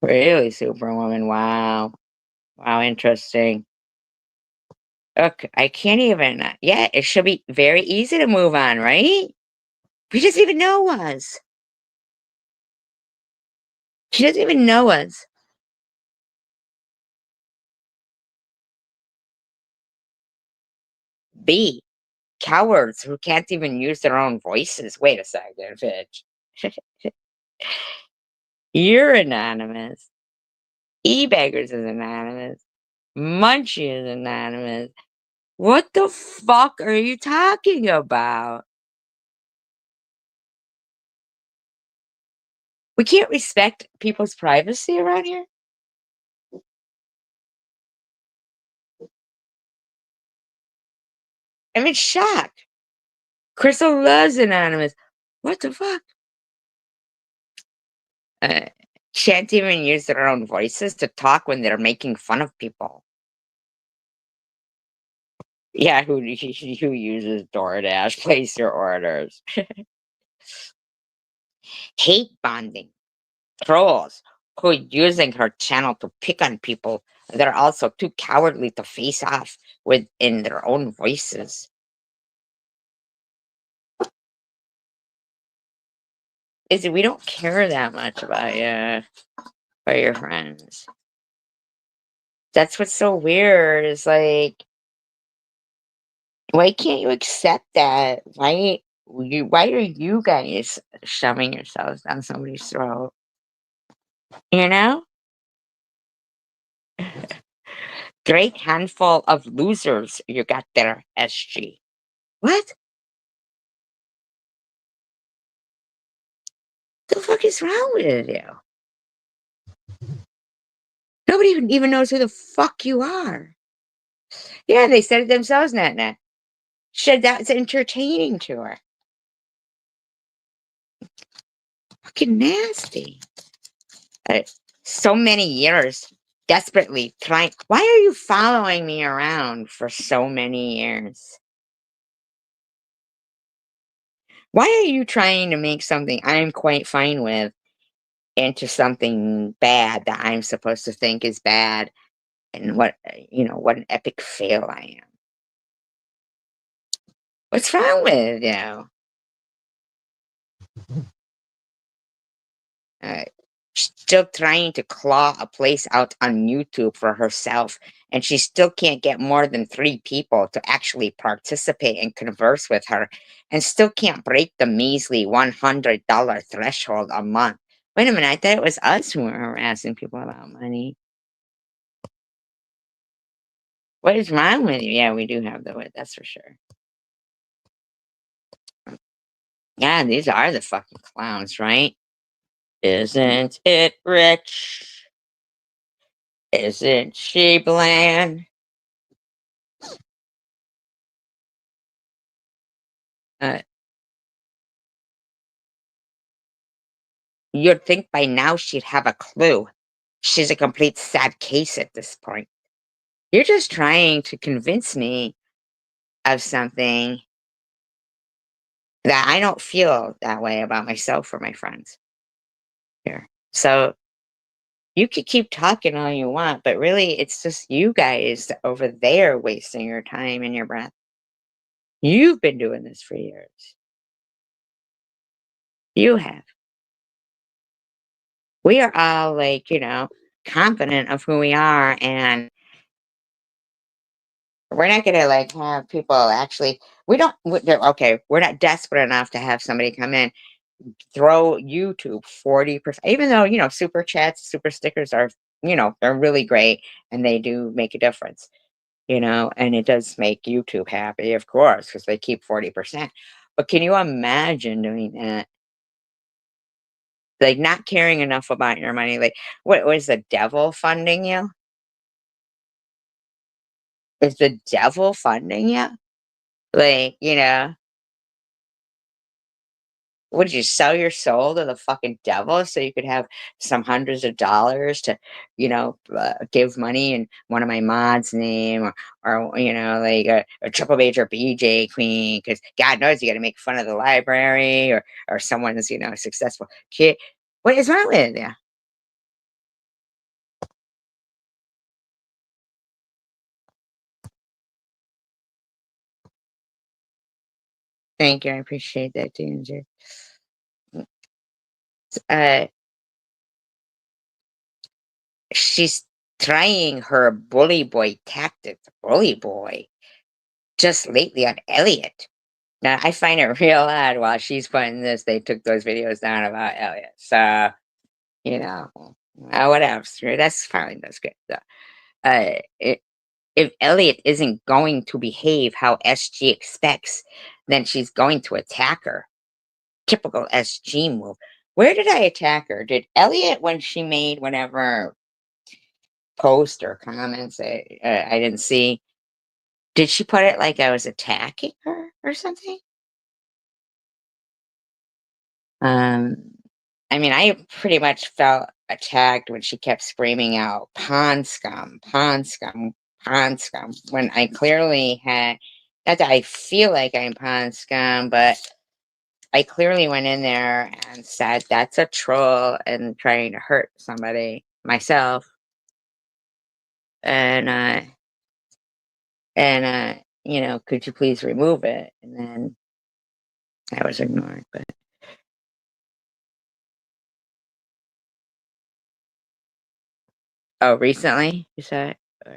Really, Superwoman? Wow. Wow, interesting. Okay, I can't even. Yeah, it should be very easy to move on, right? He doesn't even know us. She doesn't even know us. B, cowards who can't even use their own voices. Wait a second, bitch. You're anonymous. E-beggars is anonymous. Munchie is anonymous. What the fuck are you talking about? We can't respect people's privacy around here? I'm in shock. Crystal loves anonymous. What the fuck? Uh, can't even use their own voices to talk when they're making fun of people. Yeah, who uses DoorDash? Place your orders. Hate bonding. Trolls who are using her channel to pick on people. They're also too cowardly to face off within their own voices. Is it we don't care that much about your friends. That's what's so weird. Is like, why can't you accept that? Why are you guys shoving yourselves down somebody's throat? You know? Great handful of losers you got there, SG. What the fuck is wrong with you? Nobody even knows who the fuck you are. Yeah, they said it themselves, Natna. Said that's entertaining to her. Fucking nasty. Uh, so many years desperately trying. Why are you following me around for so many years? Why are you trying to make something I'm quite fine with into something bad that I'm supposed to think is bad? And what an epic fail I am. What's wrong with you? Uh, Still trying to claw a place out on YouTube for herself, and she still can't get more than 3 people to actually participate and converse with her, and still can't break the measly $100 threshold a month. Wait a minute, I thought it was us who were harassing people about money. What is wrong with you? Yeah, we do have the wit, that's for sure. Yeah, these are the fucking clowns, right? Isn't it rich? Isn't she bland? Uh, you'd think by now she'd have a clue. She's a complete sad case at this point. You're just trying to convince me of something that I don't feel that way about myself or my friends here. So you could keep talking all you want, but really it's just you guys over there wasting your time and your breath. You've been doing this for years. You have. We are all like, confident of who we are, and we're not gonna like have people actually. Okay, we're not desperate enough to have somebody come in, throw YouTube 40%, even though super chats, super stickers are, they're really great, and they do make a difference, and it does make YouTube happy, of course, because they keep 40%. But can you imagine doing that? Like, not caring enough about your money. Like, what was the devil funding you? Is the devil funding you? Like, would you sell your soul to the fucking devil so you could have some hundreds of dollars to, give money in one of my mods' name, or like a triple major BJ queen? Because God knows you got to make fun of the library, or someone's successful kid. What is wrong with you? Thank you, I appreciate that, Ginger. Uh, she's trying her bully boy tactic, bully boy, just lately on Elliot. Now, I find it real odd while she's putting this, they took those videos down about Elliot. So, you know, whatever. That's fine. That's good. So, if Elliot isn't going to behave how SG expects, then she's going to attack her. Typical SG move. Where did I attack her? Did Elliot, when she made whatever post or comments I didn't see, did she put it like I was attacking her or something? Um, I mean, I pretty much felt attacked when she kept screaming out, "Pond scum, pond scum, pond scum," when I clearly had, not that I feel like I'm pond scum, but I clearly went in there and said, "That's a troll and trying to hurt somebody, myself." And, "Could you please remove it?" And then I was ignored, but oh, recently, you said? Or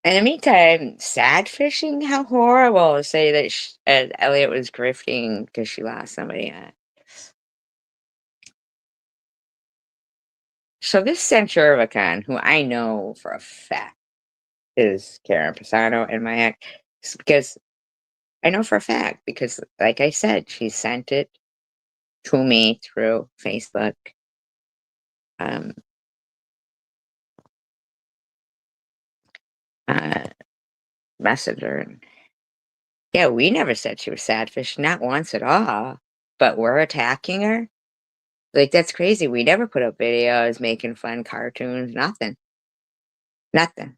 in the meantime, sad fishing? How horrible to say that Elliot was grifting because she lost somebody. So this Centuricon, who I know for a fact is Karen Pisano in my act, because I know for a fact, because like I said, she sent it to me through Facebook um, uh, Messenger. And yeah, we never said she was sad fish, not once at all. But we're attacking her. Like, that's crazy. We never put up videos making fun cartoons, nothing. Nothing.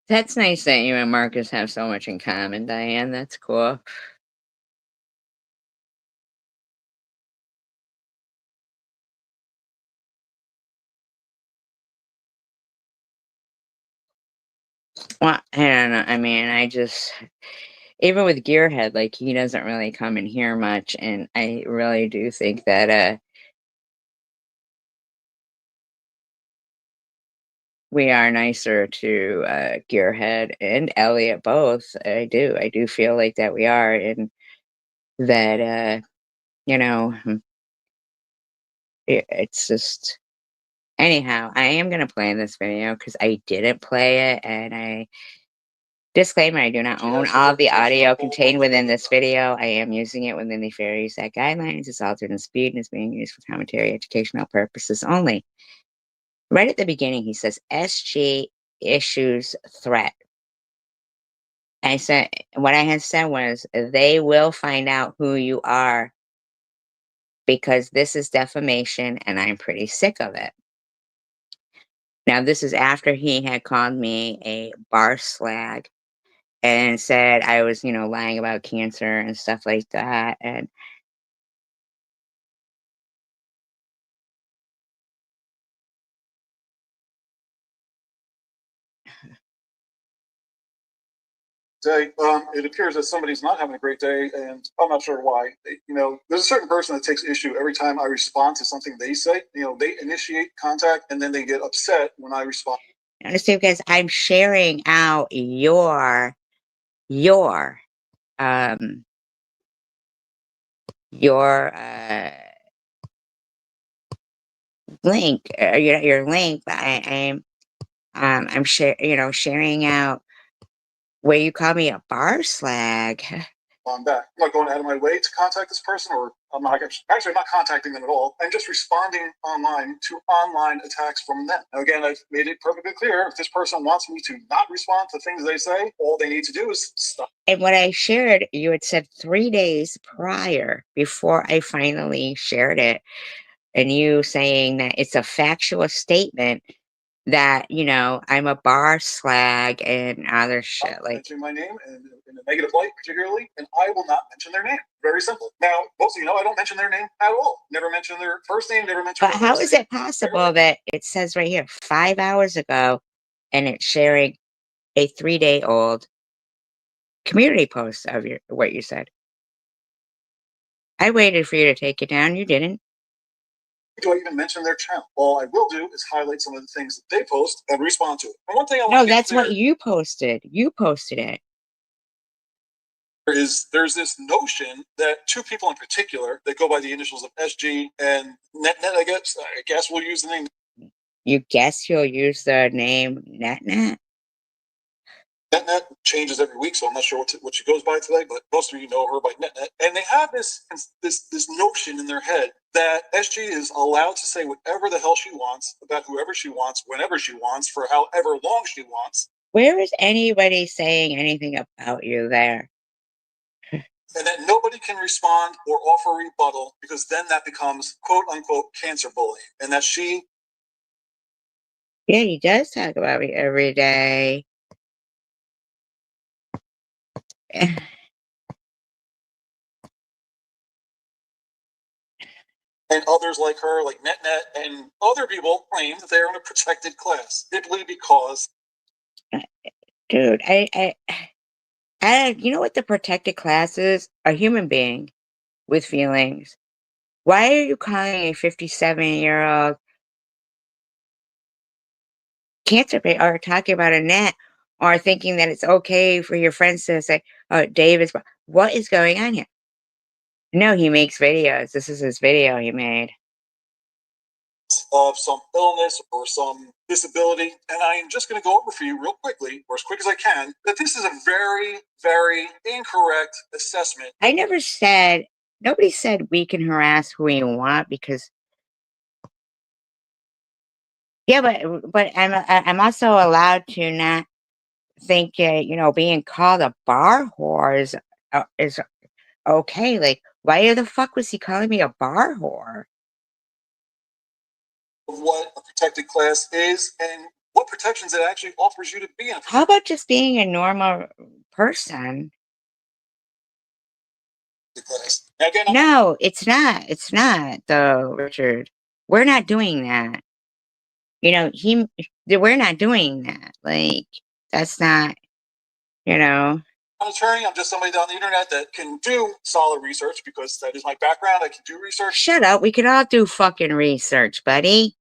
That's nice that you and Marcus have so much in common, Diane. That's cool. Well, I don't know. I mean, even with Gearhead, like, he doesn't really come in here much. And I really do think that we are nicer to Gearhead and Elliot both. I do. I do feel like that we are. And that, you know, it's just. Anyhow, I am gonna play this video because I didn't play it, and disclaimer, I do not own all of the audio contained within this video. I am using it within the fair use act guidelines. It's altered in speed and is being used for commentary educational purposes only. Right at the beginning, he says, "SG issues threat." I said, what I had said was, "They will find out who you are because this is defamation, and I'm pretty sick of it." Now, this is after he had called me a bar slag and said I was, lying about cancer and stuff like that. And day, it appears that somebody's not having a great day, and I'm not sure why. There's a certain person that takes issue every time I respond to something they say. They initiate contact and then they get upset when I respond. understand, because I'm sharing out your um your link, your link. But I'm sharing out where you call me a bar slag. On back. I'm not going out of my way to contact this person, or I'm not actually I'm not contacting them at all. I'm just responding online to online attacks from them. Now, again, I've made it perfectly clear if this person wants me to not respond to things they say, all they need to do is stop. And what I shared, you had said 3 days prior before I finally shared it, and you saying that it's a factual statement that, I'm a bar slag and other shit. Like, mention my name in a negative light, particularly, and I will not mention their name. Very simple. Now, most of you know I don't mention their name at all. Never mention their first name, never mention but their how last is name. it possible that it says right here 5 hours ago and it's sharing a 3-day old community post of what you said? I waited for you to take it down. You didn't. do I even mention their channel? All I will do is highlight some of the things that they post and respond to it. And one thing I want No, to make that's clear what you posted. You posted it. is there's this notion that two people in particular that go by the initials of SG and NetNet, I guess we'll use the name. You guess you'll use the name NetNet? NetNet changes every week, so I'm not sure what she goes by today, but most of you know her by NetNet. And they have this notion in their head that SG is allowed to say whatever the hell she wants about whoever she wants, whenever she wants, for however long she wants. Where is anybody saying anything about you there? And that nobody can respond or offer rebuttal because then that becomes quote unquote cancer bullying. And that she. Yeah, he does talk about me every day. And others like her, like NetNet, and other people claim that they're in a protected class simply because. Dude, you know what the protected class is? A human being with feelings. Why are you calling a 57-year-old cancer patient or talking about a net or thinking that it's okay for your friends to say, oh, David's, what is going on here? No, he makes videos. This is his video he made. Of some illness or some disability. And I am just going to go over for you real quickly, or as quick as I can, that this is a very, very incorrect assessment. Nobody said we can harass who we want because, yeah, but I'm also allowed to not think, being called a bar whore is okay. Like, why the fuck was he calling me a bar whore? Of what a protected class is and what protections it actually offers you to be in. How about just being a normal person? Class. Again, No, it's not. It's not, though, Richard. We're not doing that. We're not doing that. Like, that's not, you know. I'm an attorney. I'm just somebody on the internet that can do solid research because that is my background. I can do research. Shut up. We can all do fucking research, buddy.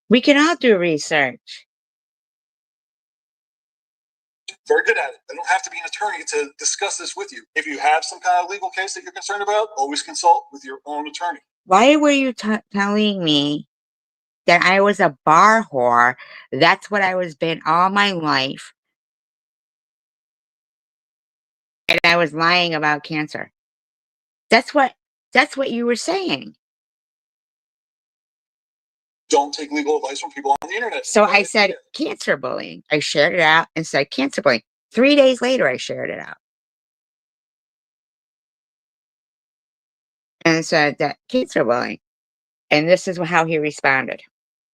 We can all do research. Very good at it. I don't have to be an attorney to discuss this with you. If you have some kind of legal case that you're concerned about, always consult with your own attorney. Why were you telling me that I was a bar whore? That's what I was been all my life. And I was lying about cancer. That's what you were saying. Don't take legal advice from people on the internet. So I said cancer bullying. I shared it out and said cancer bullying. 3 days later, I shared it out. And said that cancer bullying. And this is how he responded.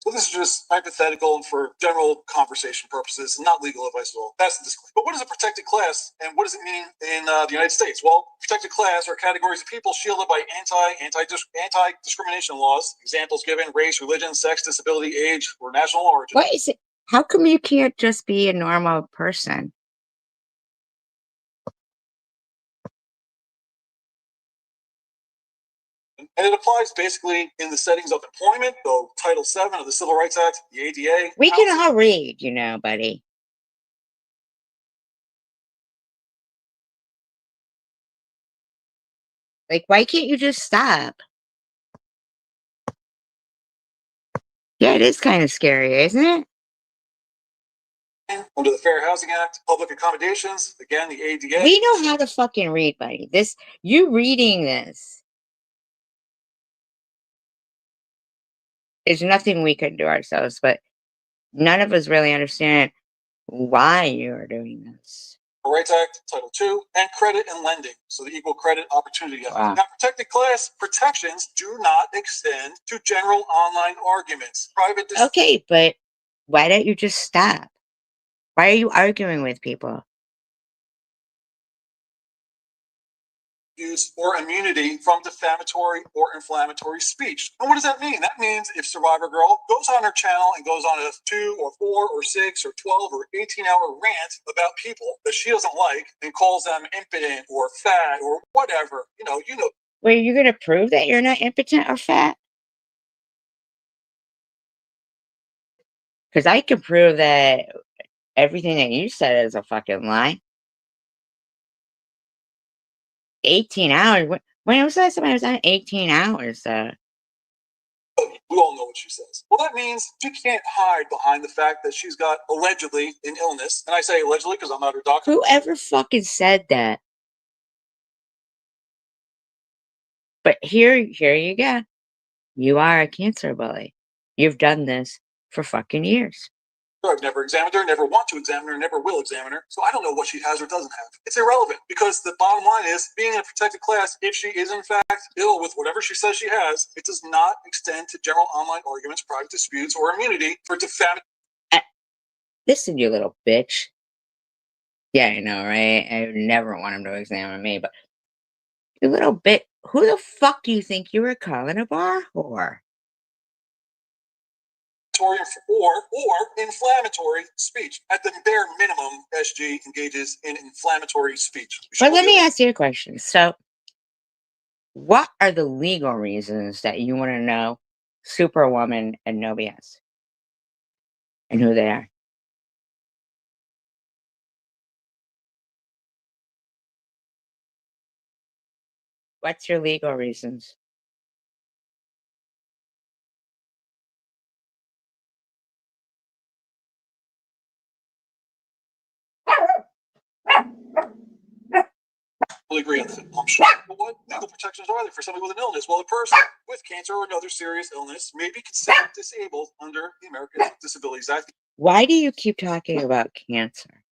So this is just hypothetical and for general conversation purposes, not legal advice at all. That's the disclaimer. But what is a protected class, and what does it mean in the United States? Well, protected class are categories of people shielded by anti-discrimination laws. Examples given: race, religion, sex, disability, age, or national origin. What is it? How come you can't just be a normal person? And it applies basically in the settings of employment, so Title VII of the Civil Rights Act, the ADA. We can all read, buddy. Like, why can't you just stop? Yeah, it is kind of scary, isn't it? Under the Fair Housing Act, public accommodations, again, the ADA. We know how to fucking read, buddy. You reading this is nothing we could do ourselves, but none of us really understand why you are doing this. Rights Act, Title II, and credit and lending, so the Equal Credit Opportunity Act. Wow. Now, protected class protections do not extend to general online arguments. Okay, but why don't you just stop? Why are you arguing with people? Use or immunity from defamatory or inflammatory speech. And what does that mean? That means if Survivor Girl goes on her channel and goes on a 2 or 4 or 6 or 12 or 18-hour rant about people that she doesn't like and calls them impotent or fat or whatever, Were you gonna prove that you're not impotent or fat? Because I can prove that everything that you said is a fucking lie. 18 hours? When was the last time I was on 18 hours, We all know what she says. Well, that means she can't hide behind the fact that she's got allegedly an illness. And I say allegedly because I'm not her doctor. Whoever fucking said that? But here you go. You are a cancer bully. You've done this for fucking years. I've never examined her, never want to examine her, never will examine her. So I don't know what she has or doesn't have. It's irrelevant because the bottom line is being in a protected class, if she is in fact ill with whatever she says she has, it does not extend to general online arguments, private disputes, or immunity for defamatory. Listen, you little bitch. Yeah, I know, right? I would never want him to examine me, but you little bit. Who the fuck do you think you were calling a bar whore? Or inflammatory speech. At the bare minimum, SG engages in inflammatory speech. But let me ask you a question. So, what are the legal reasons that you want to know Superwoman and No BS and who they are? What's your legal reasons? Will agree on that. I'm sure. But what legal protections are there for somebody with an illness? Well, a person with cancer or another serious illness may be considered disabled under the American Disabilities Act. Why do you keep talking about cancer?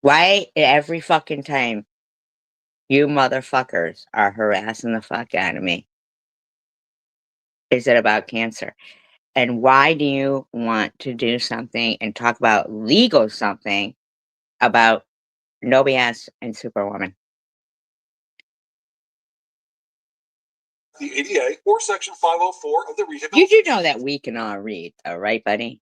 Why every fucking time you motherfuckers are harassing the fuck out of me is it about cancer? And why do you want to do something and talk about legal something about No BS and Superwoman? The ADA or Section 504 of the You Rehabilitation. do know that we can all read, though, right, buddy?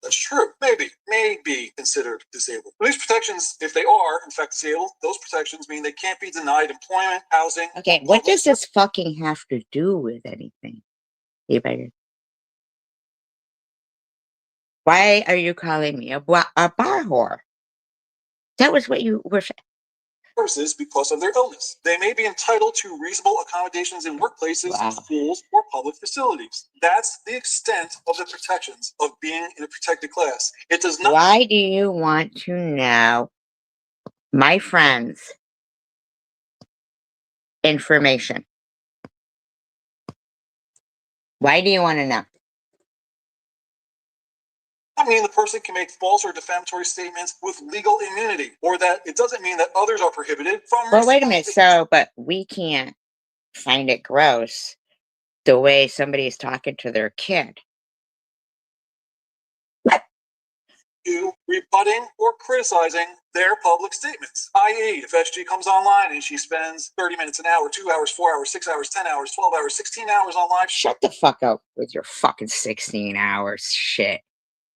That's true. Maybe considered disabled. These protections, if they are in fact disabled, those protections mean they can't be denied employment, housing. Okay, what does this fucking have to do with anything? Why are you calling me a bar whore? That was what you were. Services because of their illness. They may be entitled to reasonable accommodations in workplaces, Wow. schools, or public facilities. That's the extent of the protections of being in a protected class. It does not. Why do you want to know my friends' information? Why do you want to know? I mean the person can make false or defamatory statements with legal immunity, or that it doesn't mean that others are prohibited from. Well, wait a minute. So, but we can't find it gross the way somebody's talking to their kid. To rebutting or criticizing their public statements. I.e., if SG comes online and she spends 30 minutes, an hour, 2 hours, 4 hours, 6 hours, 10 hours, 12 hours, 16 hours on live. Shut the fuck up with your fucking 16 hours shit.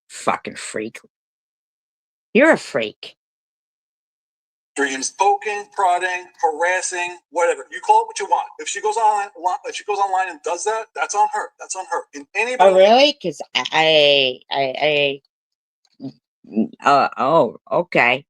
Fucking freak. You're a freak. Dreams, poking, prodding, harassing, whatever. You call it what you want. If she goes online and does that, that's on her. That's on her. And anybody. Oh, really? Because oh, okay.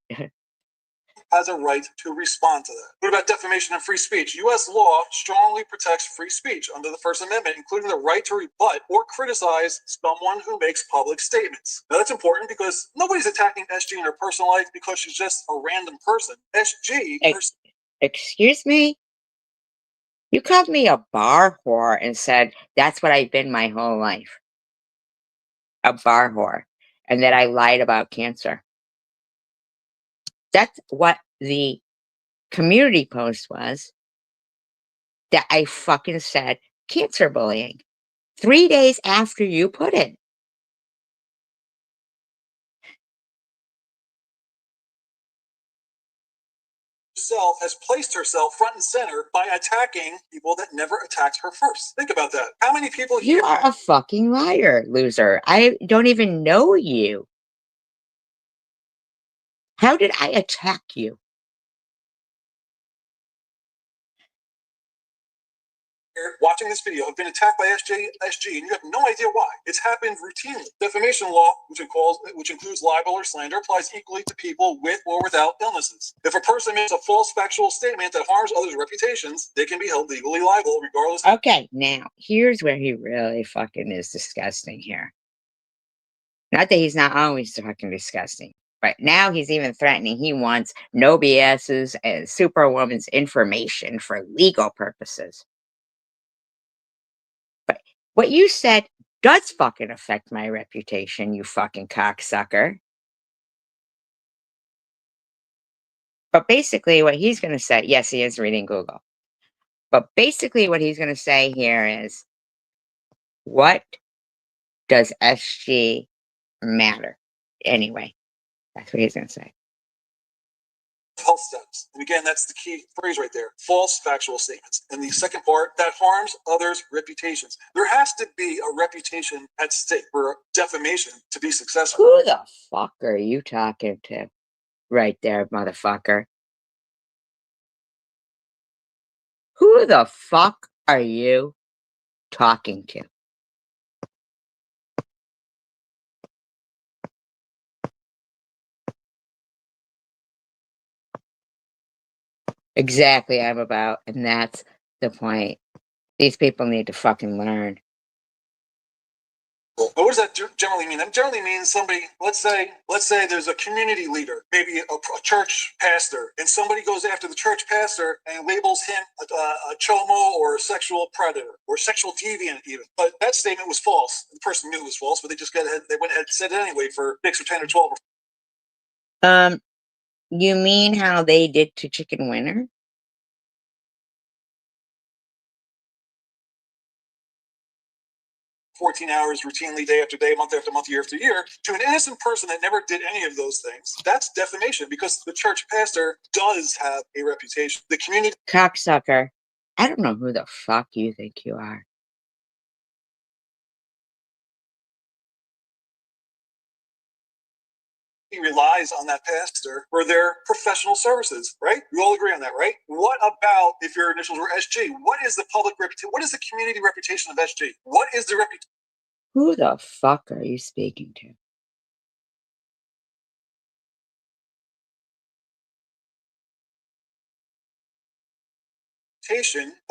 Has a right to respond to that. What about defamation and free speech? U.S. law strongly protects free speech under the First Amendment, including the right to rebut or criticize someone who makes public statements. Now, that's important because nobody's attacking SG in her personal life because she's just a random person. SG. Excuse me? You called me a bar whore and said that's what I've been my whole life. A bar whore. And that I lied about cancer. That's what the community post was. That I fucking said cancer bullying. 3 days after you put it. herself has placed herself front and center by attacking people that never attacked her first. Think about that. How many people You here are a fucking liar, loser. I don't even know you. How did I attack you? watching this video have been attacked by SG, and you have no idea why. It's happened routinely. Defamation law, which includes libel or slander, applies equally to people with or without illnesses. If a person makes a false factual statement that harms others' reputations, they can be held legally liable regardless. Okay, now here's where he really fucking is disgusting here. Not that he's not always fucking disgusting, but now he's even threatening he wants no BS's and Superwoman's information for legal purposes. But what you said does fucking affect my reputation, you fucking cocksucker. But basically, what he's going to say, yes, he is reading Google. But basically, what he's going to say here is, what does SG matter? Anyway, that's what he's going to say. Health status. And again, that's the key phrase right there. False factual statements. And the second part, that harms others' reputations. There has to be a reputation at stake for defamation to be successful. Who the fuck are you talking to? Right there, motherfucker. Who the fuck are you talking to? Exactly, I'm about, and that's the point. These people need to fucking learn. But what does that generally mean? That generally means somebody, let's say there's a community leader, maybe a church pastor, and somebody goes after the church pastor and labels him a chomo or a sexual predator or sexual deviant even. But that statement was false. The person knew it was false, but they just went ahead and said it anyway for 6 or 10 or 12. You mean how they did to Chicken Winner? 14 hours routinely, day after day, month after month, year after year, to an innocent person that never did any of those things. That's defamation because the church pastor does have a reputation. The community Cocksucker. I don't know who the fuck you think you are. relies on that pastor for their professional services, right? We all agree on that, right? What about if your initials were SG? What is the public reputation? What is the community reputation of SG? What is the reputation? Who the fuck are you speaking to?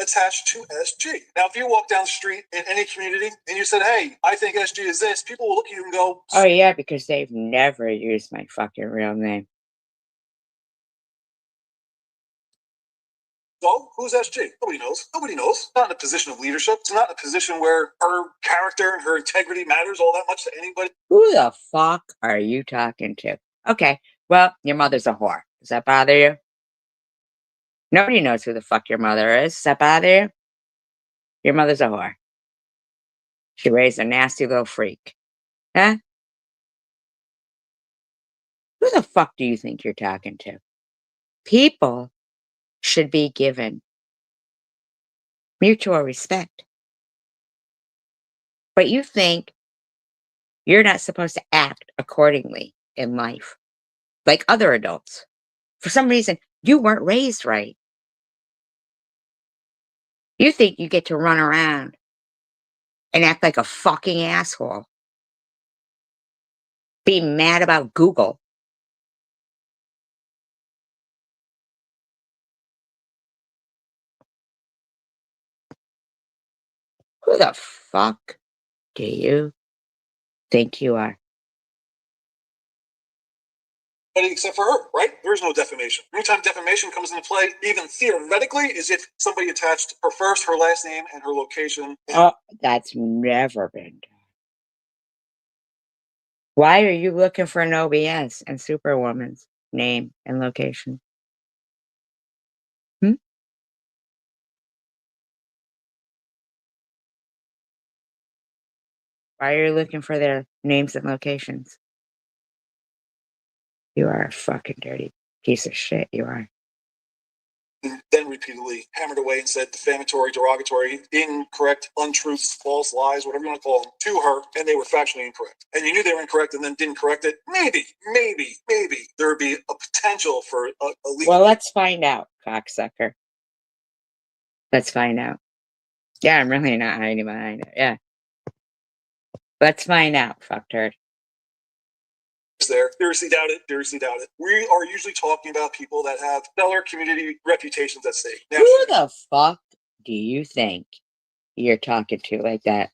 Attached to SG. Now, if you walk down the street in any community and you said, "Hey, I think SG is this," people will look at you and go, Oh, yeah, because they've never used my fucking real name. "So, who's SG?" Nobody knows. Nobody knows. Not in a position of leadership. It's not in a position where her character and her integrity matters all that much to anybody. Who the fuck are you talking to? Okay, well, your mother's a whore. Does that bother you? Nobody knows who the fuck your mother is. Does that bother you? Your mother's a whore. She raised a nasty little freak. Huh? Who the fuck do you think you're talking to? People should be given mutual respect. But you think you're not supposed to act accordingly in life like other adults. For some reason, you weren't raised right. You think you get to run around and act like a fucking asshole. Be mad about Google. Who the fuck do you think you are? Except for her, right? There's no defamation. Anytime defamation comes into play, even theoretically, is if somebody attached her first, her last name, and her location. Oh, that's never been done. Why are you looking for an OBS and Superwoman's name and location? Hmm? Why are you looking for their names and locations? You are a fucking dirty piece of shit, you are. and then repeatedly hammered away and said defamatory, derogatory, incorrect, untruths, false lies, whatever you want to call them, to her, and they were factually incorrect. And you knew they were incorrect and then didn't correct it. Maybe there would be a potential for a legal. Well, let's find out, cocksucker. Let's find out. Yeah, I'm really not hiding behind it. Yeah. Let's find out, fuckturd. There. Seriously doubt it. Seriously doubt it. We are usually talking about people that have stellar community reputations at stake. Now, Who the fuck do you think you're talking to like that?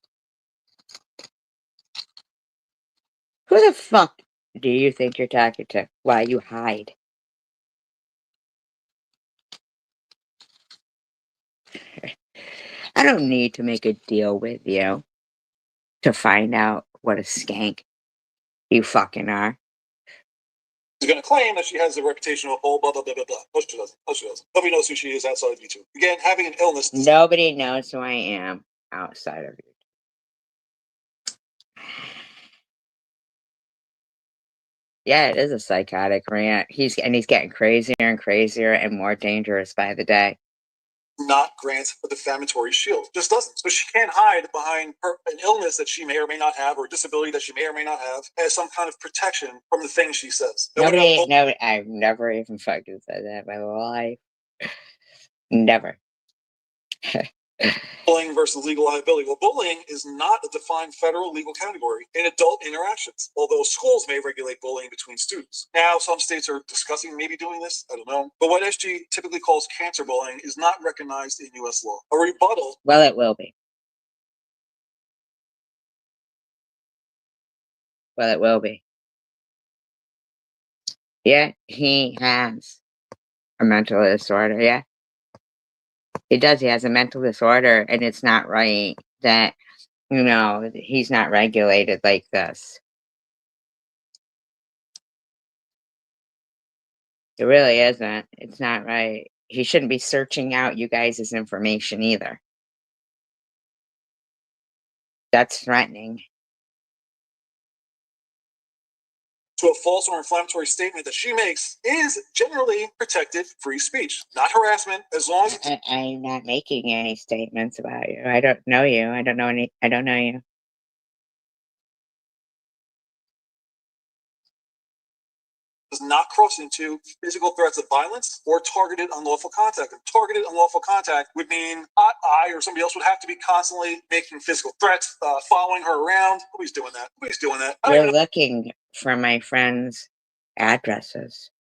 Who the fuck do you think you're talking to while you hide? I don't need to make a deal with you to find out what a skank you fucking are. She's going to claim that she has a reputation of blah, blah, blah, blah, blah. No, she doesn't. No, she doesn't. Nobody knows who she is outside of YouTube. Again, having an illness. Nobody knows who I am outside of you. Yeah, it is a psychotic rant. He's getting crazier and crazier and more dangerous by the day. Not grant a defamatory shield. Just doesn't. So she can't hide behind an illness that she may or may not have, or a disability that she may or may not have, as some kind of protection from the things she says. Nobody, I've never even fucking said that in my life. Never. Bullying versus legal liability. Well, bullying is not a defined federal legal category in adult interactions, although schools may regulate bullying between students. Now, some states are discussing maybe doing this. I don't know. But what SG typically calls cancer bullying is not recognized in U.S. law. A rebuttal. Well, it will be. Well, it will be. Yeah, he has a mental disorder. Yeah. He does. He has a mental disorder, and it's not right that, he's not regulated like this. It really isn't. It's not right. He shouldn't be searching out you guys' information either. That's threatening. To a false or inflammatory statement that she makes is generally protected free speech, not harassment, as long as I'm not making any statements about you. I don't know you. I don't know you. does not cross into physical threats of violence or targeted unlawful contact. And targeted unlawful contact would mean I or somebody else would have to be constantly making physical threats, following her around. Nobody's doing that. Nobody's doing that. You're looking for my friends' addresses.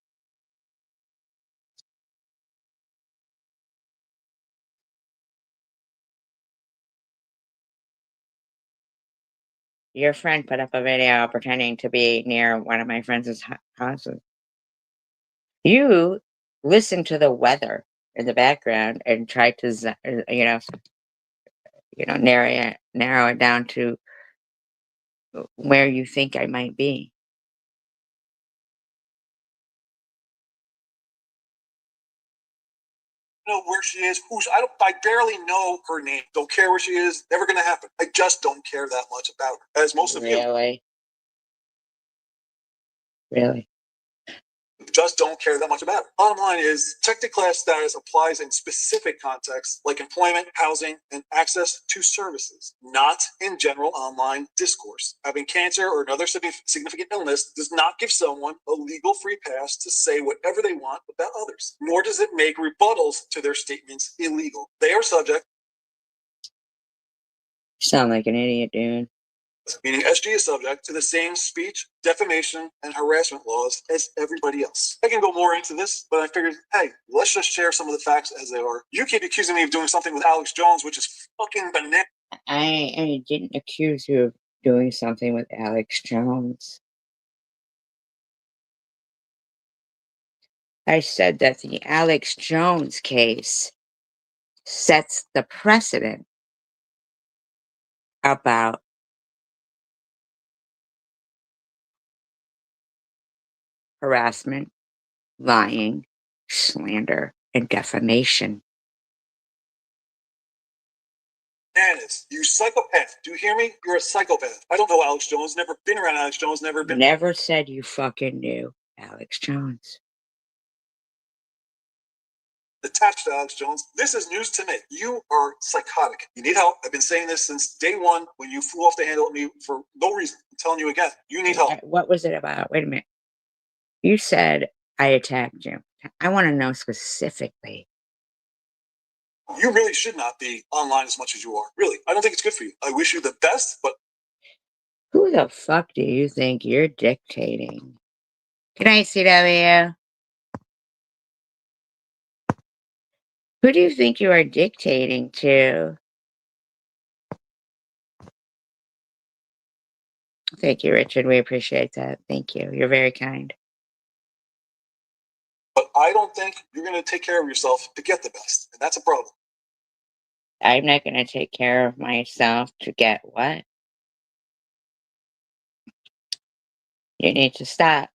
Your friend put up a video pretending to be near one of my friends' houses. You listen to the weather in the background and try to, narrow it down to where you think I might be. Know where she is. I barely know her name. Don't care where she is. Never going to happen. I just don't care that much about her. As most of you. Really? Just don't care that much about it. Bottom line is, protected class status applies in specific contexts like employment, housing, and access to services, not in general online discourse. Having cancer or another significant illness does not give someone a legal free pass to say whatever they want about others, nor does it make rebuttals to their statements illegal. They are subject. You sound like an idiot, dude. Meaning SG is subject to the same speech, defamation, and harassment laws as everybody else. I can go more into this, but I figured, hey, let's just share some of the facts as they are. You keep accusing me of doing something with Alex Jones, which is fucking bananas. I didn't accuse you of doing something with Alex Jones. I said that the Alex Jones case sets the precedent about harassment, lying, slander, and defamation. Bananas. You psychopath. Do you hear me? You're a psychopath. I don't know Alex Jones. Never been around Alex Jones. Never said you fucking knew Alex Jones. attached to Alex Jones. This is news to me. You are psychotic. You need help. I've been saying this since day one when you flew off the handle at me for no reason. I'm telling you again, you need help. What was it about? Wait a minute. You said I attacked you. I want to know specifically. You really should not be online as much as you are. Really, I don't think it's good for you. I wish you the best, but Who the fuck do you think you're dictating? Good night, CW. Who do you think you are dictating to? Thank you, Richard. We appreciate that. Thank you. You're very kind. I don't think you're going to take care of yourself to get the best, and that's a problem. I'm not going to take care of myself to get what? You need to stop.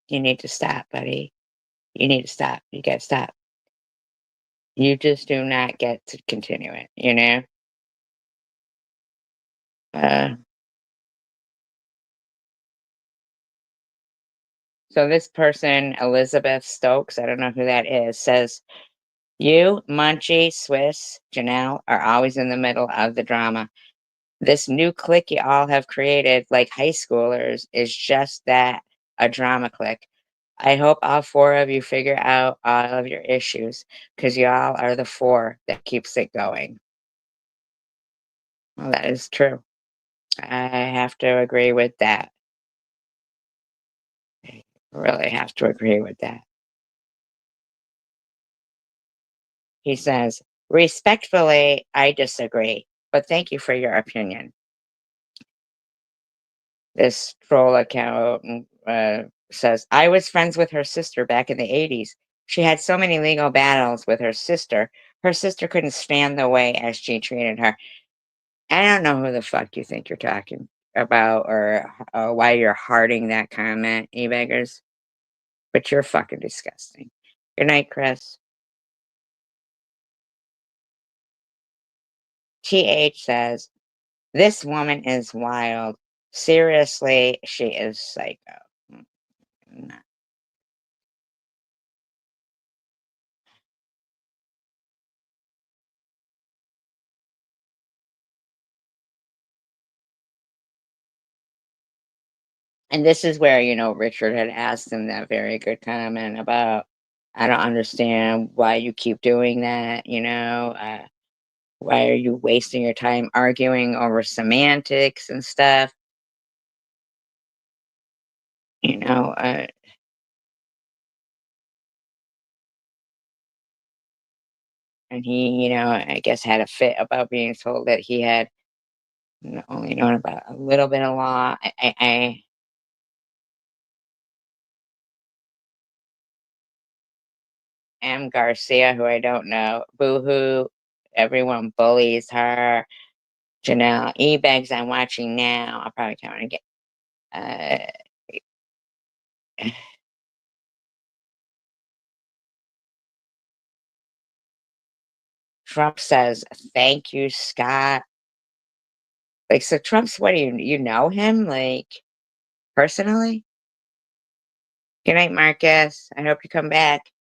You need to stop, buddy. You need to stop. You got to stop. You just do not get to continue it, you know? Uh, so this person, Elizabeth Stokes, I don't know who that is, says, you, Munchie, Swiss, Janelle are always in the middle of the drama. This new clique you all have created, like high schoolers, is just that, a drama clique. I hope all four of you figure out all of your issues, because y'all are the four that keeps it going. Well, that is true. I have to agree with that. I really have to agree with that. He says, respectfully, I disagree, but thank you for your opinion. This troll account says, I was friends with her sister back in the 80s. She had so many legal battles with her sister. Her sister couldn't stand the way SG treated her. I don't know who the fuck you think you're talking about or why you're hearting that comment, e-beggars, but you're fucking disgusting. Good night, Chris. TH says, this woman is wild. Seriously, she is psycho. No. And this is where, Richard had asked him that very good comment about, I don't understand why you keep doing that, why are you wasting your time arguing over semantics and stuff? You know, uh, and he, I guess had a fit about being told that he had only known about a little bit of law. I am Garcia, who I don't know. Boo hoo. Everyone bullies her. Janelle E-Bags, I'm watching now. I'll probably come and get. Uh, Trump says, "Thank you, Scott." Like, so Trump's what do you know him, like, personally? Good night, Marcus. I hope you come back.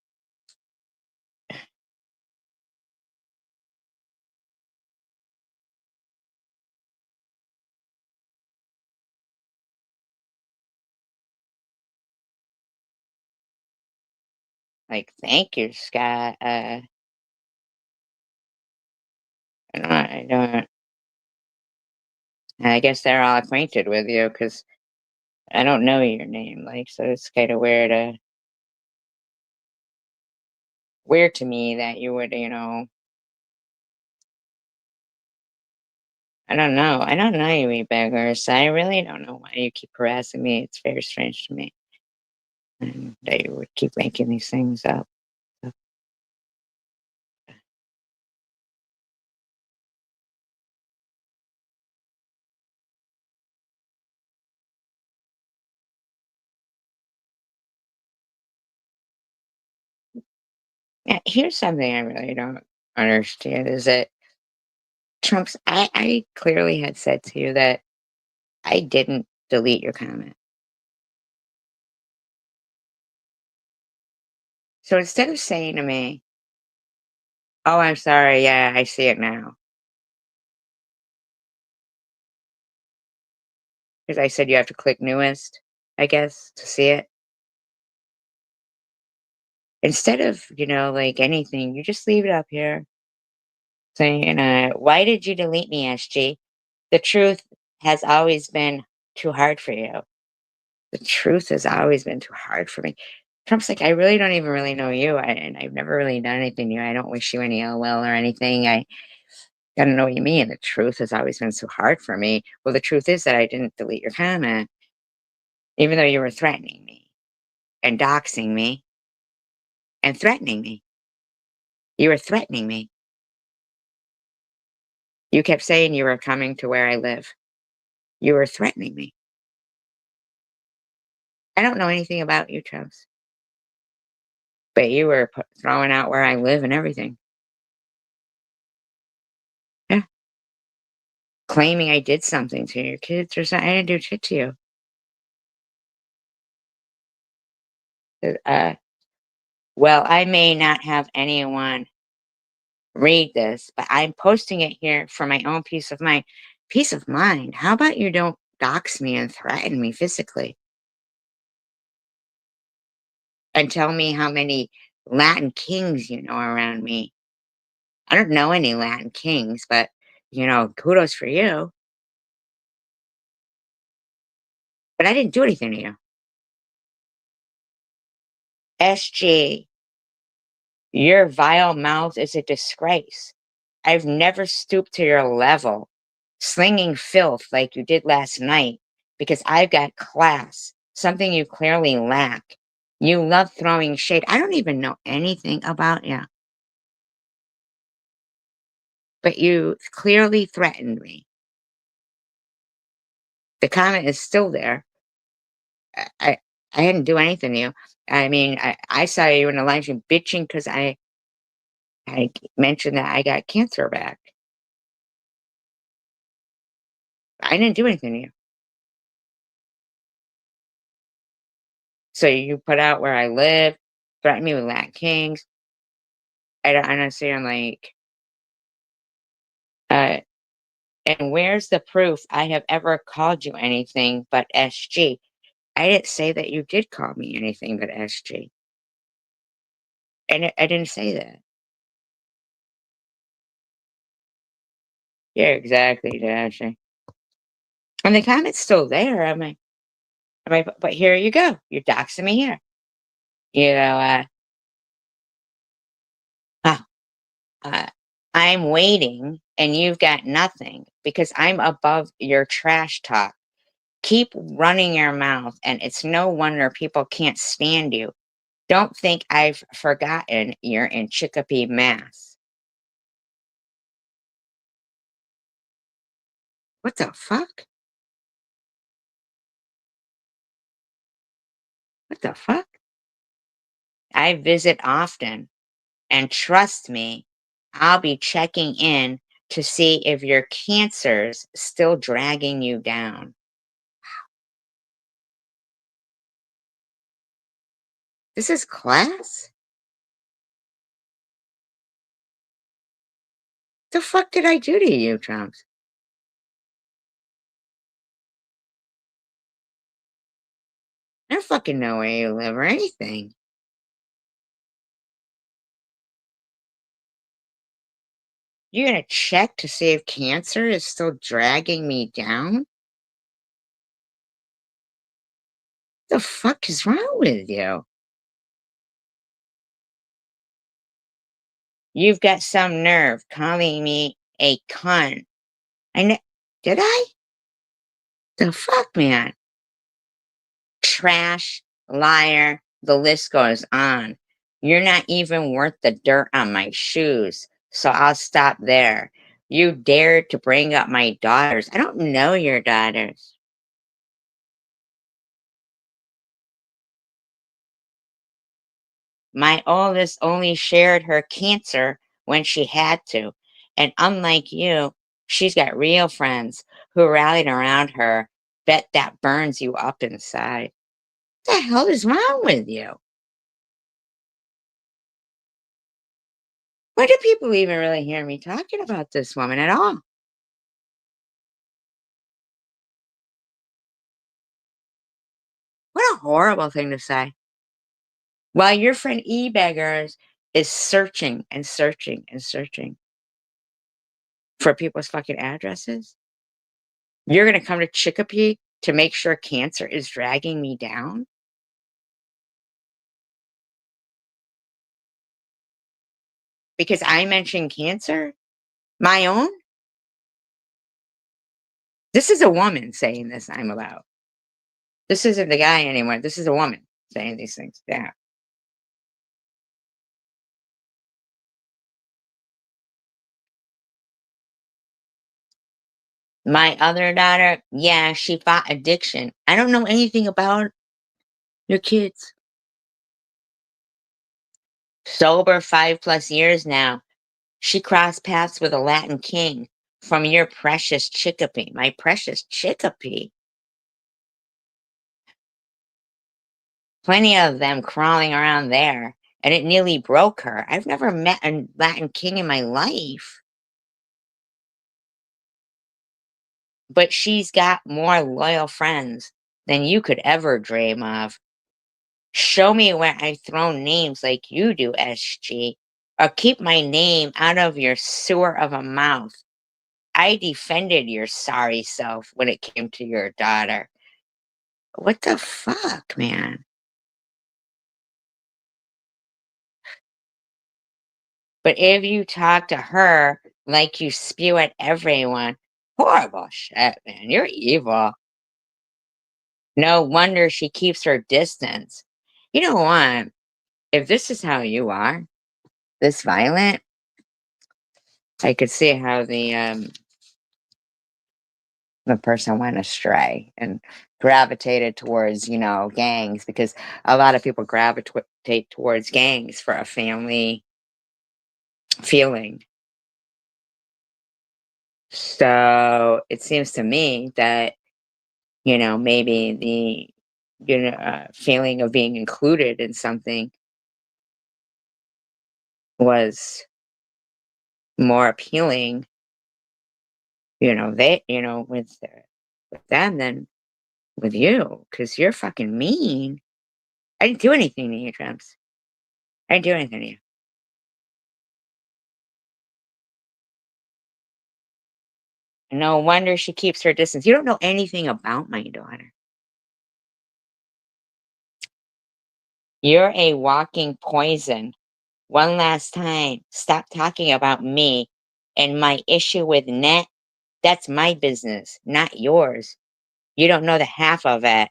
Like, thank you, Scott. I don't I guess they're all acquainted with you because I don't know your name, like, so it's kind of weird to me that you would, I don't know. I don't know you, beggars. I really don't know why you keep harassing me. It's very strange to me. And that you would keep making these things up. So, yeah, here's something I really don't understand is that I clearly had said to you that I didn't delete your comment. So instead of saying to me, "Oh, I'm sorry, yeah, I see it now," because I said you have to click newest, I guess, to see it. Instead of, like anything, you just leave it up here saying, "Why did you delete me, SG? The truth has always been too hard for you. The truth has always been too hard for me." Trump's like, "I really don't even really know you, and I've never really done anything to you. I don't wish you any ill will or anything. I gotta know what you mean. The truth has always been so hard for me." Well, the truth is that I didn't delete your comment, even though you were threatening me and doxing me and threatening me. You were threatening me. You kept saying you were coming to where I live. You were threatening me. I don't know anything about you, Trumps, but you were throwing out where I live and everything. Yeah. Claiming I did something to your kids or something. I didn't do shit to you. Well, I may not have anyone read this, but I'm posting it here for my own peace of mind. Peace of mind? How about you don't dox me and threaten me physically and tell me how many Latin kings you know around me? I don't know any Latin kings, but kudos for you. But I didn't do anything to you. SG, your vile mouth is a disgrace. I've never stooped to your level, slinging filth like you did last night, because I've got class, something you clearly lack. You love throwing shade. I don't even know anything about you, but you clearly threatened me. The comment is still there. I didn't do anything to you. I mean, I saw you in the live stream bitching because I mentioned that I got cancer back. I didn't do anything to you. So you put out where I live, threaten me with Latin Kings. I don't see. I'm like, uh, and where's the proof I have ever called you anything but SG? I didn't say that you did call me anything but SG. And I didn't say that. Yeah, exactly, Dashy. And the comment's still there. But here you go. You're doxing me here. You know, uh, uh, I'm waiting and you've got nothing because I'm above your trash talk. Keep running your mouth, and it's no wonder people can't stand you. Don't think I've forgotten you're in Chicopee, Mass. What the fuck? What the fuck? I visit often, and trust me, I'll be checking in to see if your cancer's still dragging you down. This is class? The fuck did I do to you, Trumps? I don't fucking know where you live or anything. You're gonna check to see if cancer is still dragging me down? The fuck is wrong with you? You've got some nerve calling me a cunt. Did I? The fuck, man? Trash, liar, the list goes on. You're not even worth the dirt on my shoes, so I'll stop there. You dared to bring up my daughters. I don't know your daughters. My oldest only shared her cancer when she had to. And unlike you, she's got real friends who rallied around her. Bet that burns you up inside. What the hell is wrong with you? Why do people even really hear me talking about this woman at all? What a horrible thing to say. While your friend eBeggars is searching and searching and searching for people's fucking addresses, you're gonna come to Chicopee to make sure cancer is dragging me down? Because I mentioned cancer? My own? This is a woman saying this I'm about. This isn't the guy anymore. This is a woman saying these things. Yeah. My other daughter, yeah, she fought addiction. I don't know anything about your kids. Sober 5+ years now. She crossed paths with a Latin king from your precious Chicopee. My precious Chicopee. Plenty of them crawling around there, and it nearly broke her. I've never met a Latin king in my life, but she's got more loyal friends than you could ever dream of. Show me where I've thrown names like you do, SG, or keep my name out of your sewer of a mouth. I defended your sorry self when it came to your daughter. What the fuck, man? But if you talk to her like you spew at everyone, horrible shit, man. You're evil. No wonder she keeps her distance. You know what? If this is how you are, this violent, I could see how the person went astray and gravitated towards, gangs, because a lot of people gravitate towards gangs for a family feeling. So it seems to me that, maybe feeling of being included in something was more appealing, with them than with you, because you're fucking mean. I didn't do anything to you, Trumps. I didn't do anything to you. No wonder she keeps her distance. You don't know anything about my daughter. You're a walking poison. One last time, stop talking about me and my issue with Net. That's my business, not yours. You don't know the half of it,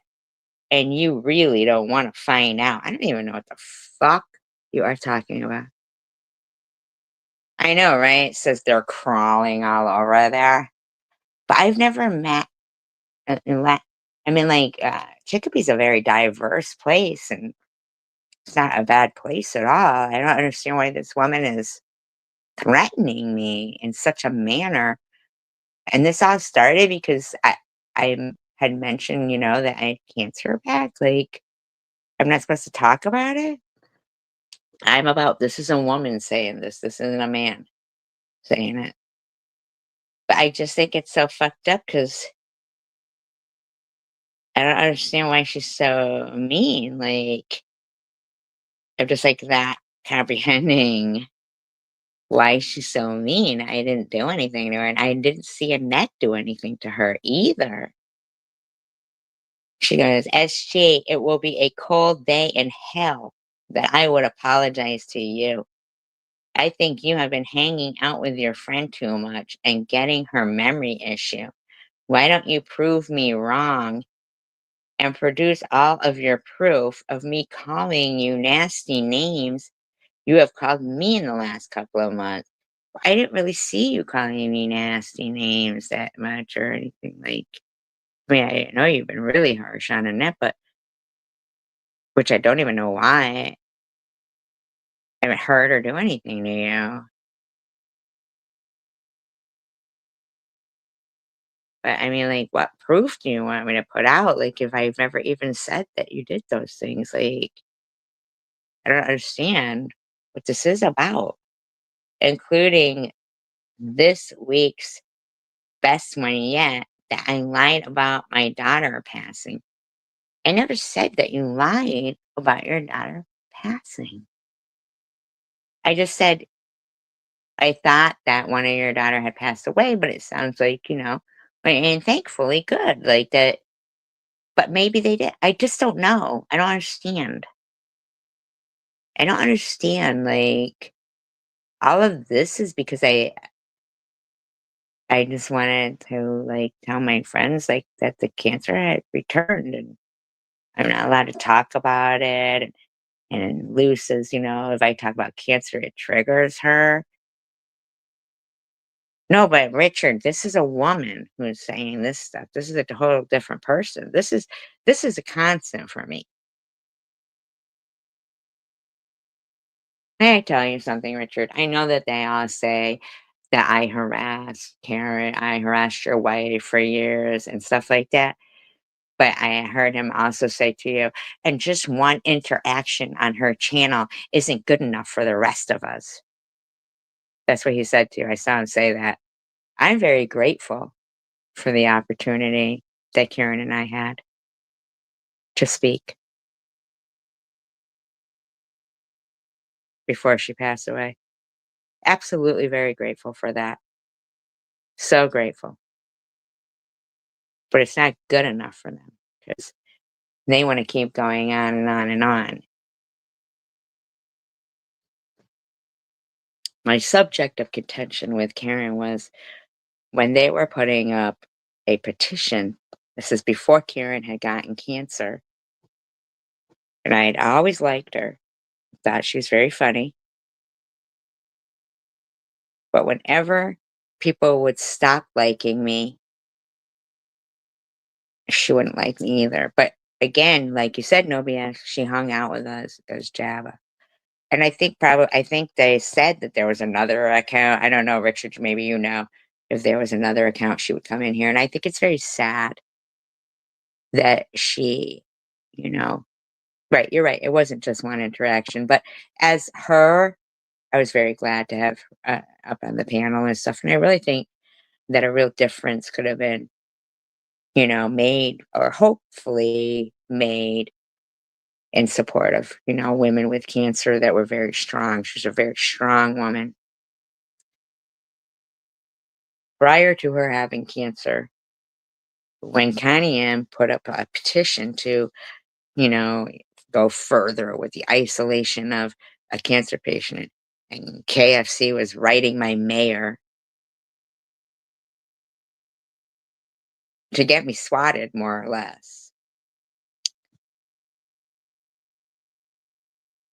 and you really don't want to find out. I don't even know what the fuck you are talking about. I know, right? It says they're crawling all over there, but I've never met. I mean, like, Chicopee's a very diverse place, and it's not a bad place at all. I don't understand why this woman is threatening me in such a manner. And this all started because I had mentioned, that I had cancer back. Like, I'm not supposed to talk about it. This is a woman saying this. This isn't a man saying it. But I just think it's so fucked up because I don't understand why she's so mean. Like, I'm just like that comprehending why she's so mean. I didn't do anything to her, and I didn't see Annette do anything to her either. She goes, SG, it will be a cold day in hell that I would apologize to you. I think you have been hanging out with your friend too much and getting her memory issue. Why don't you prove me wrong and produce all of your proof of me calling you nasty names you have called me in the last couple of months? I didn't really see you calling me nasty names that much or anything like. I mean, I know you've been really harsh on Annette, but which I don't even know why. I haven't hurt or do anything to you. But I mean, like, what proof do you want me to put out? Like, if I've never even said that you did those things, like, I don't understand what this is about. including this week's best one yet, that I lied about my daughter passing. I never said that you lied about your daughter passing. I just said I thought that one of your daughter had passed away, but it sounds like, and thankfully good, like that, but maybe they did. I just don't know. I don't understand. I don't understand. Like, all of this is because I just wanted to like tell my friends like that the cancer had returned and I'm not allowed to talk about it. And Lou says, if I talk about cancer, it triggers her. No, but Richard, this is a woman who's saying this stuff. This is a total different person. This is a constant for me. May I tell you something, Richard? I know that they all say that I harassed Karen, I harassed your wife for years and stuff like that. But I heard him also say to you, and just one interaction on her channel isn't good enough for the rest of us. That's what he said to you. I saw him say that. I'm very grateful for the opportunity that Karen and I had to speak before she passed away. Absolutely very grateful for that. So grateful. But it's not good enough for them because they want to keep going on and on and on. My subject of contention with Karen was when they were putting up a petition. This is before Karen had gotten cancer. And I'd always liked her, thought she was very funny. But whenever people would stop liking me, she wouldn't like me either. But again, like you said, nobody else, she hung out with us as Java. And I think they said that there was another account. I don't know, Richard, maybe if there was another account, she would come in here. And I think it's very sad that she, you know, right, you're right. It wasn't just one interaction, but as her, I was very glad to have up on the panel and stuff. And I really think that a real difference could have been, made or hopefully made in support of, women with cancer that were very strong. She's a very strong woman. Prior to her having cancer, when Connie M put up a petition to, you know, go further with the isolation of a cancer patient, and KFC was writing my mayor to get me swatted, more or less.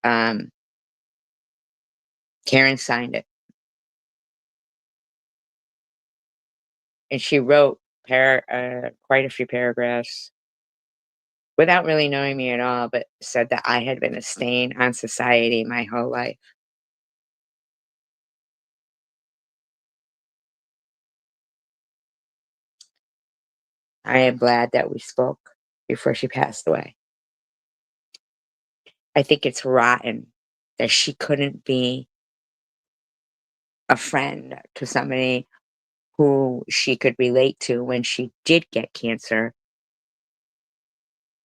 Um, Karen signed it, and she wrote quite a few paragraphs without really knowing me at all, but said that I had been a stain on society my whole life. I am glad that we spoke before she passed away. I think it's rotten that she couldn't be a friend to somebody who she could relate to when she did get cancer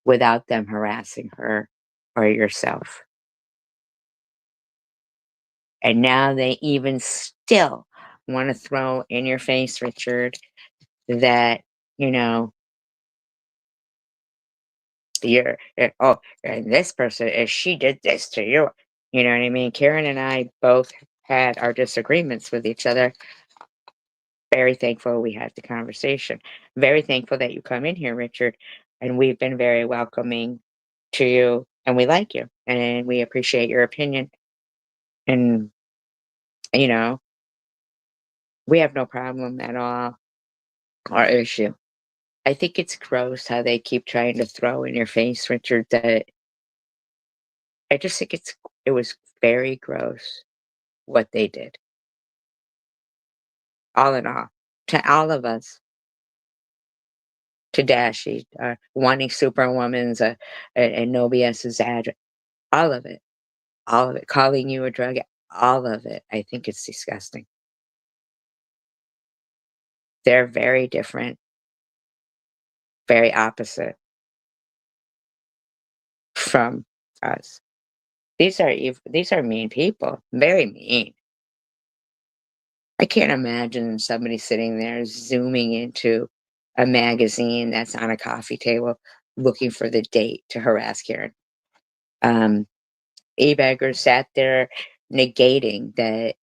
without them harassing her or yourself. And now they even still want to throw in your face, Richard, that, you know, oh, and this person, if she did this to you, you know what I mean? Karen and I both had our disagreements with each other. Very thankful we had the conversation. Very thankful that you come in here, Richard. And we've been very welcoming to you and we like you and we appreciate your opinion. And, you know, we have no problem at all or issue. I think it's gross how they keep trying to throw in your face, Richard, that I just think it was very gross what they did. All in all, to all of us, to Dashi, wanting Superwoman's and No BS's ad, all of it, calling you a drug. All of it. I think it's disgusting. They're very different, very opposite from us. These are mean people, very mean. I can't imagine somebody sitting there zooming into a magazine that's on a coffee table looking for the date to harass Karen. Um, Ebegger sat there negating that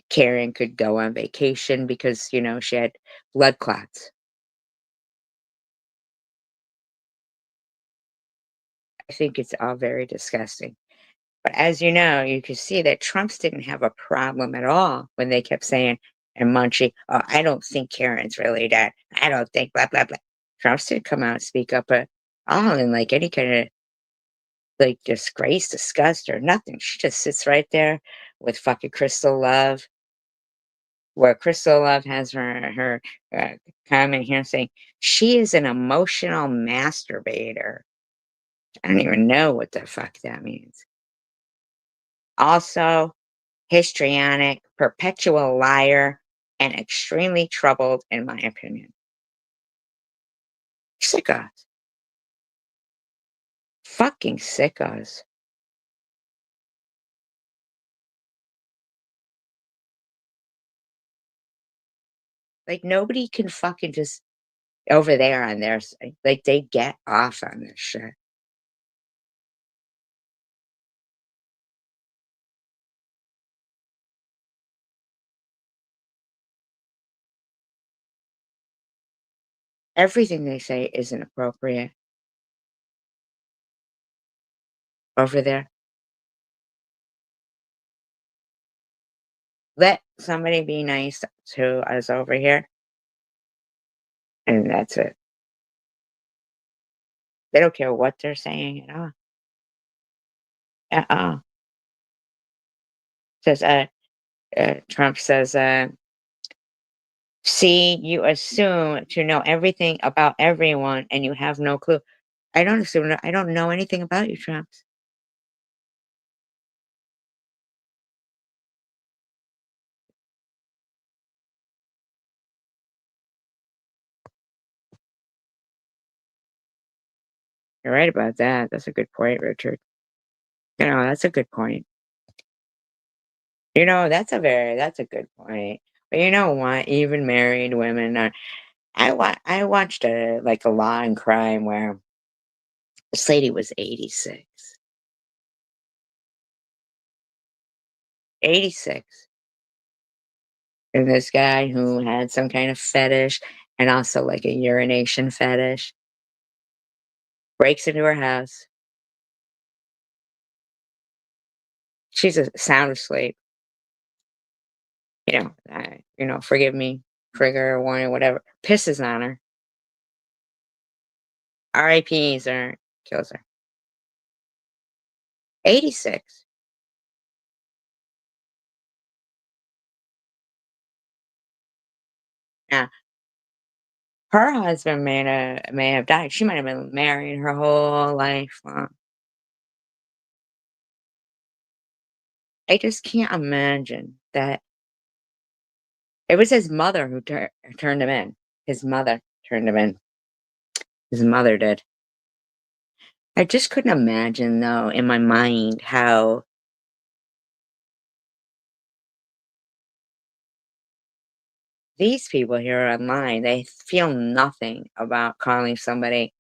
Karen could go on vacation because, she had blood clots. I think it's all very disgusting. But as you know, you can see that Trumps didn't have a problem at all when they kept saying, and Munchie, "Oh, I don't think Karen's really dead. I don't think blah blah blah." Trumps didn't come out and speak up at all in like any kind of like disgrace, disgust, or nothing. She just sits right there with fucking Crystal Love, where Crystal Love has her uh, comment here saying she is an emotional masturbator. I don't even know what the fuck that means. Also, histrionic, perpetual liar, and extremely troubled, in my opinion. Sickos. Fucking sickos. Like, nobody can fucking just over there on their side. Like, they get off on this shit. Everything they say isn't appropriate over there. Let somebody be nice to us over here, and that's it. They don't care what they're saying at all. At all. Says, Trump says, see, you assume to know everything about everyone and you have no clue. I don't assume, I don't know anything about you, Trumps. You're right about that. That's a good point, Richard. That's a good point. That's a good point. But you know what? Even married women are. I watched a Law and Crime where this lady was 86. 86. And this guy who had some kind of fetish and also like a urination fetish breaks into her house. She's sound asleep. Forgive me, trigger warning, whatever. Pisses on her. RIPs or kills her. 86. Now, her husband may have died. She might have been married her whole life long. I just can't imagine that it was his mother who turned him in. His mother turned him in. His mother did. I just couldn't imagine, though, in my mind how these people here online, they feel nothing about calling somebody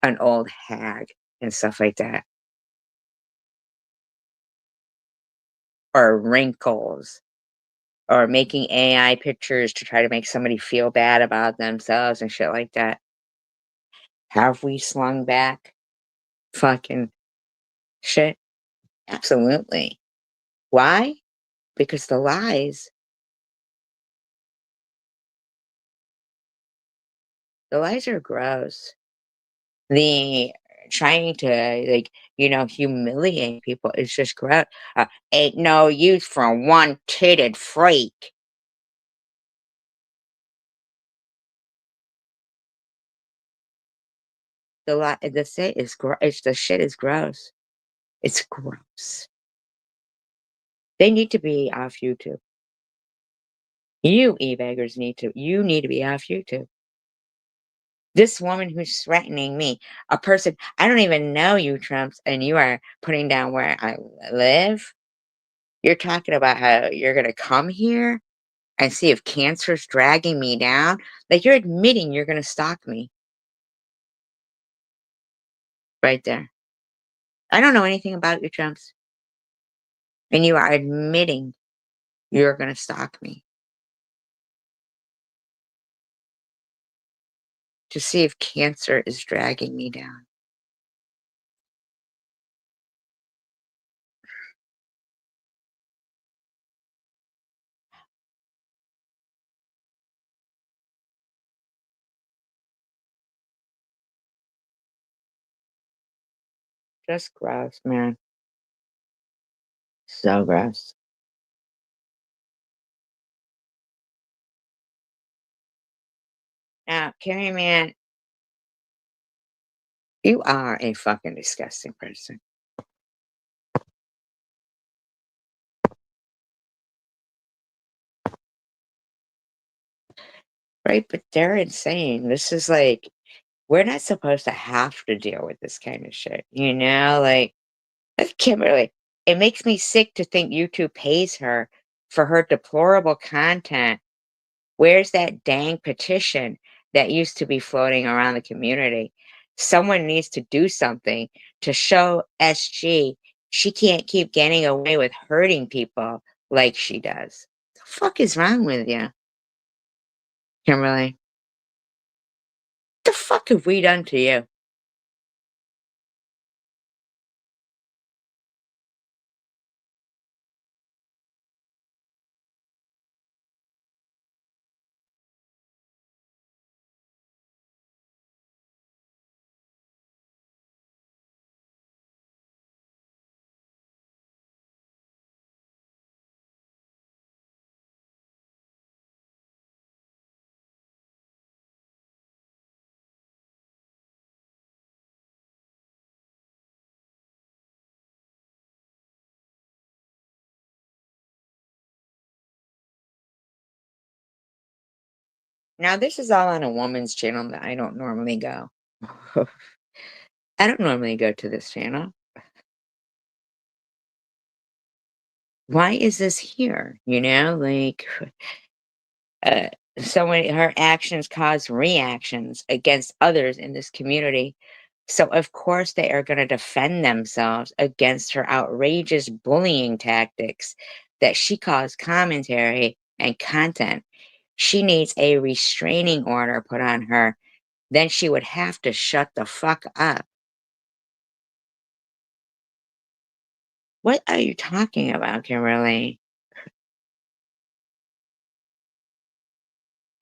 an old hag and stuff like that, or wrinkles, or making AI pictures to try to make somebody feel bad about themselves and shit like that. Have we slung back fucking shit? Absolutely. Why? Because the lies are gross. The trying to, like, humiliate people is just gross. Ain't no use for a one-titted freak. The shit is gross. It's gross. They need to be off YouTube. You e-beggars need to be off YouTube. This woman who's threatening me, a person I don't even know you, Trumps, and you are putting down where I live. You're talking about how you're gonna come here and see if cancer's dragging me down. Like, you're admitting you're gonna stalk me right there. I don't know anything about you, Trumps, and you are admitting you're gonna stalk me to see if cancer is dragging me down. Just gross, man. So gross. Now, Carrie, man, you are a fucking disgusting person, right? But they're insane. This is like, we're not supposed to have to deal with this kind of shit, you know? Like, Kimberly, it makes me sick to think YouTube pays her for her deplorable content. Where's that dang petition that used to be floating around the community? Someone needs to do something to show SG she can't keep getting away with hurting people like she does. The fuck is wrong with you, Kimberly? The fuck have we done to you? Now, this is all on a woman's channel that I don't normally go. I don't normally go to this channel. Why is this here? You know, like, uh, her actions cause reactions against others in this community. So, of course, they are going to defend themselves against her outrageous bullying tactics that she calls commentary and content. She needs a restraining order put on her. Then she would have to shut the fuck up. What are you talking about, Kimberly?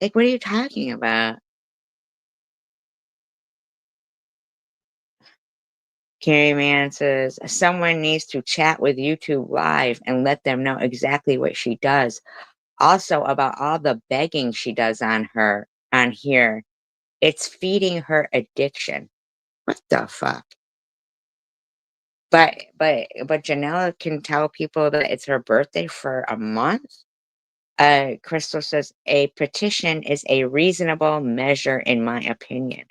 Like, what are you talking about? Carrie Mann says, someone needs to chat with YouTube Live and let them know exactly what she does. Also, about all the begging she does on here. It's feeding her addiction. What the fuck? But Janella can tell people that it's her birthday for a month. Crystal says a petition is a reasonable measure, in my opinion.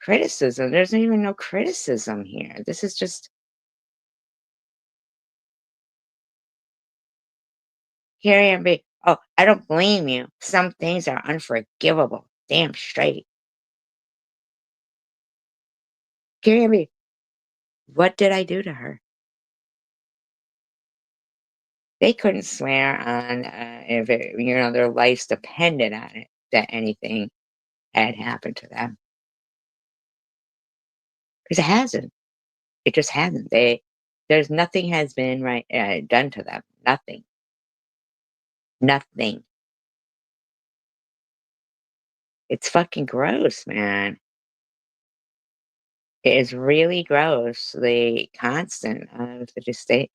Criticism. There's even no criticism here. This is just Carrie and B. Oh, I don't blame you. Some things are unforgivable. Damn straight. Carrie and B. What did I do to her? They couldn't swear on if their lives depended on it that anything had happened to them because it hasn't. It just hasn't. There's nothing has been done to them. Nothing. Nothing. It's fucking gross, man. It is really gross. The constant of the just stay.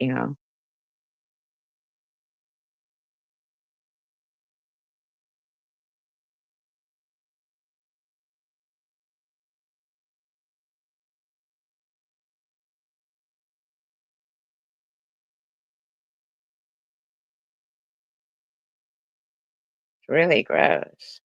It's really gross.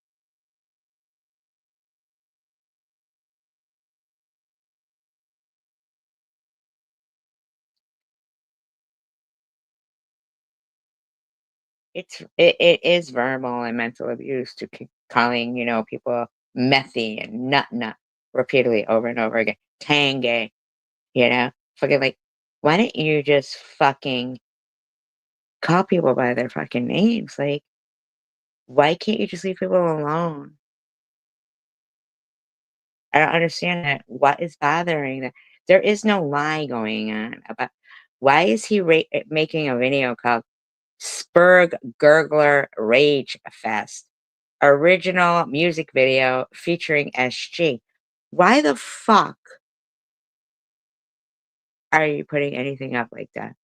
It is verbal and mental abuse to keep calling, people methy and nut repeatedly over and over again. Tangay, fucking like, why don't you just fucking call people by their fucking names? Like, why can't you just leave people alone? I don't understand that. What is bothering them? There is no lie going on about why is he making a video called Spurg Gurgler Rage Fest? Original music video featuring SG. Why the fuck are you putting anything up like that?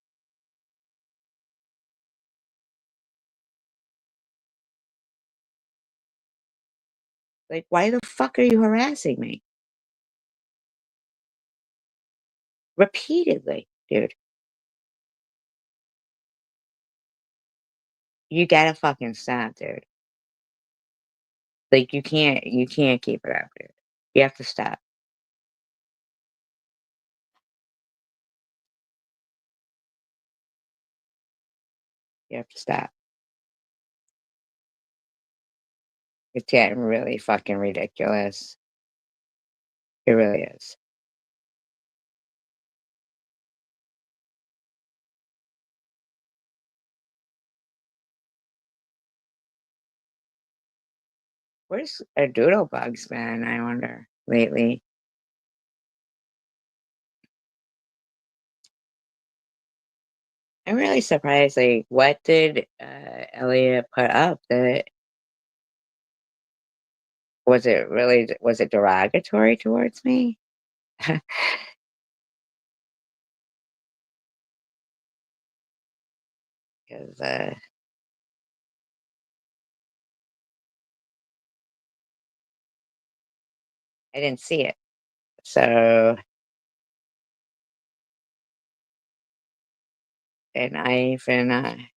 Like, why the fuck are you harassing me? Repeatedly, dude. You gotta fucking stop, dude. Like, you can't keep it up, dude. You have to stop. You have to stop. It's getting really fucking ridiculous. It really is. Where's a doodlebug's been, I wonder, lately? I'm really surprised, like, what did, Elliot put up that was it derogatory towards me? 'Cause, I didn't see it. So and I even,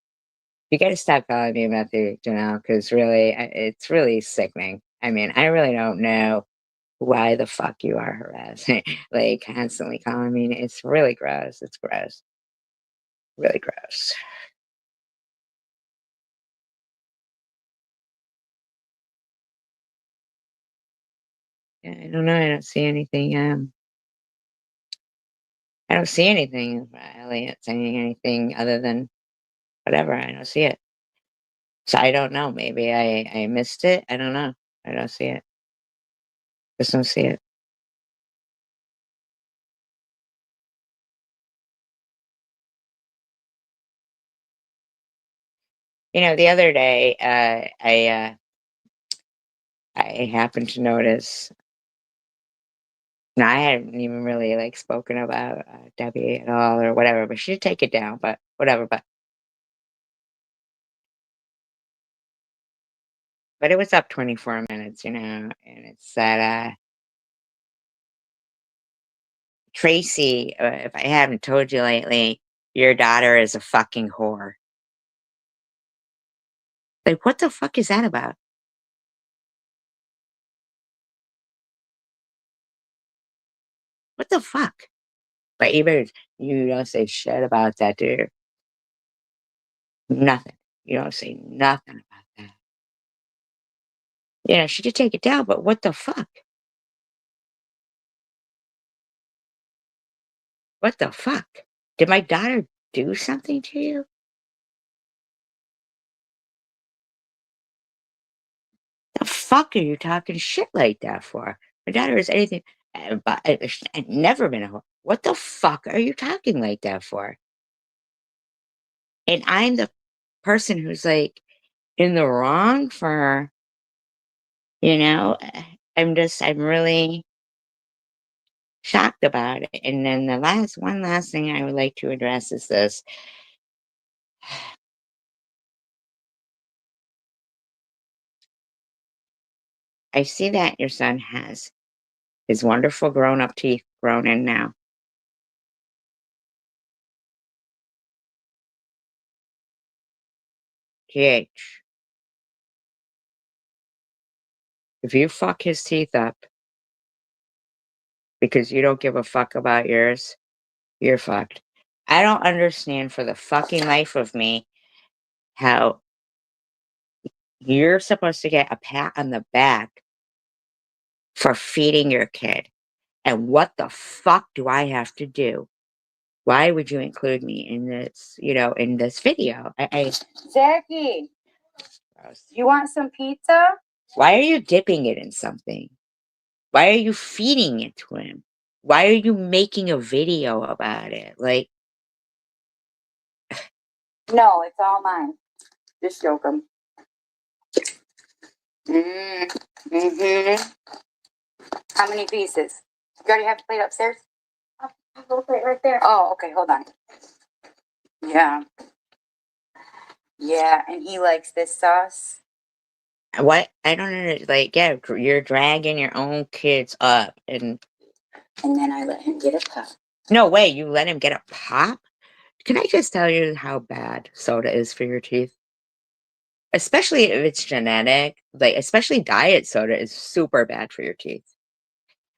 you gotta stop calling me Matthew Janelle, because really, it's really sickening. I mean, I really don't know why the fuck you are harassing, like, constantly calling me. It's really gross. It's gross. Really gross. Yeah, I don't know. I don't see anything of Elliot saying anything other than whatever. I don't see it. So I don't know. Maybe I missed it. I don't know. I don't see it. Just don't see it. The other day, I happened to notice. Now I hadn't even really like spoken about Debbie at all or whatever, but she'd take it down. But whatever. But it was up 24 minutes, and it said, Tracy, if I haven't told you lately, your daughter is a fucking whore. Like, what the fuck is that about? What the fuck? But even you don't say shit about that, do you? Nothing. You don't say nothing about that. She could take it down, but what the fuck? What the fuck? Did my daughter do something to you? The fuck are you talking shit like that for? My daughter is anything but never been a whore. What the fuck are you talking like that for? And I'm the person who's like in the wrong for, I'm really shocked about it. And then one last thing I would like to address is this. I see that your son has his wonderful grown up teeth grown in now. GH. If you fuck his teeth up because you don't give a fuck about yours, you're fucked. I don't understand for the fucking life of me how you're supposed to get a pat on the back for feeding your kid. And what the fuck do I have to do? Why would you include me in this, in this video? Jackie, Gross. you want some pizza? Why are you dipping it in something? Why are you feeding it to him? Why are you making a video about it? Like, No, it's all mine. Just joke 'em. Mm-hmm. How many pieces? You already have a plate upstairs? I'll plate right there. Oh, okay, hold on. Yeah. Yeah, and he likes this sauce. what? I don't know. Like, yeah, you're dragging your own kids up. And then I let him get a pop. no way, you let him get a pop? Can I just tell you how bad soda is for your teeth? Especially if it's genetic, like, especially diet soda is super bad for your teeth.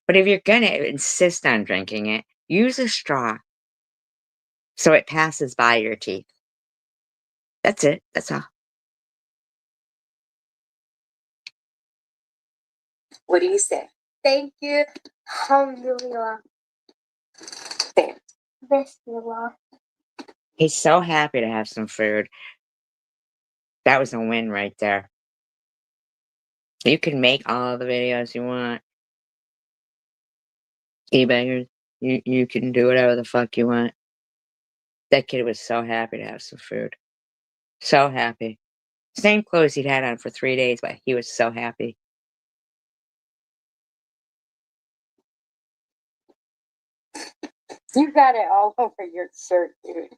But if you're gonna insist on drinking it, use a straw so it passes by your teeth. That's it. That's all. What do you say? Thank you. Alhamdulillah. There. Bismillah. He's so happy to have some food. That was a win right there. You can make all the videos you want. eBayers, you can do whatever the fuck you want. That kid was so happy to have some food. So happy. Same clothes he'd had on for 3 days, but he was so happy. You got it all over your shirt, dude.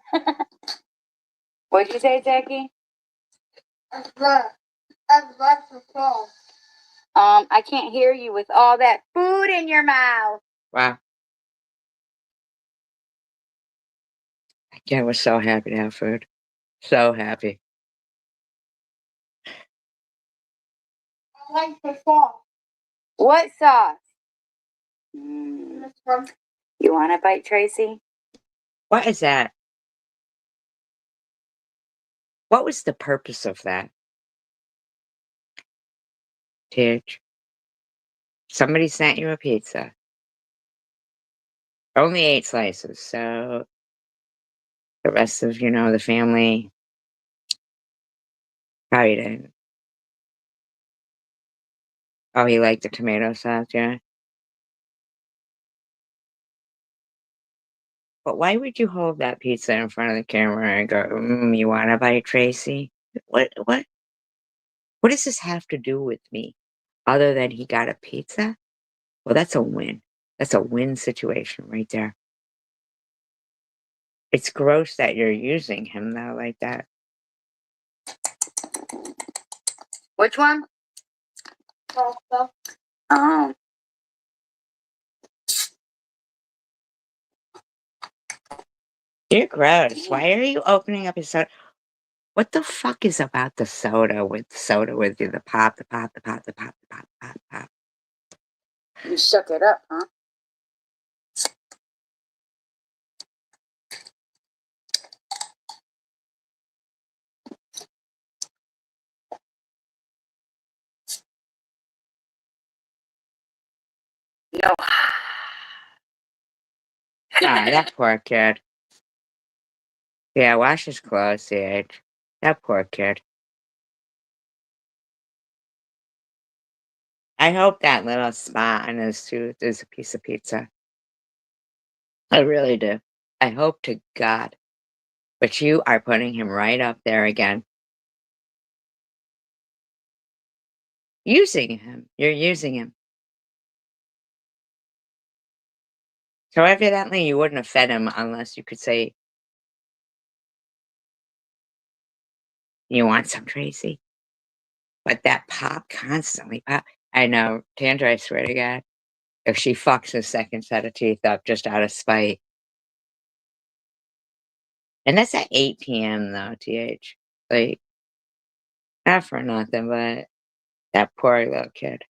What'd you say, Jackie? I love the phone. I can't hear you with all that food in your mouth. Wow. That kid was so happy to have food. So happy. I like the sauce. What sauce? You want a bite, Tracy? What is that? What was the purpose of that? Tidge, somebody sent you a pizza. Only 8 slices, so the rest of, the family probably didn't. Oh, he liked the tomato sauce, yeah? But why would you hold that pizza in front of the camera and go, you wanna bite, Tracy? What does this have to do with me, other than he got a pizza? Well, that's a win. That's a win situation right there. It's gross that you're using him, though, like that. Which one? Oh. You're gross. Why are you opening up his soda? What the fuck is about the soda with you? The pop, the pop, the pop, the pop, the pop, pop, pop. You shook it up, huh? No. Ah, that poor kid. Yeah, wash his clothes, CH. That poor kid. I hope that little spot on his tooth is a piece of pizza. I really do. I hope to God. But you are putting him right up there again. Using him. You're using him. So evidently you wouldn't have fed him unless you could say, you want some, Tracy? But that pop constantly pop. I know, Tandra, I swear to God, if she fucks a second set of teeth up just out of spite. And that's at 8 p.m. though, TH. Like, not for nothing, but that poor little kid.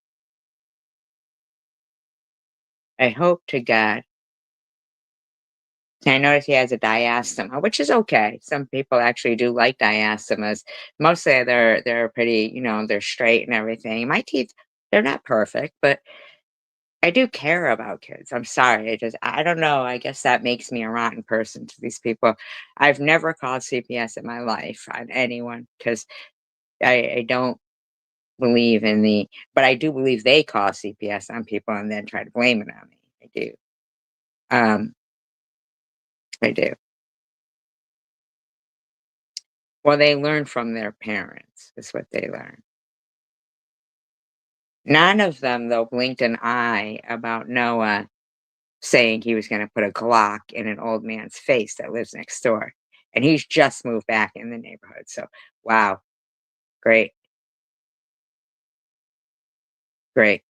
I hope to God. I notice he has a diastema, which is okay. Some people actually do like diastemas. Mostly they're pretty, they're straight and everything. My teeth, they're not perfect, but I do care about kids. I'm sorry. I don't know. I guess that makes me a rotten person to these people. I've never called CPS in my life on anyone because I don't believe in but I do believe they call CPS on people and then try to blame it on me. I do. Um, I do. Well, they learn from their parents, is what they learn. None of them, though, blinked an eye about Noah saying he was going to put a Glock in an old man's face that lives next door. And he's just moved back in the neighborhood. So, wow, great, great.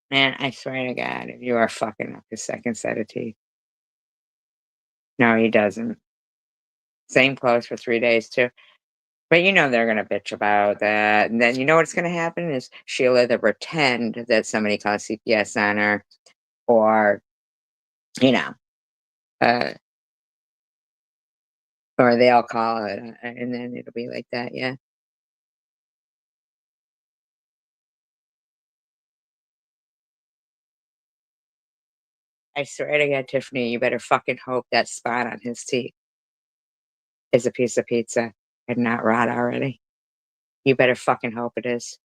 Man, I swear to God, if you are fucking up his second set of teeth. No, he doesn't. Same clothes for 3 days, too. But they're gonna bitch about that, and then you know what's gonna happen is she'll either pretend that somebody called CPS on her, or you know, uh, or they'll call it, and then it'll be like that. Yeah, I swear to God, Tiffany, you better fucking hope that spot on his teeth is a piece of pizza and not rot already. You better fucking hope it is.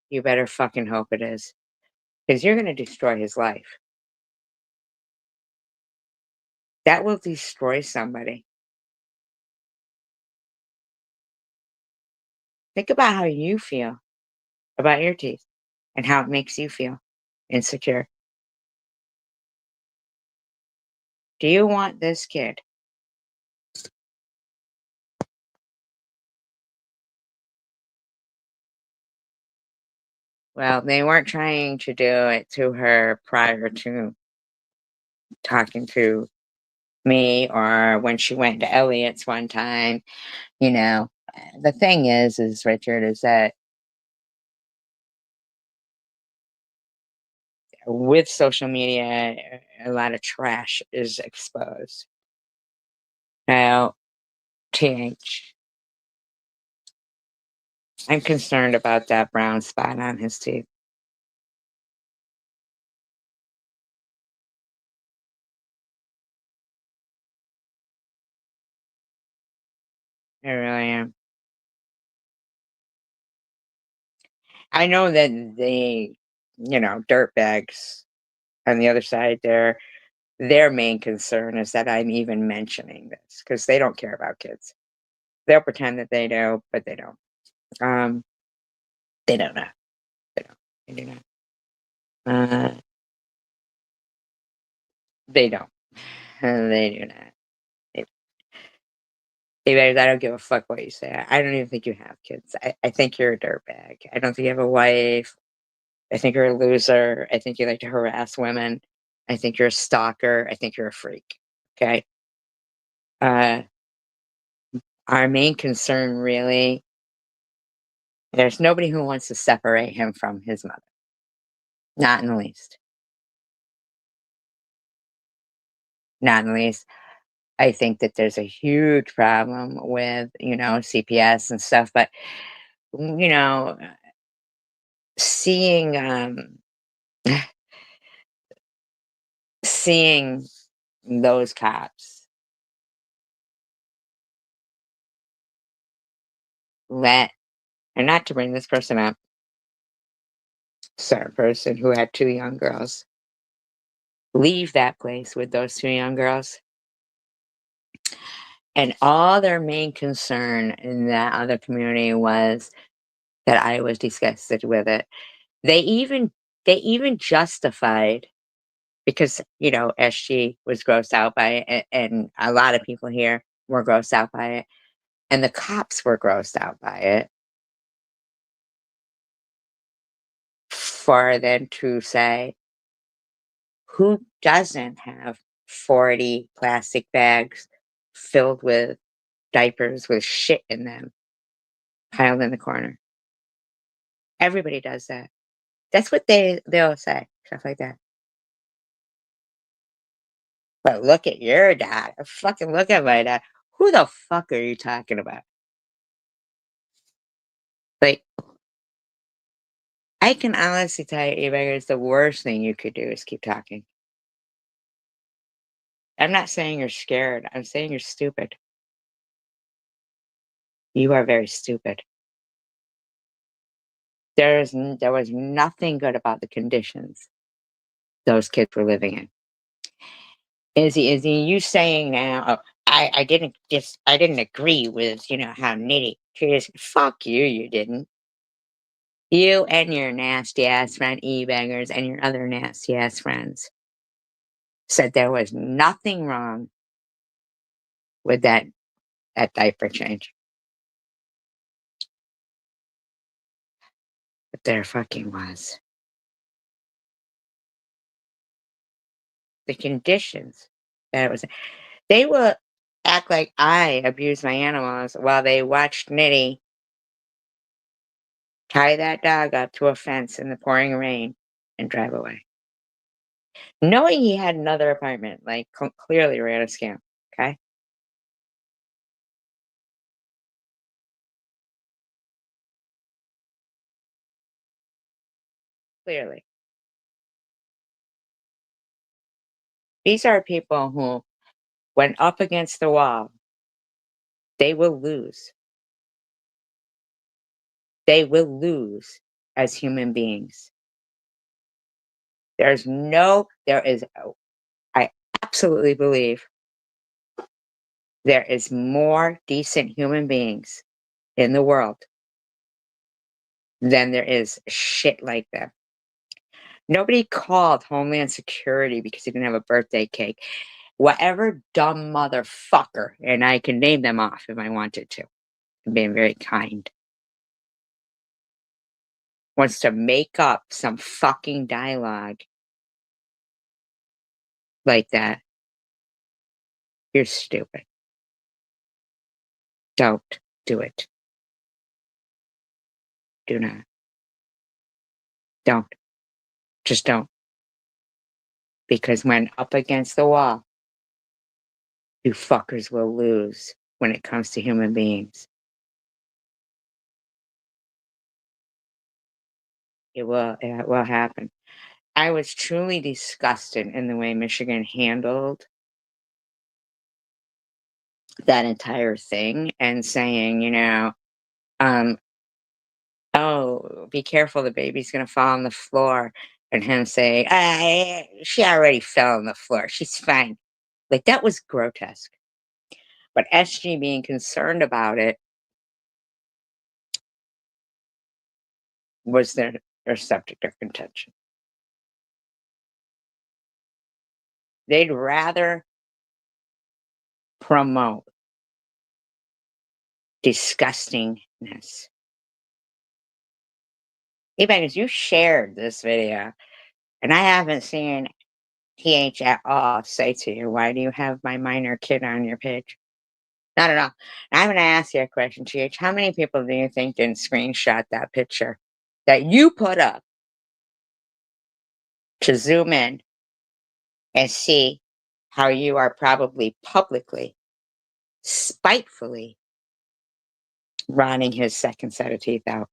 You better fucking hope it is, because you're gonna destroy his life. That will destroy somebody. Think about how you feel about your teeth and how it makes you feel insecure. Do you want this kid? Well, they weren't trying to do it to her prior to talking to me or when she went to Elliot's one time, you know. The thing is Richard, is that with social media, a lot of trash is exposed. Now, TH, I'm concerned about that brown spot on his teeth. I really am. I know that the, dirtbags on the other side there, their main concern is that I'm even mentioning this because they don't care about kids. They'll pretend that they do, but they don't. Um, they don't know. They don't. They do not. Uh, they don't. They do not. They, Anyways, I don't give a fuck what you say. I don't even think you have kids. I think you're a dirtbag. I don't think you have a wife. I think you're a loser. I think you like to harass women. I think you're a stalker. I think you're a freak. Okay. Uh, our main concern really, there's nobody who wants to separate him from his mother. Not in the least. Not in the least. I think that there's a huge problem with, CPS and stuff, but, you know, seeing, seeing those cops let, and not to bring this person up, certain person who had two young girls leave that place with those two young girls. And all their main concern in that other community was that I was disgusted with it. They even justified, because, SG was grossed out by it, and a lot of people here were grossed out by it, and the cops were grossed out by it, for them to say, who doesn't have 40 plastic bags filled with diapers with shit in them piled in the corner. Everybody does that. That's what they'll say, stuff like that. But look at your dad. Fucking look at my dad. Who the fuck are you talking about? Like, I can honestly tell you, it's the worst thing you could do is keep talking. I'm not saying you're scared. I'm saying you're stupid. You are very stupid. There was nothing good about the conditions those kids were living in. Is he you saying now, "Oh, I didn't agree with, how nitty she is." Fuck you, you didn't. You and your nasty ass friend e-bangers and your other nasty ass friends said there was nothing wrong with that diaper change. But there fucking was. The conditions that it was, they will act like I abused my animals while they watched Nitty tie that dog up to a fence in the pouring rain and drive away. Knowing he had another apartment, like, clearly ran a scam, okay? Clearly. These are people who, when up against the wall, they will lose. They will lose as human beings. I absolutely believe there is more decent human beings in the world than there is shit like them. Nobody called Homeland Security because he didn't have a birthday cake. Whatever dumb motherfucker, and I can name them off if I wanted to, I'm being very kind, wants to make up some fucking dialogue like that, you're stupid. Don't do it. Do not. Don't. Just don't. Because when up against the wall, you fuckers will lose when it comes to human beings. It will happen. I was truly disgusted in the way Michigan handled that entire thing and saying, um, "Oh, be careful, the baby's gonna fall on the floor," and him say, she already fell on the floor, she's fine." Like, that was grotesque. But SG being concerned about it was their subject of contention. They'd rather promote disgustingness. Even as you shared this video, and I haven't seen TH at all say to you, "Why do you have my minor kid on your page?" Not at all. I'm gonna ask you a question, TH. How many people do you think didn't screenshot that picture that you put up to zoom in and see how you are probably publicly, spitefully rotting his second set of teeth out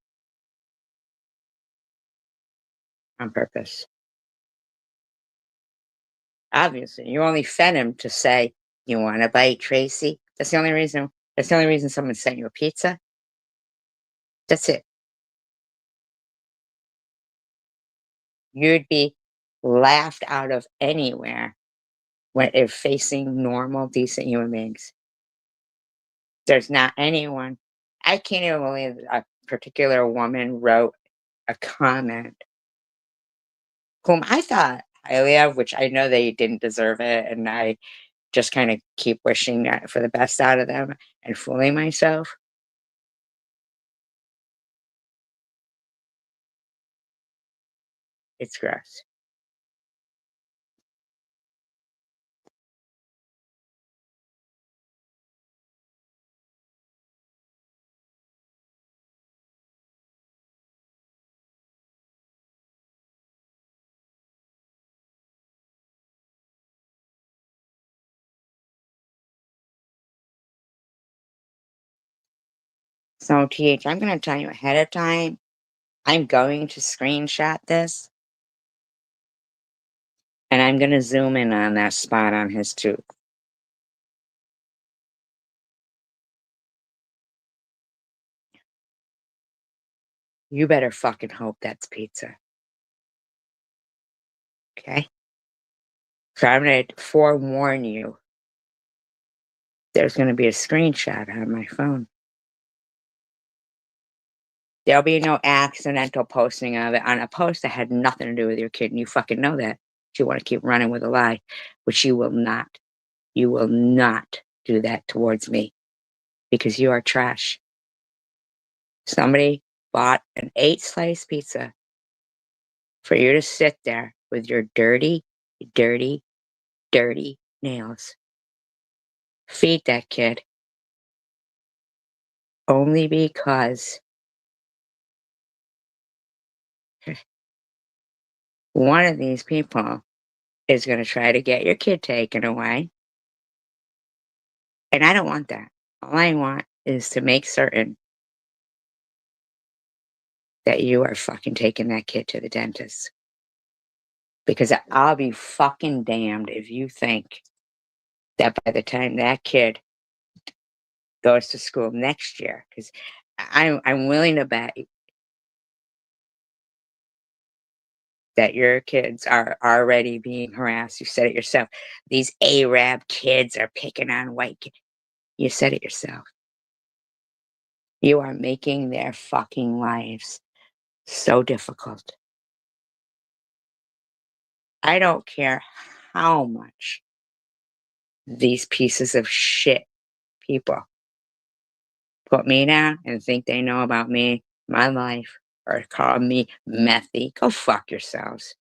on purpose? Obviously, you only fed him to say, "You want a bite, Tracy?" That's the only reason. That's the only reason someone sent you a pizza. That's it. You'd be laughed out of anywhere when if facing normal, decent human beings. There's not anyone. I can't even believe a particular woman wrote a comment whom I thought highly of, which I know they didn't deserve it, and I just kind of keep wishing that for the best out of them and fooling myself. It's gross. So, TH, I'm going to tell you ahead of time, I'm going to screenshot this and I'm going to zoom in on that spot on his tooth. You better fucking hope that's pizza. Okay? So I'm going to forewarn you. There's going to be a screenshot on my phone. There'll be no accidental posting of it on a post that had nothing to do with your kid, and you fucking know that. You want to keep running with a lie, which you will not. You will not do that towards me because you are trash. Somebody bought an 8-slice pizza for you to sit there with your dirty, dirty, dirty nails. Feed that kid. Only because one of these people is going to try to get your kid taken away. And I don't want that. All I want is to make certain that you are fucking taking that kid to the dentist. Because I'll be fucking damned if you think that by the time that kid goes to school next year, because I'm willing to bet that your kids are already being harassed. You said it yourself. These Arab kids are picking on white kids. You said it yourself. You are making their fucking lives so difficult. I don't care how much these pieces of shit people put me down and think they know about me, my life, or call me methy. Go fuck yourselves.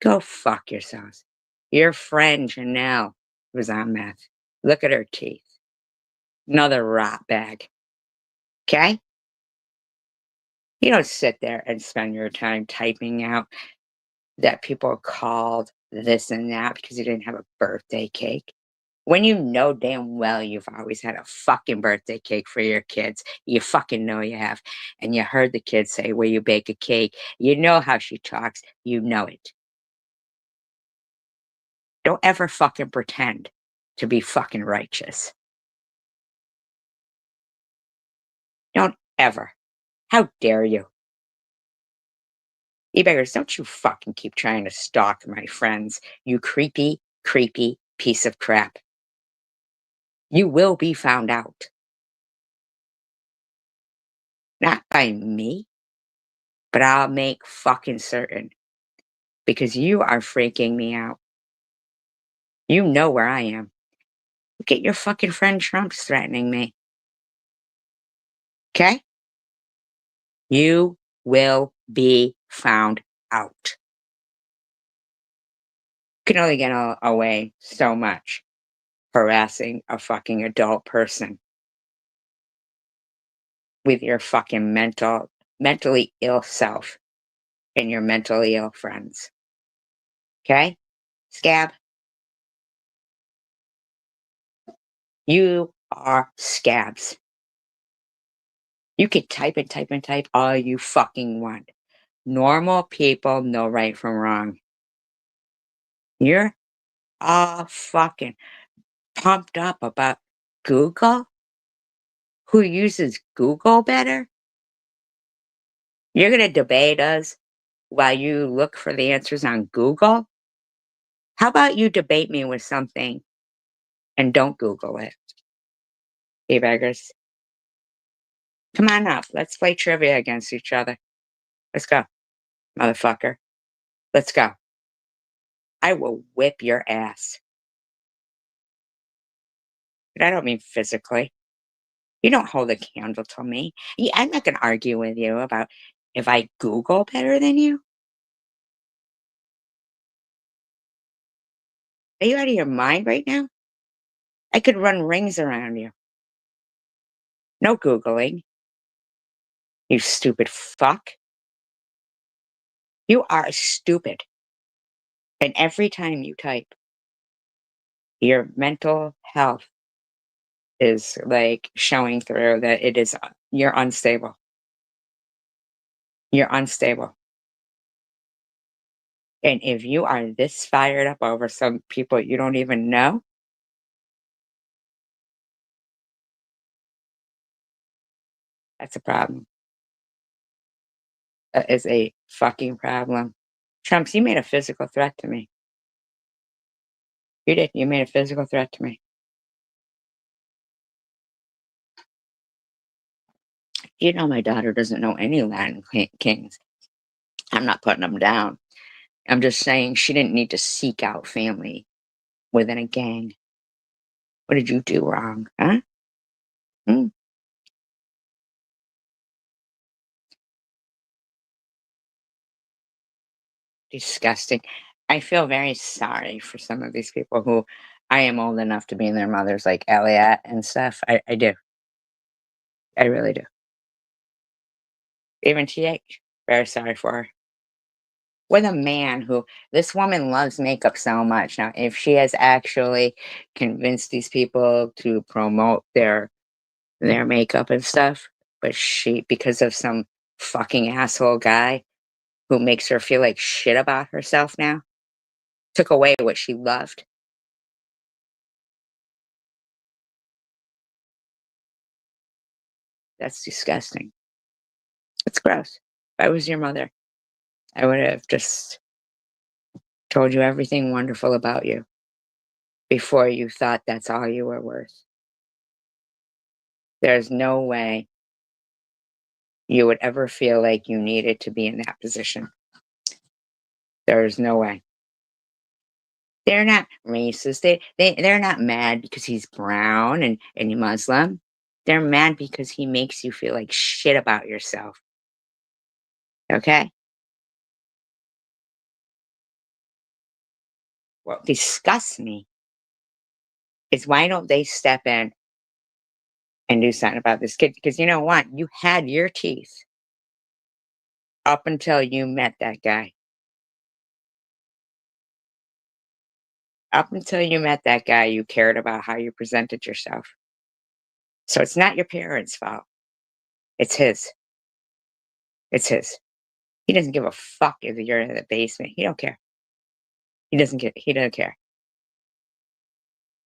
Go fuck yourselves. Your friend Janelle was on meth. Look at her teeth. Another rot bag. Okay? You don't sit there and spend your time typing out that people called this and that because you didn't have a birthday cake. When you know damn well you've always had a fucking birthday cake for your kids. You fucking know you have. And you heard the kids say, "Will you bake a cake?" You know how she talks. You know it. Don't ever fucking pretend to be fucking righteous. Don't ever. How dare you? E-beggars, don't you fucking keep trying to stalk my friends, you creepy, creepy piece of crap. You will be found out. Not by me, but I'll make fucking certain. Because you are freaking me out. You know where I am. Look at your fucking friend Trump's threatening me. Okay? You will be found out. You can only get away so much harassing a fucking adult person with your fucking mentally ill self and your mentally ill friends. Okay? Scab, you are scabs. You can type and type and type all you fucking want. Normal people know right from wrong. You're all fucking pumped up about Google? Who uses Google better? You're going to debate us while you look for the answers on Google? How about you debate me with something and don't Google it? Hey, beggars. Come on up. Let's play trivia against each other. Let's go, motherfucker. Let's go. I will whip your ass. But I don't mean physically. You don't hold a candle to me. I'm not going to argue with you about if I Google better than you. Are you out of your mind right now? I could run rings around you. No Googling. You stupid fuck. You are stupid. And every time you type, your mental health is like showing through that you're unstable. You're unstable. And if you are this fired up over some people you don't even know, that's a problem. That is a fucking problem. Trumps, you made a physical threat to me. You did. You made a physical threat to me. You know my daughter doesn't know any Latin kings. I'm not putting them down. I'm just saying she didn't need to seek out family within a gang. What did you do wrong, huh? Hmm? Disgusting. I feel very sorry for some of these people who I am old enough to be their mothers, like Elliot and stuff. I do. I really do. Even TH. Very sorry for her. With a man who this woman loves makeup so much. Now, if she has actually convinced these people to promote their makeup and stuff, but she because of some fucking asshole guy who makes her feel like shit about herself now, took away what she loved. That's disgusting. It's gross. If I was your mother, I would have just told you everything wonderful about you before you thought that's all you were worth. There's no way you would ever feel like you needed to be in that position. There's no way. They're not racist. They're not mad because he's brown and Muslim. They're mad because he makes you feel like shit about yourself. Okay? What disgusts me is why don't they step in and do something about this kid? Because you know what? You had your teeth up until you met that guy. Up until you met that guy, you cared about how you presented yourself. So it's not your parents' fault. It's his. It's his. He doesn't give a fuck if you're in the basement. He don't care. He doesn't care.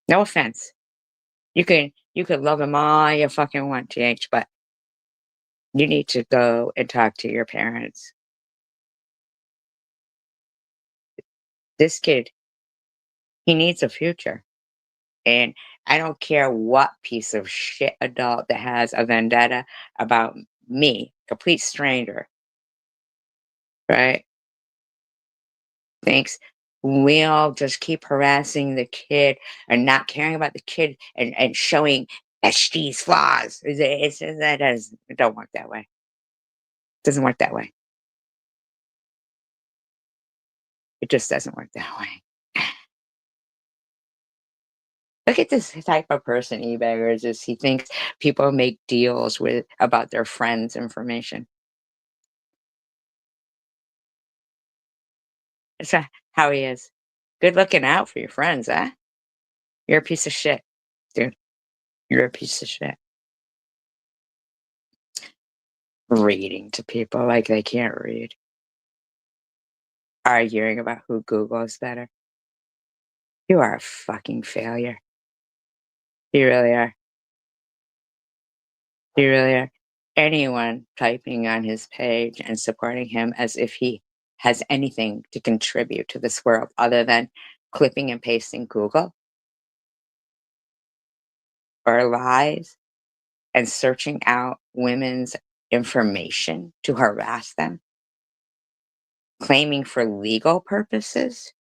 No offense. You could love him all you fucking want, TH, but you need to go and talk to your parents. This kid, he needs a future. And I don't care what piece of shit adult that has a vendetta about me, complete stranger, right? Thinks we all just keep harassing the kid and not caring about the kid and showing SG's flaws. It don't work that way. It doesn't work that way. It just doesn't work that way. Look at this type of person eBaggers is he thinks people make deals with about their friends' information. That's how he is. Good looking out for your friends, huh? You're a piece of shit, dude. You're a piece of shit. Reading to people like they can't read. Arguing about who Google's better. You are a fucking failure. You really are. You really are. Anyone typing on his page and supporting him as if he has anything to contribute to this world other than clipping and pasting Google or lies and searching out women's information to harass them, claiming for legal purposes.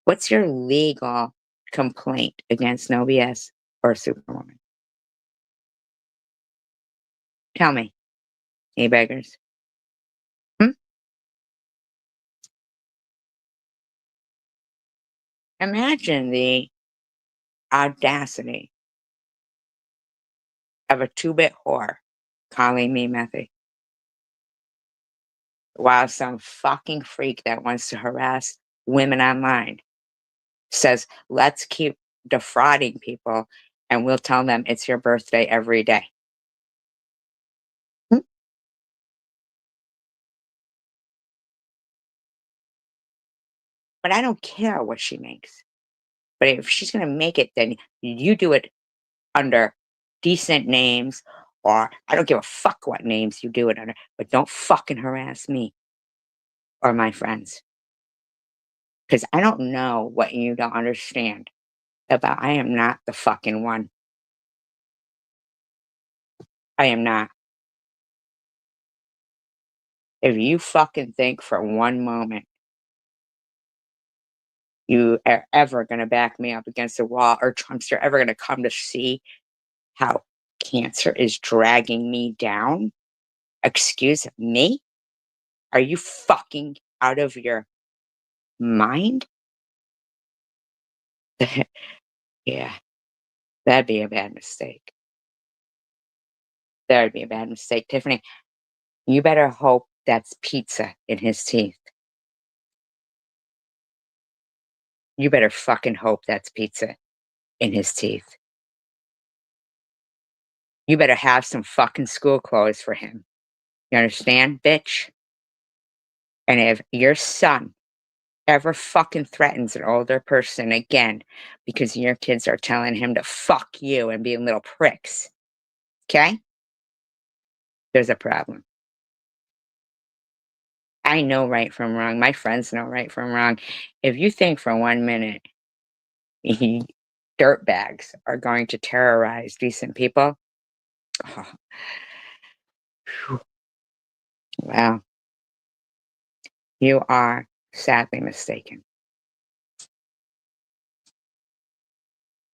What's your legal complaint against No BS or Superwoman? Tell me, you beggars. Hmm? Imagine the audacity of a two-bit whore calling me Methy while some fucking freak that wants to harass women online says, let's keep defrauding people, and we'll tell them it's your birthday every day. Hmm. But I don't care what she makes. But if she's gonna make it, then you do it under decent names, or I don't give a fuck what names you do it under, but don't fucking harass me or my friends. Because I don't know what you don't understand about I am not the fucking one. I am not. If you fucking think for one moment you are ever gonna back me up against the wall, or Trump's you're ever gonna come to see how cancer is dragging me down, excuse me? Are you fucking out of your mind? Yeah, that'd be a bad mistake. That would be a bad mistake. Tiffany, you better hope that's pizza in his teeth. You better fucking hope that's pizza in his teeth. You better have some fucking school clothes for him. You understand, bitch? And if your son ever fucking threatens an older person again because your kids are telling him to fuck you and being little pricks, okay? There's a problem. I know right from wrong. My friends know right from wrong. If you think for 1 minute dirtbags are going to terrorize decent people, oh, phew, well, you are sadly mistaken.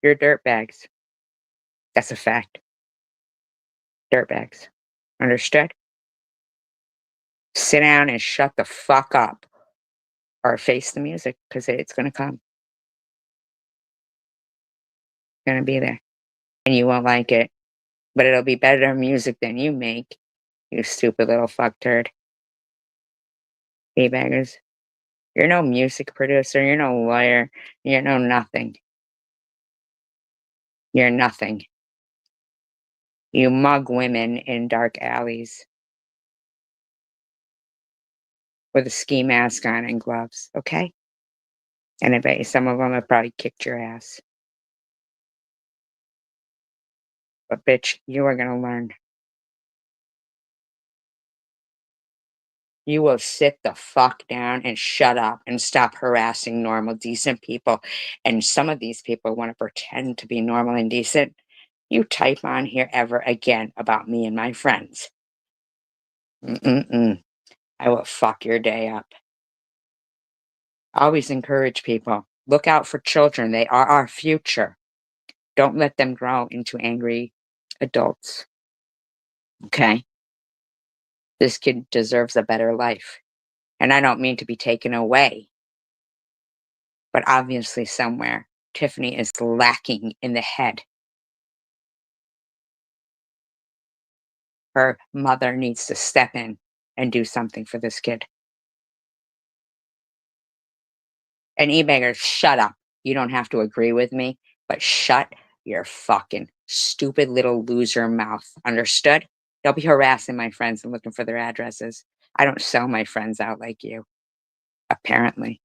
You're dirtbags. That's a fact. Dirtbags. Understood? Sit down and shut the fuck up or face the music because it's going to come. It's going to be there. And you won't like it, but it'll be better music than you make, you stupid little fuck turd. Baggers. You're no music producer. You're no lawyer. You're no nothing. You're nothing. You mug women in dark alleys with a ski mask on and gloves, okay? And I bet you some of them have probably kicked your ass. But bitch, you are gonna learn. You will sit the fuck down and shut up and stop harassing normal, decent people. And some of these people want to pretend to be normal and decent. You type on here ever again about me and my friends. Mm-mm-mm. I will fuck your day up. Always encourage people. Look out for children. They are our future. Don't let them grow into angry adults. Okay? This kid deserves a better life. And I don't mean to be taken away, but obviously somewhere Tiffany is lacking in the head. Her mother needs to step in and do something for this kid. And e-bagger, shut up. You don't have to agree with me, but shut your fucking stupid little loser mouth. Understood? Don't be harassing my friends and looking for their addresses. I don't sell my friends out like you, apparently.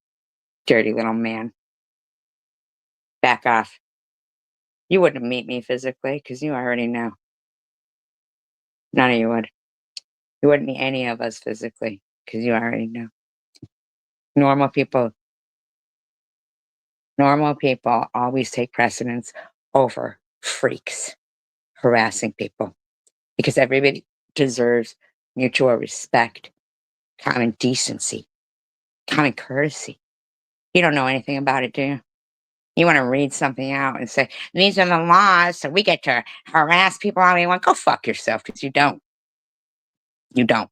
Dirty little man. Back off. You wouldn't meet me physically because you already know. None of you would. You wouldn't meet any of us physically because you already know. Normal people, normal people always take precedence over freaks harassing people because everybody deserves mutual respect, common decency, common courtesy. You don't know anything about it, do you? You want to read something out and say, these are the laws, so we get to harass people all we want. Go fuck yourself because you don't. You don't.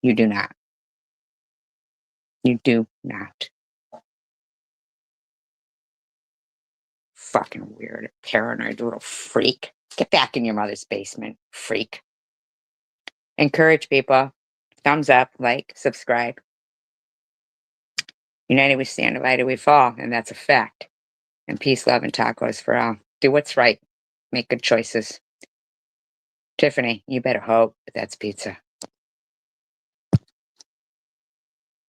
You do not. You do not. Fucking weird, paranoid little freak. Get back in your mother's basement, freak. Encourage people. Thumbs up, like, subscribe. United we stand, divided we fall, and that's a fact. And peace, love, and tacos for all. Do what's right. Make good choices. Tiffany, you better hope that's pizza.